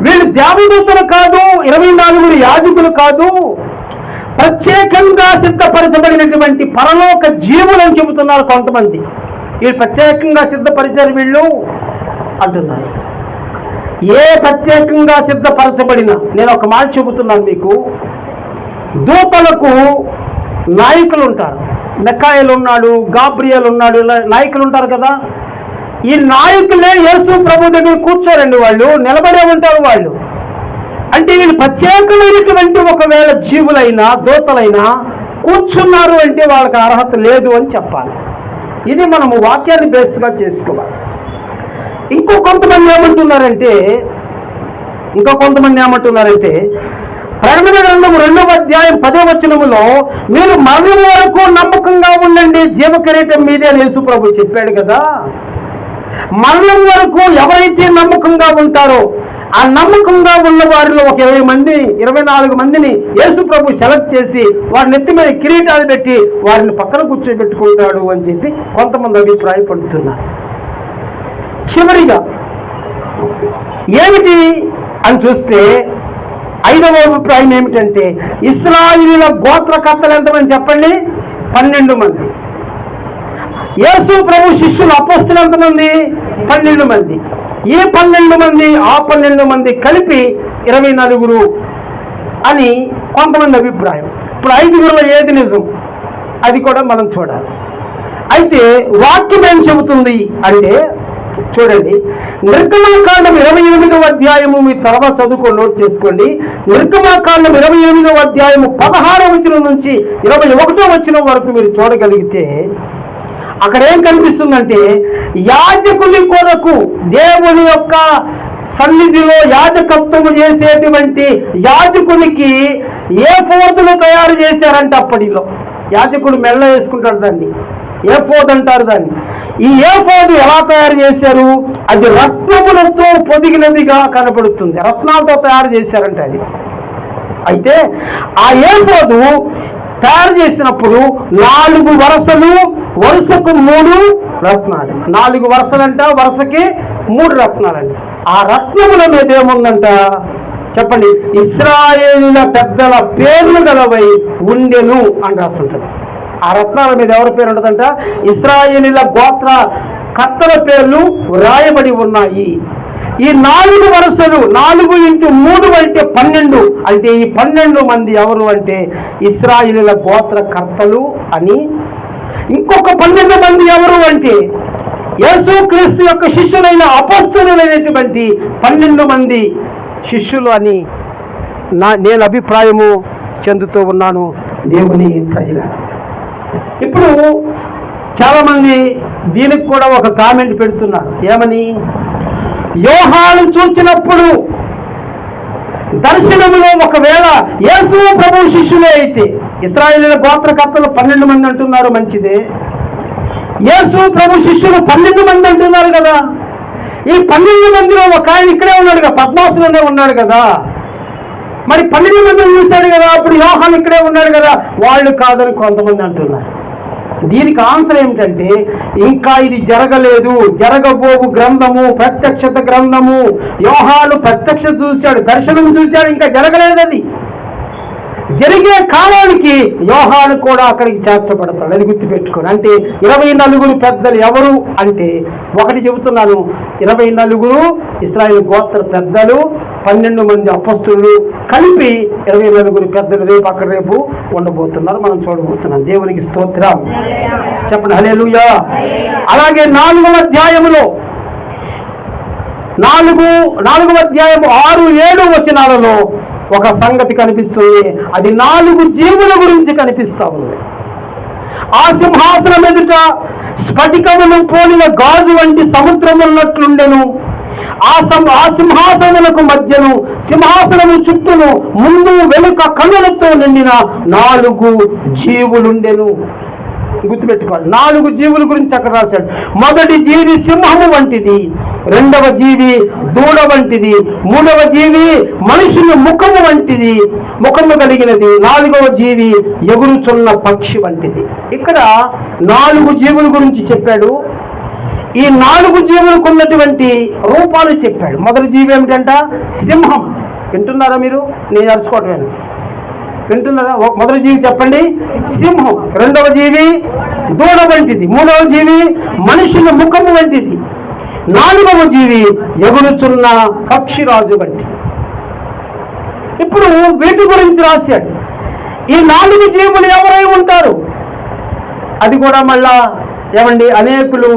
వీళ్ళు దేవదూతలు కాదు, 24 యాజకులు కాదు, ప్రత్యేకంగా సిద్ధపరచబడినటువంటి పరలోక జీవులు అని చెబుతున్నారు కొంతమంది. వీళ్ళు ప్రత్యేకంగా సిద్ధపరిచారు వీళ్ళు అంటున్నారు. ఏ ప్రత్యేకంగా సిద్ధపరచబడిన, నేను ఒక మాట చెబుతున్నాను మీకు, దూతలకు నాయకులు ఉంటారు. మిఖాయేలు ఉన్నాడు, గాబ్రియల్ ఉన్నాడు, ఇలా నాయకులు ఉంటారు కదా. ఈ నాయకులే యేసు ప్రభు దగ్గర కూర్చోరండి, వాళ్ళు నిలబడే ఉంటారు వాళ్ళు. అంటే వీళ్ళు ప్రత్యేకమైనటువంటి ఒకవేళ జీవులైనా దూతలైనా కూర్చున్నారు అంటే వాళ్ళకి అర్హత లేదు అని చెప్పాలి. ఇది మనము వాక్యాన్ని బేస్గా చేసుకోవాలి. ఇంకో కొంతమంది ఏమంటున్నారంటే ప్రకటన గ్రంథం 2వ అధ్యాయం 10వ వచనములో, మీరు మరణం వరకు నమ్మకంగా ఉండండి, జీవకిరీటం మీదే యేసు ప్రభు చెప్పాడు కదా. మరణం వరకు ఎవరైతే నమ్మకంగా ఉంటారో ఆ నమ్మకంగా ఉన్న వారిలో ఒక 24 మందిని యేసు ప్రభు సెలెక్ట్ చేసి వారి నెత్తి మీద కిరీటాలు పెట్టి వారిని పక్కన కూర్చోబెట్టుకుంటాడు అని చెప్పి కొంతమంది అభిప్రాయపడుతున్నారు. చివరిగా ఏమిటి అని చూస్తే 5వ అభిప్రాయం ఏమిటంటే, ఇశ్రాయేలీయుల గోత్రకర్తలు ఎంతమంది చెప్పండి? 12 మంది. యేసు ప్రభు శిష్యులు అపోస్తులు ఎంతమంది? 12 మంది. ఈ 12 మంది ఆ 12 మంది కలిపి 24 అని కొంతమంది అభిప్రాయం. ఇప్పుడు 5గురిలో ఏది నిజం అది కూడా మనం చూడాలి. అయితే వాక్యం ఏం చెబుతుంది అంటే, చూడండి, నిర్గమాకాండం 28వ అధ్యాయము మీ తర్వాత చదువుకో, నోట్ చేసుకోండి. నిర్గమాకాండం 28వ అధ్యాయము 16వ వచనం నుంచి 21వ వచనం వరకు మీరు చూడగలిగితే అక్కడ ఏం కనిపిస్తుందంటే, యాజకుని కొరకు దేవుని యొక్క సన్నిధిలో యాజకత్వము చేసేటువంటి యాజకునికి ఏఫోదులు తయారు చేశారంట. అప్పటిలో యాజకుడు మెల్ల వేసుకుంటాడు, దాన్ని ఏఫోద్ అంటారు. దాన్ని ఈ ఏఫోదు ఎలా తయారు చేశారు? అది రత్నములతో పొదిగినదిగా కనపడుతుంది, రత్నాలతో తయారు చేశారంట. అది అయితే ఆ ఏఫోదు తయారు చేసినప్పుడు 4 వరుసలు, వరుసకు 3 రత్నాలు. 4 వరుసలంట, వరుసకి 3 రత్నాలండి. ఆ రత్నముల మీద ఏముందంట చెప్పండి? ఇశ్రాయేలీల పెద్దల పేర్లు గలవై ఉండెను అని రాస్తుంటది. ఆ రత్నాల మీద ఎవరి పేరు ఉంటుందంట? ఇశ్రాయేలీల గోత్ర కర్తల పేర్లు రాయబడి ఉన్నాయి. ఈ 4 వరుసలు 4 × 3 అంటే 12. అంటే ఈ 12 మంది ఎవరు అంటే ఇశ్రాయేలీల గోత్ర కర్తలు అని. ఇంకొక 12 మంది ఎవరు అంటే యేసుక్రీస్తు యొక్క శిష్యులైన అపొస్తలులైనటువంటి 12 మంది శిష్యులు అని నేను అభిప్రాయము చెందుతూ ఉన్నాను దేవుని ప్రజల. ఇప్పుడు చాలామంది దీనికి కూడా ఒక కామెంట్ పెడుతున్నారు. ఏమని? యోహాను చూచినప్పుడు దర్శనములో ఒకవేళ యేసు ప్రభు శిష్యులే అయితే, ఇశ్రాయేలీయుల గోత్రకర్తలు 12 మంది అంటున్నారు, మంచిదే. యేసు ప్రభు శిష్యులు 12 మంది అంటున్నారు కదా. ఈ 12 మందిలో ఒక ఆయన ఇక్కడే ఉన్నాడు కదా, పద్మాసులోనే ఉన్నాడు కదా. మరి 12 మందిని చూశాడు కదా, అప్పుడు యోహాను ఇక్కడే ఉన్నాడు కదా. వాళ్ళు కాదని కొంతమంది అంటున్నారు. దీనికి ఆన్సర్ ఏమిటంటే, ఇంకా ఇది జరగలేదు. జరగబోవు గ్రంథము ప్రత్యక్షత గ్రంథము. యోహాను ప్రత్యక్షత చూశాడు, దర్శనం చూశాడు, ఇంకా జరగలేదు. అది జరిగే కాలానికి యోహాను కూడా అక్కడికి చేర్చబడతాడు. అది గుర్తుపెట్టుకోండి. అంటే 24 పెద్దలు ఎవరు అంటే, ఒకటి చెబుతున్నాను, 24 ఇశ్రాయేలు గోత్ర పెద్దలు, 12 మంది అపొస్తలులు కలిపి 24 పెద్దలు రేపు ఉండబోతున్నారు. మనం చూడబోతున్నాం. దేవునికి స్తోత్రం చెప్పండి, హల్లెలూయా. అలాగే 4వ అధ్యాయములో 4వ అధ్యాయము 6, 7 వచనాలలో ఒక సంగతి కనిపిస్తుంది. అది 4 జీవుల గురించి కనిపిస్తా ఉంది. ఆ సింహాసనం ఎదుట స్ఫటికములు పోలిన గాజు వంటి సముద్రం ఉన్నట్లుండెను. ఆ సింహాసనములకు మధ్యను, సింహాసనము చుట్టూను, ముందు వెనుక కన్నులతో నిండిన 4 జీవులుండెను. గుర్తుపెట్టుకోవాలి, 4 జీవుల గురించి అక్కడ రాశాడు. మొదటి జీవి సింహము వంటిది, 2వ జీవి దూడ వంటిది, 3వ జీవి మనుషుని ముఖము వంటిది, ముఖము కలిగినది, 4వ జీవి ఎగురుచున్న పక్షి వంటిది. ఇక్కడ 4 జీవుల గురించి చెప్పాడు. ఈ 4 జీవులకు ఉన్నటువంటి రూపాలు చెప్పాడు. మొదటి జీవి ఏమిటంట? సింహం. వింటున్నారా మీరు? నేను అరుచుకోవటమేను. వింటున్నారా? మొదటి జీవి చెప్పండి, సింహం. 2వ జీవి దూడ వంటిది, 3వ జీవి మనుషుల ముఖము వంటిది, 4వ జీవి ఎగురుచున్న పక్షిరాజు వంటిది. ఇప్పుడు వీటి గురించి రాశాడు. ఈ 4 జీవులు ఎవరై ఉంటారు? అది కూడా మళ్ళా ఏమండి అనేకులు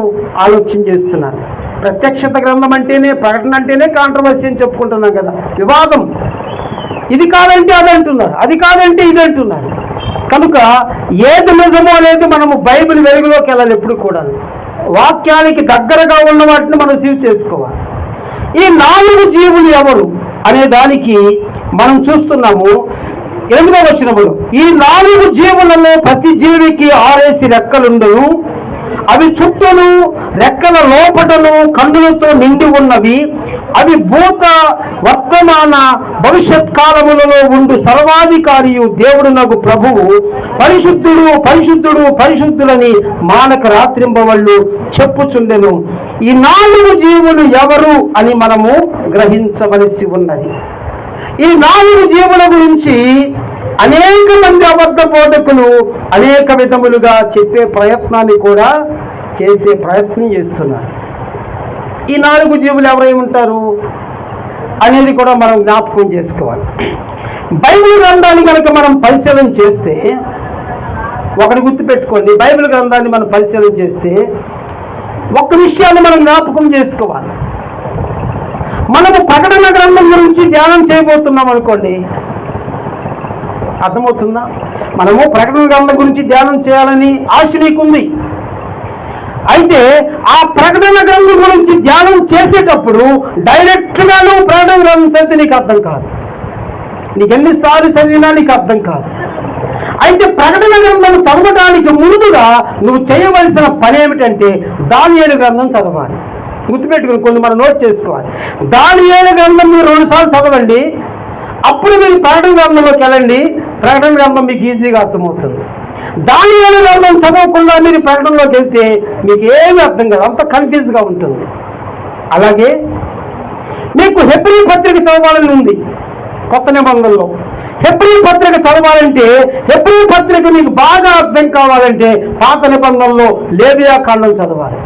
ఆలోచన చేస్తున్నారు. ప్రత్యక్షత గ్రంథం అంటేనే, ప్రకటన అంటేనే కాంట్రవర్సీ అని చెప్పుకుంటున్నాం కదా, వివాదం. ఇది కాదంటే అది అంటున్నారు, అది కాదంటే ఇది అంటున్నారు. కనుక ఏది నిజమో అనేది మనము బైబిల్ వెలుగులోకి వెళ్ళాలి. ఎప్పుడు కూడా వాక్యానికి దగ్గరగా ఉన్న వాటిని మనం సీవ్ చేసుకోవాలి. ఈ 4 జీవులు ఎవరు అనే దానికి మనం చూస్తున్నాము 8వ వచనములో. ఈ 4 జీవులలో ప్రతి జీవికి 6 రెక్కలుండును. అవి చుట్టూను రెక్కల లోపటను కన్నులతో నిండి ఉన్నవి. అవి భూత వర్తమాన భవిష్యత్ కాలములలో ఉండు సర్వాధికారియు దేవుడునగు ప్రభువు పరిశుద్ధుడు పరిశుద్ధుడు పరిశుద్ధులని మానక రాత్రింబవళ్ళు చెప్పుచుండెను. ఈ 4 జీవులు ఎవరు అని మనము గ్రహించవలసి ఉన్నది. ఈ 4 జీవుల గురించి అనేక మంది అబద్ధ బోధకులు అనేక విధములుగా చెప్పే ప్రయత్నాన్ని కూడా చేసే ప్రయత్నం చేస్తున్నారు. ఈ 4 జీవులు ఎవరై ఉంటారు అనేది కూడా మనం జ్ఞాపకం చేసుకోవాలి. బైబిల్ గ్రంథాన్ని కనుక మనం పరిశీలన చేస్తే, ఒకటి గుర్తుపెట్టుకోండి, బైబిల్ గ్రంథాన్ని మనం పరిశీలన చేస్తే ఒక్క విషయాన్ని మనం జ్ఞాపకం చేసుకోవాలి. మనము ప్రకటన గ్రంథం గురించి ధ్యానం చేయబోతున్నాం అనుకోండి, అర్థమవుతుందా? మనము ప్రకటన గ్రంథం గురించి ధ్యానం చేయాలని ఆశ నీకుంది. అయితే ఆ ప్రకటన గ్రంథం గురించి ధ్యానం చేసేటప్పుడు డైరెక్ట్గా నువ్వు ప్రకటన గ్రంథం చదివితే నీకు అర్థం కాదు. నీకు ఎన్నిసార్లు చదివినా నీకు అర్థం కాదు. అయితే ప్రకటన గ్రంథం చదవడానికి ముందుగా నువ్వు చేయవలసిన పని ఏమిటంటే దానియేలు గ్రంథం చదవాలి. గుర్తుపెట్టుకుని కొన్ని మనం నోట్ చేసుకోవాలి. దానియేలు గ్రంథం మీరు 2 సార్లు చదవండి. అప్పుడు మీరు ప్రకటన గ్రంథంలోకి వెళ్ళండి, ప్రకటన గ్రంథం మీకు ఈజీగా అర్థమవుతుంది. దానియేలు గ్రంథం చదవకుండా మీరు ప్రకటనలోకి వెళ్తే మీకు ఏమీ అర్థం కాదు, అంత కన్ఫ్యూజ్గా ఉంటుంది. అలాగే మీకు హెబ్రీ పత్రిక చదవాలని ఉంది. కొత్త నిబంధనలో హెబ్రీ పత్రిక చదవాలంటే, హెబ్రీ పత్రిక మీకు బాగా అర్థం కావాలంటే పాత నిబంధనలో లేవియా కాండం చదవాలి.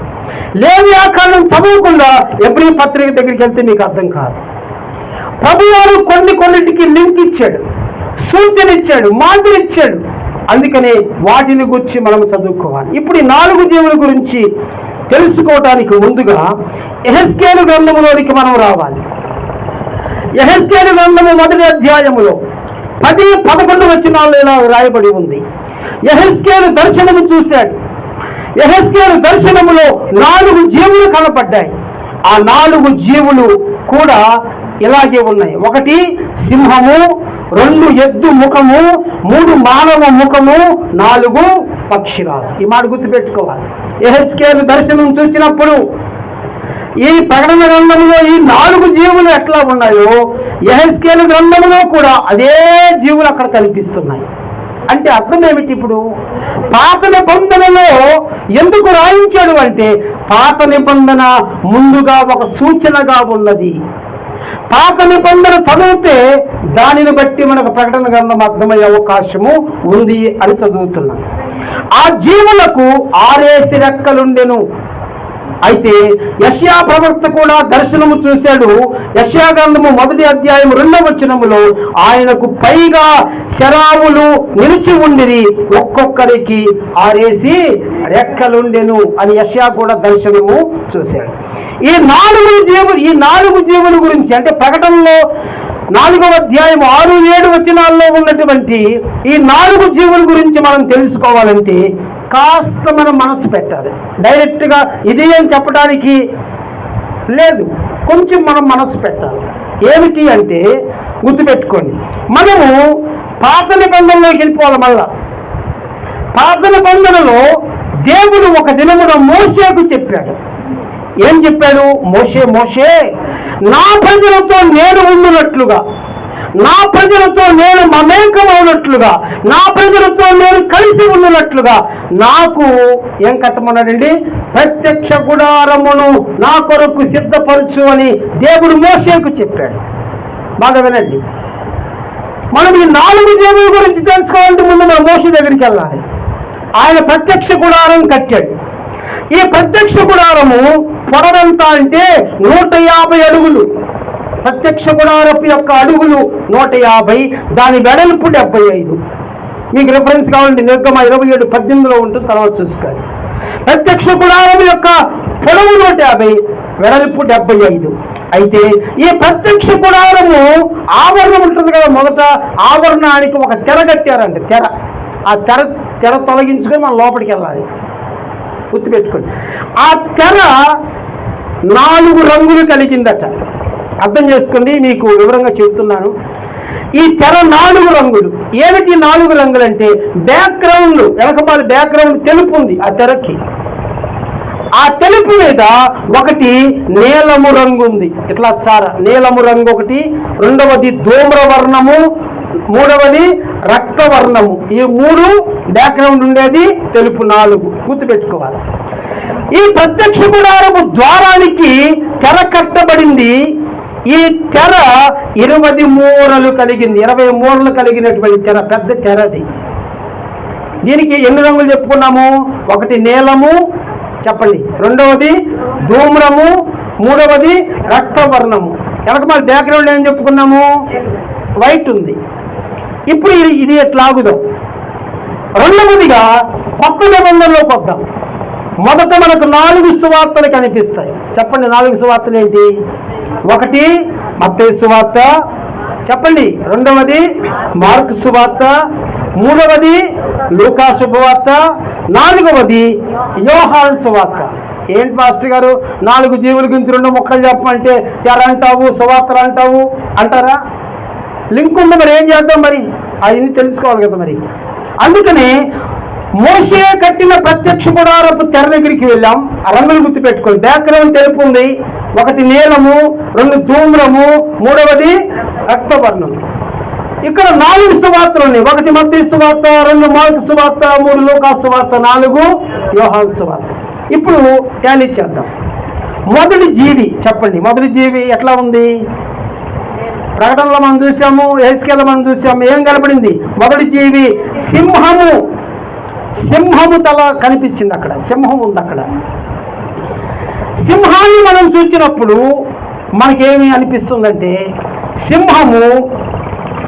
లేవియా కాండం చదవకుండా హెబ్రీ పత్రిక దగ్గరికి వెళ్తే మీకు అర్థం కాదు. ప్రభువారు కొన్నిటికి లింక్ ఇచ్చాడు, సూచన ఇచ్చాడు, మాదిరి ఇచ్చాడు. అందుకని వాటిని గురించి మనం చదువుకోవాలి. ఇప్పుడు ఈ 4 జీవుల గురించి తెలుసుకోవటానికి ముందుగా యెహెజ్కేలు గ్రంథములోనికి మనం రావాలి. యెహెజ్కేలు గ్రంథము 1వ అధ్యాయములో 10-11 వచనాల్లో ఇలా రాయబడి ఉంది. యెహెజ్కేలు దర్శనము చూశాడు. యెహెజ్కేలు దర్శనములో 4 జీవులు కనపడ్డాయి. ఆ 4 జీవులు కూడా ఇలాగే ఉన్నాయి. 1 సింహము, 2 ఎద్దు ముఖము, 3 మానవ ముఖము, 4 పక్షిరాజు. ఈ మాట గుర్తుపెట్టుకోవాలి. యెహెజ్కేలు దర్శనం చూసినప్పుడు ఈ ప్రకటన గ్రంథంలో ఈ 4 జీవులు ఎట్లా ఉన్నాయో యెహెజ్కేలు గ్రంథంలో కూడా అదే జీవులు అక్కడ కనిపిస్తున్నాయి. అంటే అర్థం ఏమిటి? ఇప్పుడు పాత నిబంధనలో ఎందుకు రాయించాడు అంటే, పాత నిబంధన ముందుగా ఒక సూచనగా ఉన్నది. పాత నిబంధన చదివితే దానిని బట్టి మనకు ప్రకటన గ్రంథం అర్థమయ్యే అవకాశము ఉంది అని చదువుతున్నాం. ఆ జీవులకు 6 రెక్కలుండెను. అయితే యెషయా ప్రవక్త కూడా దర్శనము చూశాడు. యెషయా గ్రంథము 1వ అధ్యాయం 2వ వచనములో ఆయనకు పైగా శరావులు నిలిచి ఉండిరి, ఒక్కొక్కరికి 6 రెక్కలుండెను అని యెషయా కూడా దర్శనము చూశాడు. ఈ 4 జీవుల గురించి అంటే ప్రకటనలో 4వ అధ్యాయం 6-7 వచనాల్లో ఉన్నటువంటి ఈ 4 జీవుల గురించి మనం తెలుసుకోవాలంటే కాస్త మనం మనసు పెట్టాలి. డైరెక్ట్గా ఇది అని చెప్పడానికి లేదు, కొంచెం మనం మనసు పెట్టాలి. ఏమిటి అంటే గుర్తుపెట్టుకోండి, మనము పాత నిబంధనలోకి వెళ్ళిపోవాలి. మళ్ళా పాత నిబంధనలో దేవుడు ఒక దినమున మోషేకు చెప్పాడు. ఏం చెప్పాడు? మోషే నా ప్రజలతో నేను ఉండునట్లుగా, నా ప్రజలతో నేను మమేకమవునట్లుగా, నా ప్రజలతో నేను కలిసి ఉన్నట్లుగా నాకు ఏం కట్టమన్నాడండి? ప్రత్యక్ష గుడారమును నా కొరకు సిద్ధపరచు అని దేవుడు మోషేకు చెప్పాడు. బాగా వినండి. మనం ఈ 4 జీవుల గురించి తెలుసుకోవాలంటే ముందు మనం మోషే దగ్గరికి వెళ్ళాలి. ఆయన ప్రత్యక్ష గుడారం కట్టాడు. ఈ ప్రత్యక్ష గుడారము పొడవెంత అంటే 150 అడుగులు. ప్రత్యక్ష గుడారపు యొక్క అడుగులు 150, దాని వెడల్పు 75. మీకు రిఫరెన్స్ కావాలంటే నిర్గమ 27:18 ఉంటుంది, తర్వాత చూసుకోండి. ప్రత్యక్ష గుడారం యొక్క పొడవు 150, వెడల్పు 75. అయితే ఈ ప్రత్యక్ష గుడారము ఆవరణం ఉంటుంది కదా, మొదట ఆవరణానికి ఒక తెర కట్టారంటే తెర. ఆ తెర తొలగించుకొని మనం లోపలికి వెళ్ళాలి. గుర్తుపెట్టుకోండి, ఆ తెర 4 రంగులు కలిగిందట. అర్థం చేసుకోండి, మీకు వివరంగా చెబుతున్నాను. ఈ తెర 4 రంగులు. ఏమిటి 4 రంగులు అంటే, బ్యాక్గ్రౌండ్ వెనకమాల బ్యాక్గ్రౌండ్ తెలుపు ఉంది ఆ తెరకి. ఆ తెలుపు మీద ఒకటి నీలము రంగు ఉంది, ఇట్లా చార నీలము రంగు ఒకటి, రెండవది ధూమ్రవర్ణము, మూడవది రక్తవర్ణము. ఈ 3 బ్యాక్గ్రౌండ్ ఉండేది, తెలుపు 4. గుర్తుపెట్టుకోవాలి. ఈ ప్రత్యక్ష గుడారము ద్వారానికి తెర కట్టబడింది. ఈ తెర 20 మూరలు కలిగింది, 20 మూరలు కలిగినటువంటి తెర, పెద్ద తెరది. దీనికి ఎన్ని రంగులు చెప్పుకున్నాము? ఒకటి నీలము, చెప్పండి, రెండవది ధూమ్రము, మూడవది రక్తవర్ణము. వెనకమాల బ్యాక్గ్రౌండ్ ఏం చెప్పుకున్నాము? వైట్ ఉంది. ఇప్పుడు ఇది ఎట్లాగుదాం. రెండవదిగా కొత్త నిబంధనలోకి వద్దాం. మొదట మనకు 4 సువార్తలు కనిపిస్తాయి. చెప్పండి, 4 సువార్తలు ఏంటి? 1 మత్తయి సువార్త, చెప్పండి. రెండవది మార్కు సువార్త, మూడవది లూకా శుభవార్త, 4వది యోహాను సువార్త. ఏంటి మాస్టర్ గారు 4 జీవుల గురించి 2 ముక్కలు చెప్పమంటే తెర అంటావు, సువార్తలు అంటావు అంటారా? లింక్ ఉంది, మరి ఏం చేద్దాం? మరి అవన్నీ తెలుసుకోవాలి కదా. మరి అందుకని మోషే కట్టిన ప్రత్యక్ష గుడారపు తెర దగ్గరికి వెళ్ళాం. ఆ రంగులు గుర్తుపెట్టుకోండి. బ్యాక్గ్రౌండ్ తెలుపు ఉంది, 1 నీలము, 2 ధూమ్రము, 3వది రక్తవర్ణం. ఇక్కడ 4 సువార్తలు ఉన్నాయి. 1 మత్తయి సువార్త, 2 మార్కు సువార్త, 3 లూకా సువార్త, 4 యోహాను సువార్త. ఇప్పుడు టాలీ చేద్దాం. మొదటి జీవి చెప్పండి. మొదటి జీవి ఎట్లా ఉంది? ప్రకటనలో మనం చూసాము, హెస్కేల్లో మనం చూసాము. ఏం కనపడింది? మొదటి జీవి సింహము. సింహము తల కనిపించింది. అక్కడ సింహం ఉంది. అక్కడ సింహాన్ని మనం చూసినప్పుడు మనకేమి అనిపిస్తుందంటే, సింహము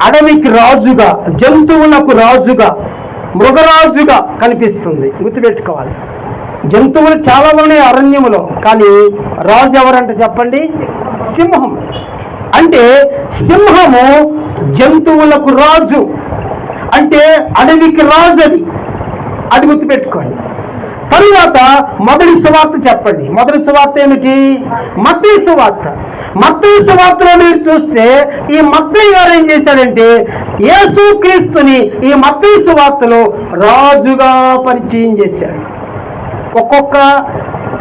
అడవికి రాజుగా, జంతువులకు రాజుగా, మృగరాజుగా కనిపిస్తుంది. గుర్తుపెట్టుకోవాలి. జంతువులు చాలా ఉన్నాయి అరణ్యములో, కానీ రాజు ఎవరంటే చెప్పండి? సింహం. అంటే సింహము జంతువులకు రాజు, అంటే అడవికి రాజు. అది గుర్తుపెట్టుకోండి. తరువాత మొదటి సువార్త చెప్పండి. మొదటి సువార్త ఏమిటి? మత్తయి సువార్త. మత్తయి సువార్తలో మీరు చూస్తే ఈ మత్తయి గారు ఏం చేశాడంటే, యేసుక్రీస్తుని ఈ మత్తయి సువార్తలో రాజుగా పరిచయం చేశాడు. ఒక్కొక్క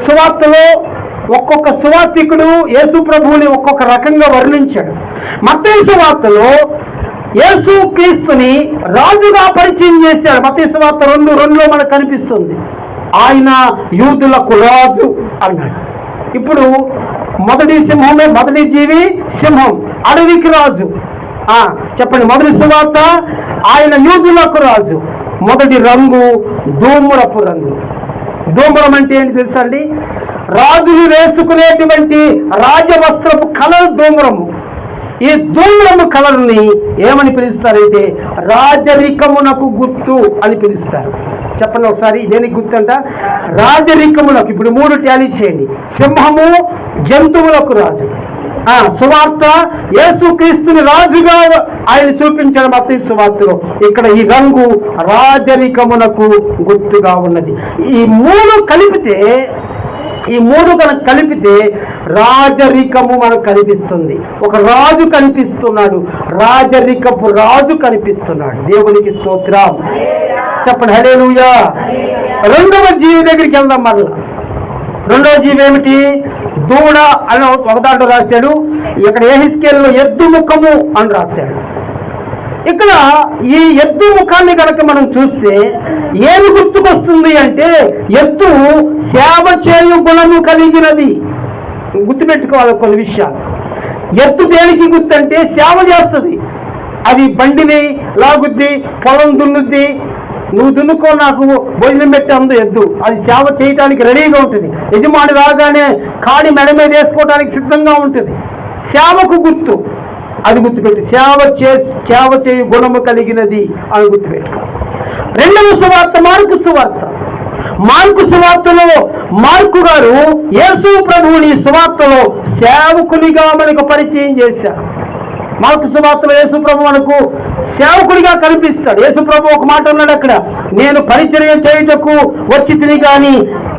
సువార్తలో ఒక్కొక్క సువార్తికుడు యేసు ప్రభువుని ఒక్కొక్క రకంగా వర్ణించాడు. మత్తయి సువార్తలో యేసుక్రీస్తుని రాజుగా పరిచయం చేశాడు. మత్తయి సువార్త 2:2లో మనకు కనిపిస్తుంది. ఆయన యూదులకు రాజు అన్నాడు. ఇప్పుడు మొదటి సింహమే, మొదటి జీవి సింహం, అడవికి రాజు. చెప్పండి. మొదటి సువార్త ఆయన యూదులకు రాజు. మొదటి రంగు ధూమ్రపు రంగు. ధూమ్రం అంటే ఏంటి తెలుసా అండి? రాజులు వేసుకునేటువంటి రాజవస్త్రపు కలర్ ధూమ్రము. ఈ ధూమ్రము కలర్ని ఏమని పిలుస్తారంటే రాజరికమునకు గుర్తు అని పిలుస్తారు. చెప్పండి ఒకసారి, దేనికి గుర్తు అంట? రాజరికములకు. ఇప్పుడు 3 టాలీ చేయండి. సింహము జంతువులకు రాజు. సువార్త యేసుక్రీస్తుని రాజుగా ఆయన చూపించాడు మత్తయి సువార్తలో. ఇక్కడ ఈ రంగు రాజరికమునకు గుర్తుగా ఉన్నది. ఈ 3 కనుక కలిపితే రాజరికము మనకు కనిపిస్తుంది. ఒక రాజు కనిపిస్తున్నాడు, రాజరికపు రాజు కనిపిస్తున్నాడు. దేవునికి స్తోత్రం. చెప్పండి హల్లెలూయా. రెండవ జీవి దగ్గరికి వెళ్దాం. మరలా రెండవ జీవి ఏమిటి? దూడ అని ఒక దాంట్లో రాశాడు. ఇక్కడ యెహెజ్కేలులో ఎద్దు ముఖము అని రాశాడు. ఇక్కడ ఈ ఎద్దు ముఖాన్ని కనుక మనం చూస్తే ఏమి గుర్తుకొస్తుంది అంటే, ఎద్దు సేవ చేయు గుణము కలిగినది. గుర్తుపెట్టుకోవాలి కొన్ని విషయాలు. ఎద్దు దేనికి గుర్తు అంటే సేవ చేస్తుంది. అది బండిని లాగుద్ది, పొలం దున్నుద్ది. నువ్వు దున్నుకో, నాకు భోజనం పెట్టి అందు ఎద్దు. అది సేవ చేయడానికి రెడీగా ఉంటుంది. యజమాని రాగానే కాడి మెడ మీద వేసుకోవడానికి సిద్ధంగా ఉంటుంది. సేవకు గుర్తు. అది గుర్తుపెట్టి సేవ చేయు గుణము కలిగినది అని గుర్తుపెట్టుకో. రెండవ సువార్త మార్కు సువార్త. మార్కు సువార్తలో మార్కు గారు యేసు ప్రభువుని సువార్తలో సేవకునిగా మనకు పరిచయం చేశారు. మార్కు సువార్తలో యేసు ప్రభు మనకు సేవకుడిగా కనిపిస్తాడు. యేసు ప్రభు ఒక మాట అన్నాడు అక్కడ, నేను పరిచర్య చేయుటకు వచ్చి తిని కానీ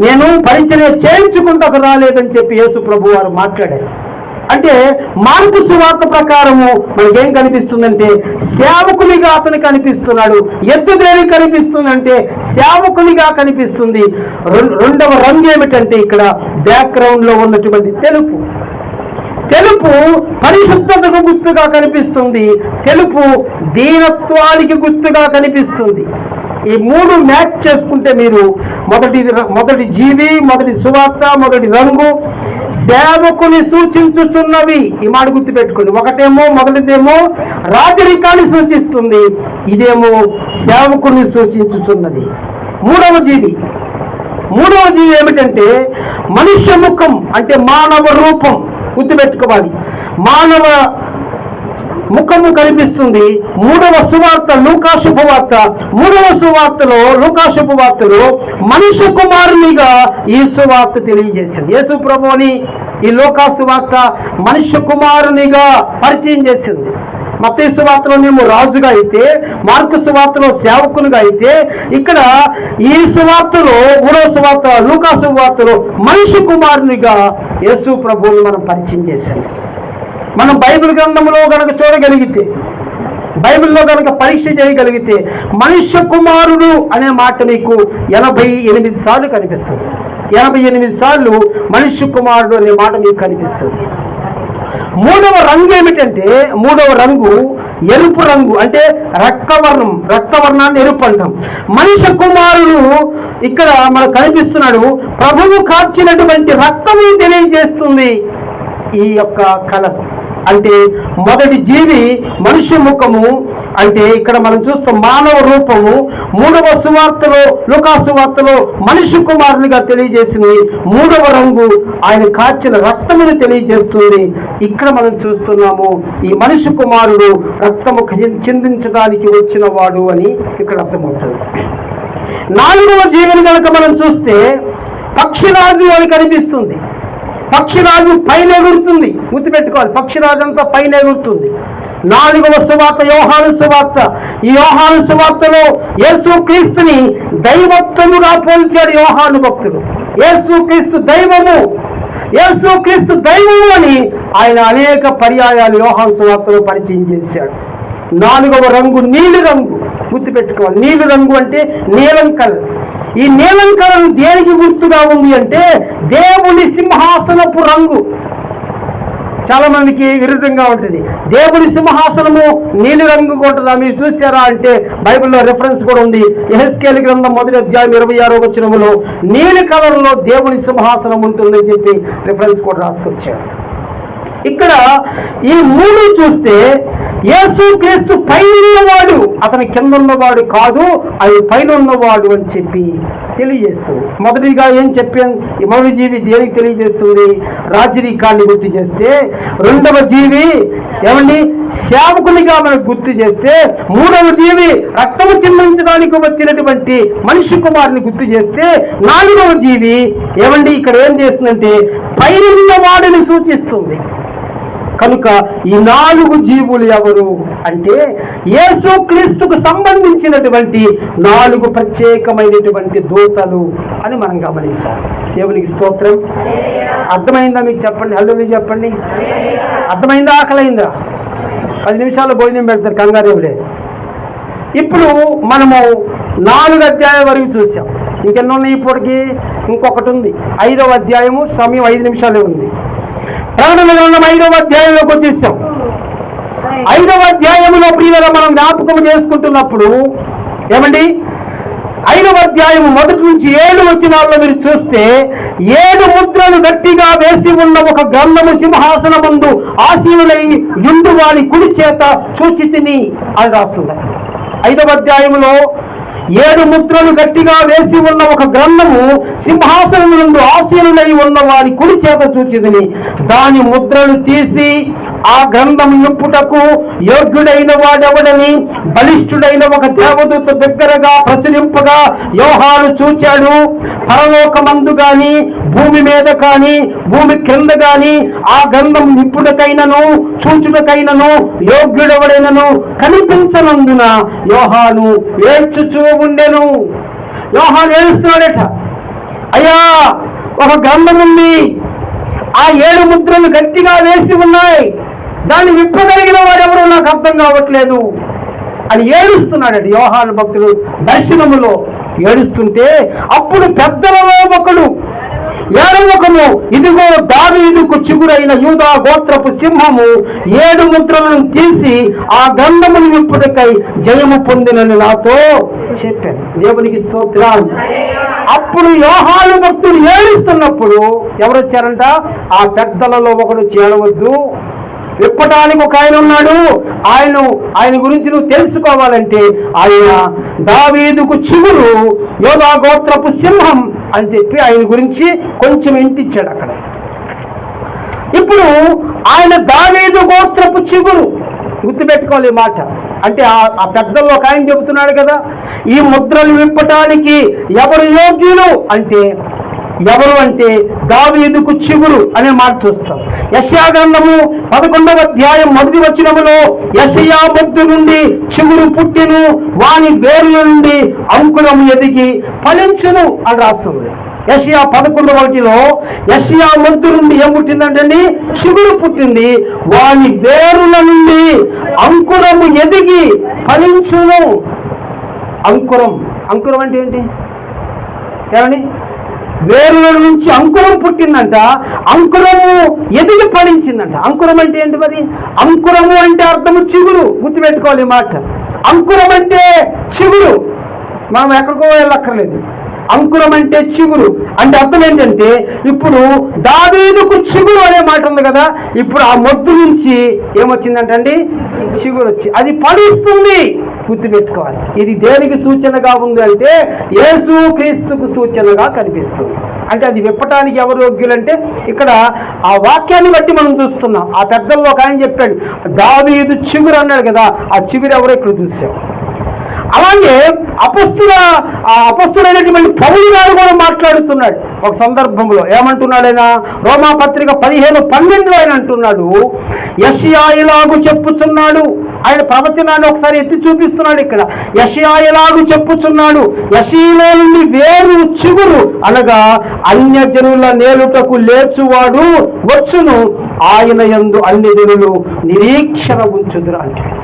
నేను పరిచర్య చేయించుకుంటకు రాలేదని చెప్పి యేసు ప్రభు వారు మాట్లాడారు. అంటే మార్కు సువార్త ప్రకారము మనకేం కనిపిస్తుందంటే సేవకునిగా అతను కనిపిస్తున్నాడు. ఎద్దు దేనికి కనిపిస్తుందంటే సేవకునిగా కనిపిస్తుంది. రెండవ రంగు ఏమిటంటే ఇక్కడ బ్యాక్గ్రౌండ్లో ఉన్నటువంటి తెలుపు. తెలుపు పరిశుద్ధతకు గుర్తుగా కనిపిస్తుంది. తెలుపు దీనత్వానికి గుర్తుగా కనిపిస్తుంది. ఈ 3 మ్యాచ్ చేసుకుంటే మీరు మొదటి జీవి, మొదటి సువార్త, మొదటి రంగు సేవకుని సూచించుచున్నవి. ఈ మాట గుర్తుపెట్టుకోండి. మొదటిదేమో రాజరికాన్ని సూచిస్తుంది, ఇదేమో సేవకుని సూచించుచున్నది. మూడవ జీవి ఏమిటంటే మనుష్య ముఖం, అంటే మానవ రూపం. గుర్తుపెట్టుకోవాలి. మానవ ముఖము కనిపిస్తుంది. మూడవ సువార్త లూకా శుభవార్త. లూకా శుభవార్తలో మనుష్య కుమారునిగా ఈ సువార్త తెలియజేసింది. యేసు ప్రభువుని ఈ లూకా సువార్త మనుష్య కుమారునిగా పరిచయం చేసింది. మత్తయి సువార్తలోనేమో రాజుగా అయితే, మార్కు సువార్తలో సేవకునిగా అయితే, ఇక్కడ ఈ సువార్తలో మూడవ సువార్త లూకా సువార్తలో మనుష్య కుమారునిగా యేసు ప్రభువుని మనం పరిచయం చేశాం. మనం బైబిల్ గ్రంథంలో కనుక చూడగలిగితే, బైబిల్లో కనుక పరీక్ష చేయగలిగితే మనుష్య కుమారుడు అనే మాట మీకు 88 సార్లు కనిపిస్తుంది. 88 సార్లు మనుష్య కుమారుడు అనే మాట మీకు కనిపిస్తుంది. మూడవ రంగు ఏమిటంటే, మూడవ రంగు ఎరుపు రంగు. అంటే రక్తవర్ణాన్ని ఎరుపు అంటాం. మనిషి కుమారుడు ఇక్కడ మనకు కనిపిస్తున్నాడు. ప్రభువు కార్చినటువంటి రక్తము తెలియజేస్తుంది ఈ యొక్క కలర్. అంటే మొదటి జీవి మనుష్య ముఖము, అంటే ఇక్కడ మనం చూస్తాం మానవ రూపము. మూడవ సువార్తలో, లూకా సువార్తలో మనిషి కుమారునిగా తెలియజేసింది. మూడవ రంగు ఆయన కార్చిన రక్తమును తెలియజేస్తుంది. ఇక్కడ మనం చూస్తున్నాము ఈ మనిషి కుమారుడు రక్తము చిందించడానికి వచ్చిన వాడు అని ఇక్కడ అర్థమవుతుంది. నాలుగవ జీవిని కనుక మనం చూస్తే పక్షిరాజు అని కనిపిస్తుంది. పక్షిరాజు పైన ఎగురుతుంది. గుర్తుపెట్టుకోవాలి, పక్షిరాజు అంతా పైన ఎగురుతుంది. నాలుగవ సువార్త యోహాను సువార్త. ఈ యోహాను సువార్తలో యేసుక్రీస్తుని దైవత్వముగా పోల్చాడు యోహాను భక్తుడు. యేసుక్రీస్తు దైవము, యేసుక్రీస్తు దైవము అని ఆయన అనేక పర్యాయాలు యోహాను సువార్తలో పరిచయం చేశాడు. నాలుగవ రంగు నీలి రంగు. గుర్తుపెట్టుకోవాలి, నీలి రంగు అంటే నీలం కలర్. ఈ నీలం కలర్ దేనికి గుర్తుగా ఉంది అంటే దేవుని సింహాసనపు రంగు. చాలా మందికి విరుద్ధంగా ఉంటుంది. దేవుని సింహాసనము నీలి రంగు ఉంటుందా మీరు చూసారా అంటే బైబిల్లో రెఫరెన్స్ కూడా ఉంది. యెహెజ్కేలు గ్రంథం 1వ అధ్యాయం 26వ వచనములో నీలి కలర్లో దేవుని సింహాసనం ఉంటుందని చెప్పి రెఫరెన్స్ కూడా రాసుకొచ్చాడు. ఇక్కడ ఈ మూడు చూస్తే యేసుక్రీస్తు పైన ఉన్నవాడు, అతని కింద ఉన్నవాడు కాదు, అది పైన ఉన్నవాడు అని చెప్పి తెలియజేస్తుంది. మొదటిగా ఏం చెప్పాను, ఈ మొదటి జీవి దేనికి తెలియజేస్తుంది? రాజరికాన్ని గుర్తు చేస్తే, రెండవ జీవి ఏమండి సేవకునిగా మనకు గుర్తు చేస్తే, మూడవ జీవి రక్తము చిందించడానికి వచ్చినటువంటి మనిషి కుమారుని గుర్తు చేస్తే, నాలుగవ జీవి ఏమండి ఇక్కడ ఏం చేస్తుందంటే పైన ఉన్నవాడిని సూచిస్తుంది. కనుక ఈ నాలుగు జీవులు ఎవరు అంటే యేసుక్రీస్తుకు సంబంధించినటువంటి నాలుగు ప్రత్యేకమైనటువంటి దూతలు అని మనం గమనించాలి. దేవునికి స్తోత్రం. అర్థమైందా మీకు? చెప్పండి, హల్లెలూయా చెప్పండి. అర్థమైందా? ఆకలైందా? 10 నిమిషాలు భోజనం పెడతారు, కంగారేవులే. ఇప్పుడు మనము 4 అధ్యాయం వరకు చూసాం. ఇంకెన్నో ఉన్నాయి ఇప్పటికి? ఇంకొకటి ఉంది, 5వ అధ్యాయము. సమయం 5 నిమిషాలే ఉంది. ప్రకటన గ్రంథం 5వ అధ్యాయంలోకి వచ్చేసాం. 5వ అధ్యాయంలో ప్రియులుగా మనం జ్ఞాపకం చేసుకుంటున్నప్పుడు ఏమండి 5వ అధ్యాయం 1 నుంచి 7 వచనాల్లో మీరు చూస్తే 7 ముద్రలు గట్టిగా వేసి ఉన్న ఒక గ్రంథము సింహాసనమందు ఆసీనులై యుండు వారి కుడి చేత చూచితిని అని రాస్తుంది. 5వ అధ్యాయంలో 7 ముద్రలు గట్టిగా వేసి ఉన్న ఒక గ్రంథము సింహాసనం నుండి ఆసీనులై ఉన్న వారి కుడి చేత చూచితిని. దాని ముద్రలు తీసి ఆ గ్రంథం నింపుటకు యోగ్యుడైన వాడెవడని బలిష్ఠుడైన ఒక దేవదూత దగ్గరగా ప్రచురింపగా యోహాను చూచాడు. పరలోకమందు గాని భూమి మీద కానీ భూమి క్రింద గాని ఆ గ్రంథం నింపుటకైనను చూచుటకైనను యోగ్యుడెవడైనను కనిపించనందున యోహాను ఏడ్చుచూ ఉండెను. యోహాను ఏడుస్తున్నాడట, అయ్యా ఒక గ్రంథం ఉంది, ఆ 7 ముద్రలు గట్టిగా వేసి ఉన్నాయి, దాన్ని విప్పగలిగిన వారెవరో నాకు అర్థం కావట్లేదు అని ఏడుస్తున్నాడట యోహాను భక్తుడు దర్శనములో ఏడుస్తుంటే. అప్పుడు పెద్దలలో ఒకడు, 7వ ముఖము, ఇదిగో దావీదుకు చిగురైన యూదా గోత్రపు సింహము 7 ముద్రలను తీసి ఆ గ్రంథమును విప్పుటకై జయము పొందినని నాతో చెప్పాను. దేవునికి స్తోత్రం. అప్పుడు యోహాను భక్తుడు ఏడుస్తున్నప్పుడు ఎవరు వచ్చారంట? ఆ పెద్దలలో ఒకడు, చేరవద్దు, విప్పటానికి ఒక ఆయన ఉన్నాడు, ఆయన గురించి నువ్వు తెలుసుకోవాలంటే ఆయన దావీదుకు చిగురు, యోదా గోత్రపు సింహం అని చెప్పి ఆయన గురించి కొంచెం ఇంటిచ్చాడు అక్కడ. ఇప్పుడు ఆయన దావీదు గోత్రపు చిగురు, గుర్తుపెట్టుకోవాలి ఈ మాట. అంటే ఆ పెద్దల్లో ఒక ఆయన చెబుతున్నాడు కదా, ఈ ముద్రలు విప్పటానికి ఎవరు యోగ్యులు అంటే ఎవరు అంటే దావీదుకు చిగురు అనే మాట చూస్తాం. యెషయా గ్రంథము 11వ అధ్యాయం 1వ వచనములో యెషయా మొద్దు నుండి చిగురు పుట్టెను, వాని వేరుల నుండి అంకురము ఎదిగి ఫలించును అని రాస్తుంది. యెషయా 11:1లో యెషయా మొద్దు నుండి ఏం పుట్టిందంటండి? చిగురు పుట్టింది, వాని వేరుల నుండి అంకురము ఎదిగి ఫలించును. అంకురం అంటే ఏంటి? ఏమండి? వేరుల నుంచి అంకురం పుట్టిందంట, అంకురము ఎదిగి ఫలించిందంట. అంకురం అంటే ఏంటి మరి? అంకురము అంటే అర్థము చిగురు. గుర్తుపెట్టుకోవాలి ఈ మాట. అంకురం అంటే చిగురు, మనం ఎక్కడికో వెళ్ళక్కర్లేదు. అంకురం అంటే చిగురు అంటే అర్థం ఏంటంటే, ఇప్పుడు దావీదుకు చిగురు అనే మాట ఉంది కదా, ఇప్పుడు ఆ మొద్దు నుంచి ఏమొచ్చిందంటండి? చిగురు వచ్చి అది ఫలిస్తుంది. గుర్తుపెట్టుకోవాలి. ఇది దేనికి సూచనగా ఉంది అంటే యేసు క్రీస్తుకు సూచనగా కనిపిస్తుంది. అంటే అది విప్పటానికి ఎవరు యోగ్యులంటే ఇక్కడ ఆ వాక్యాన్ని బట్టి మనం చూస్తున్నాం. ఆ పెద్దల్లో ఒక ఆయన చెప్పాడు, దావీదు చిగురు అన్నాడు కదా, ఆ చిగురు ఎవరో ఇక్కడ చూసాం. అలాగే అపొస్తలుడైనటువంటి పౌలు గారు కూడా మాట్లాడుతున్నాడు ఒక సందర్భంలో. ఏమంటున్నాడైనా? రోమాపత్రిక 15:12 ఆయన అంటున్నాడు, యెషయా ఇలాగు చెప్పుచున్నాడు. ఆయన ప్రవచనాన్ని ఒకసారి ఎత్తి చూపిస్తున్నాడు ఇక్కడ. యెషయా ఇలాగు చెప్పుచున్నాడు, యెషయాలో నుండి వేరు చిగురు అనగా అన్యజనుల నేలుటకు లేచువాడు వచ్చును, ఆయన యందు అన్ని జనులు నిరీక్షణ ఉంచుదురు అంటాడు.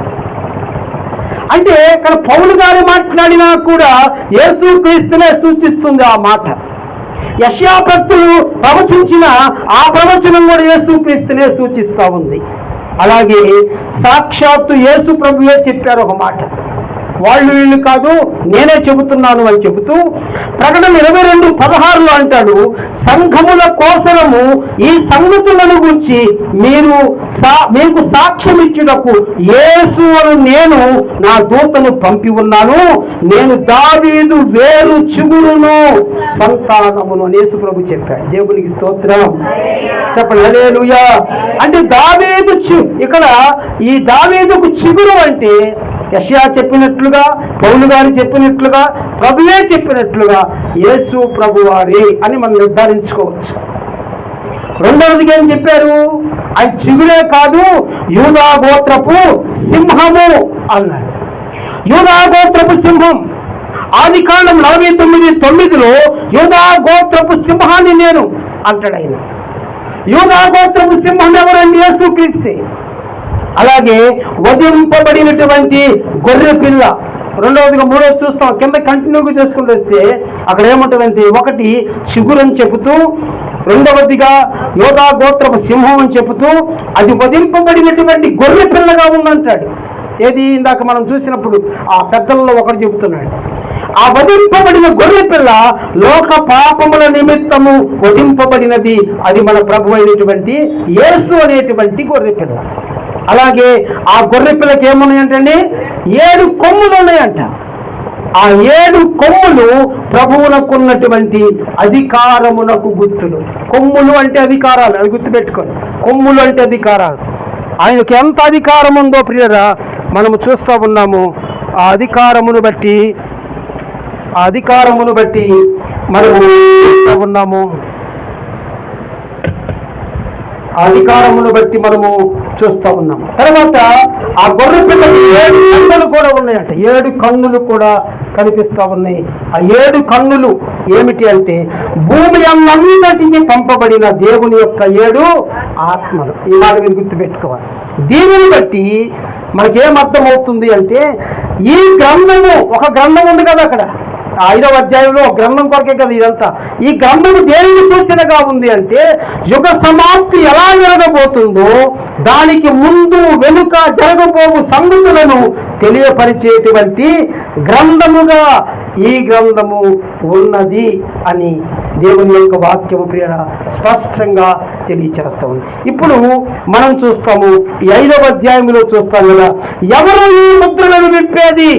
అంటే ఇక్కడ పౌలు గారు మాట్లాడినా కూడా యేసు క్రీస్తునే సూచిస్తుంది ఆ మాట. యెషయా భక్తులు ప్రవచించిన ఆ ప్రవచనం కూడా యేసు క్రీస్తునే సూచిస్తూ ఉంది. అలాగే సాక్షాత్తు యేసు ప్రభువే చెప్పారు ఒక మాట, వాళ్ళు వీళ్ళు కాదు నేనే చెబుతున్నాను అని చెబుతూ ప్రకటన 22:16 అంటాడు, సంఘముల కోసరము ఈ సంగతులను గురించి మీకు సాక్ష్యం ఇచ్చుటకు యేసు అను నేను నా దూతను పంపి ఉన్నాను, నేను దావీదు వేరు చిగురును సంతానమును అని యేసు ప్రభు చెప్పాడు. దేవునికి స్తోత్రం చెప్పండి, హల్లెలూయా. అంటే దావీదు ఇక్కడ ఈ దావీదుకు చిగురు అంటే యెషయా చెప్పినట్లుగా, పౌలు గారు చెప్పినట్లుగా, ప్రభువే చెప్పినట్లుగా యేసు ప్రభువారి అని మనం నిర్ధారించుకోవచ్చు. రెండవదిగా ఏం చెప్పారు? ఆయన చిగురే కాదు, యూదా గోత్రపు సింహము అన్నాడు. యూదా గోత్రపు సింహం. ఆదికాండం 49:9 యూదా గోత్రపు సింహాన్ని నేను అంటాడు ఆయన. యూదా గోత్రపు సింహం ఎవరండి? యేసు క్రీస్తే. అలాగే వధింపబడినటువంటి గొర్రె పిల్ల. రెండవదిగా మూడవది చూస్తాం, కింద కంటిన్యూగా చేసుకుంటూ వస్తే అక్కడ ఏముంటుందంటే, ఒకటి చిగురు అని చెబుతూ, రెండవదిగా యోధా గోత్రపు సింహం అని చెబుతూ అది వధింపబడినటువంటి గొర్రె పిల్లగా ఉందంటాడు. ఏది ఇందాక మనం చూసినప్పుడు ఆ పెద్దలలో ఒకటి చెబుతున్నాడు, ఆ వధింపబడిన గొర్రె పిల్ల లోక పాపముల నిమిత్తము వధింపబడినది, అది మన ప్రభు అయినటువంటి యేసు అనేటువంటి గొర్రె పిల్ల. అలాగే ఆ గొర్రె పిల్లకి ఏమున్నాయంటండి? 7 కొమ్ములు ఉన్నాయంట. ఆ 7 కొమ్ములు ప్రభువునకున్నటువంటి అధికారమునకు గుర్తులు. కొమ్ములు అంటే అధికారాలు, అది గుర్తుపెట్టుకోండి. కొమ్ములు అంటే అధికారాలు. ఆయనకు ఎంత అధికారం ఉందో ప్రియరా మనము చూస్తూ ఉన్నాము. ఆ అధికారమును బట్టి మనము చూస్తూ ఉన్నాము. అధికారమును బట్టి మనము చూస్తూ ఉన్నాం. తర్వాత ఆ గొర్రె పిల్లకి 7 కన్నులు కూడా ఉన్నాయంట. 7 కన్నులు కూడా కనిపిస్తూ ఉన్నాయి. ఆ 7 కన్నులు ఏమిటి అంటే భూమి అన్నంతటికి పంపబడిన దేవుని యొక్క 7 ఆత్మలు. ఈ మాట మీరు గుర్తుపెట్టుకోవాలి. దీనిని బట్టి మనకేమర్థమవుతుంది అంటే, ఈ గ్రంథము, ఒక గ్రంథం ఉంది కదా అక్కడ 5వ అధ్యాయంలో గ్రంథం కొరకే కదా ఇదంతా. ఈ గ్రంథము దేనికి సూచనగా ఉంది అంటే, యుగ సమాప్తి ఎలా జరగబోతుందో దానికి ముందు వెనుక జరగబోవు సంగతులను తెలియపరిచేటువంటి గ్రంథముగా ఈ గ్రంథము ఉన్నది అని దేవుని యొక్క వాక్యము ప్రియ స్పష్టంగా తెలియచేస్తా ఉంది. ఇప్పుడు మనం చూస్తాము, ఈ 5వ అధ్యాయంలో చూస్తాం కదా, ఎవరు ఈ ముద్రలను విప్పేది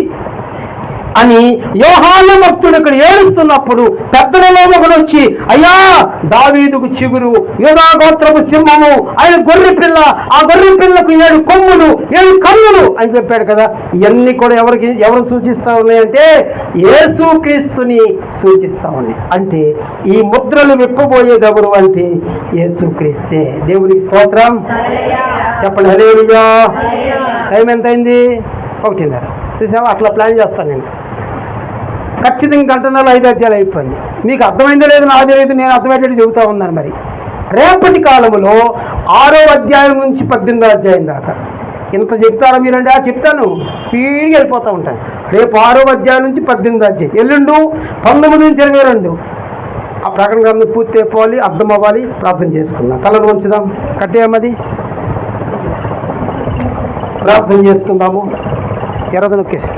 అని యోహాను భక్తుడు ఇక్కడ ఏడుస్తున్నప్పుడు పెద్దలలో ఒకడు వచ్చి, అయ్యా దావీదుకు చిగురు, యూదా గోత్రపు సింహము, ఆయన గొర్రె పిల్ల, ఆ గొర్రె పిల్లకు 7 కొమ్ములు 7 కన్నులు అని చెప్పాడు కదా. ఇవన్నీ కూడా ఎవరు సూచిస్తా ఉన్నాయంటే యేసు క్రీస్తుని సూచిస్తా ఉన్నాయి. అంటే ఈ ముద్రలు విప్పబోయేది ఎవరు అంటే యేసు క్రీస్తే. దేవునికి స్తోత్రం చెప్పండి, హల్లెలూయా. టైం ఎంత అయింది? 1:30. చూసావా, అట్లా ప్లాన్ చేస్తాను నేను. ఖచ్చితంగా 1:30 5 అధ్యాయాలు అయిపోయింది. మీకు అర్థమైందో లేదు నాకు తెలియదు, నేను అర్థమయ్యేటట్టు చెబుతా ఉన్నాను. మరి రేపటి కాలంలో 6వ అధ్యాయం నుంచి 18వ అధ్యాయం దాకా ఇంత చెప్తారా మీరంటే? చెప్తాను, స్పీడ్గా వెళ్ళిపోతూ ఉంటాను. రేపు 6వ అధ్యాయం నుంచి 18వ అధ్యాయం, ఎల్లుండు 19 నుంచి 22, ఆ ప్రకటన గ్రంథం పూర్తి అయిపోవాలి, అర్థం అవ్వాలి. ప్రార్థన చేసుకుందాం. తలను ఉంచుదాం. కట్టేయమది ప్రార్థన చేసుకుందాము. ఎర్రది నొక్కేసి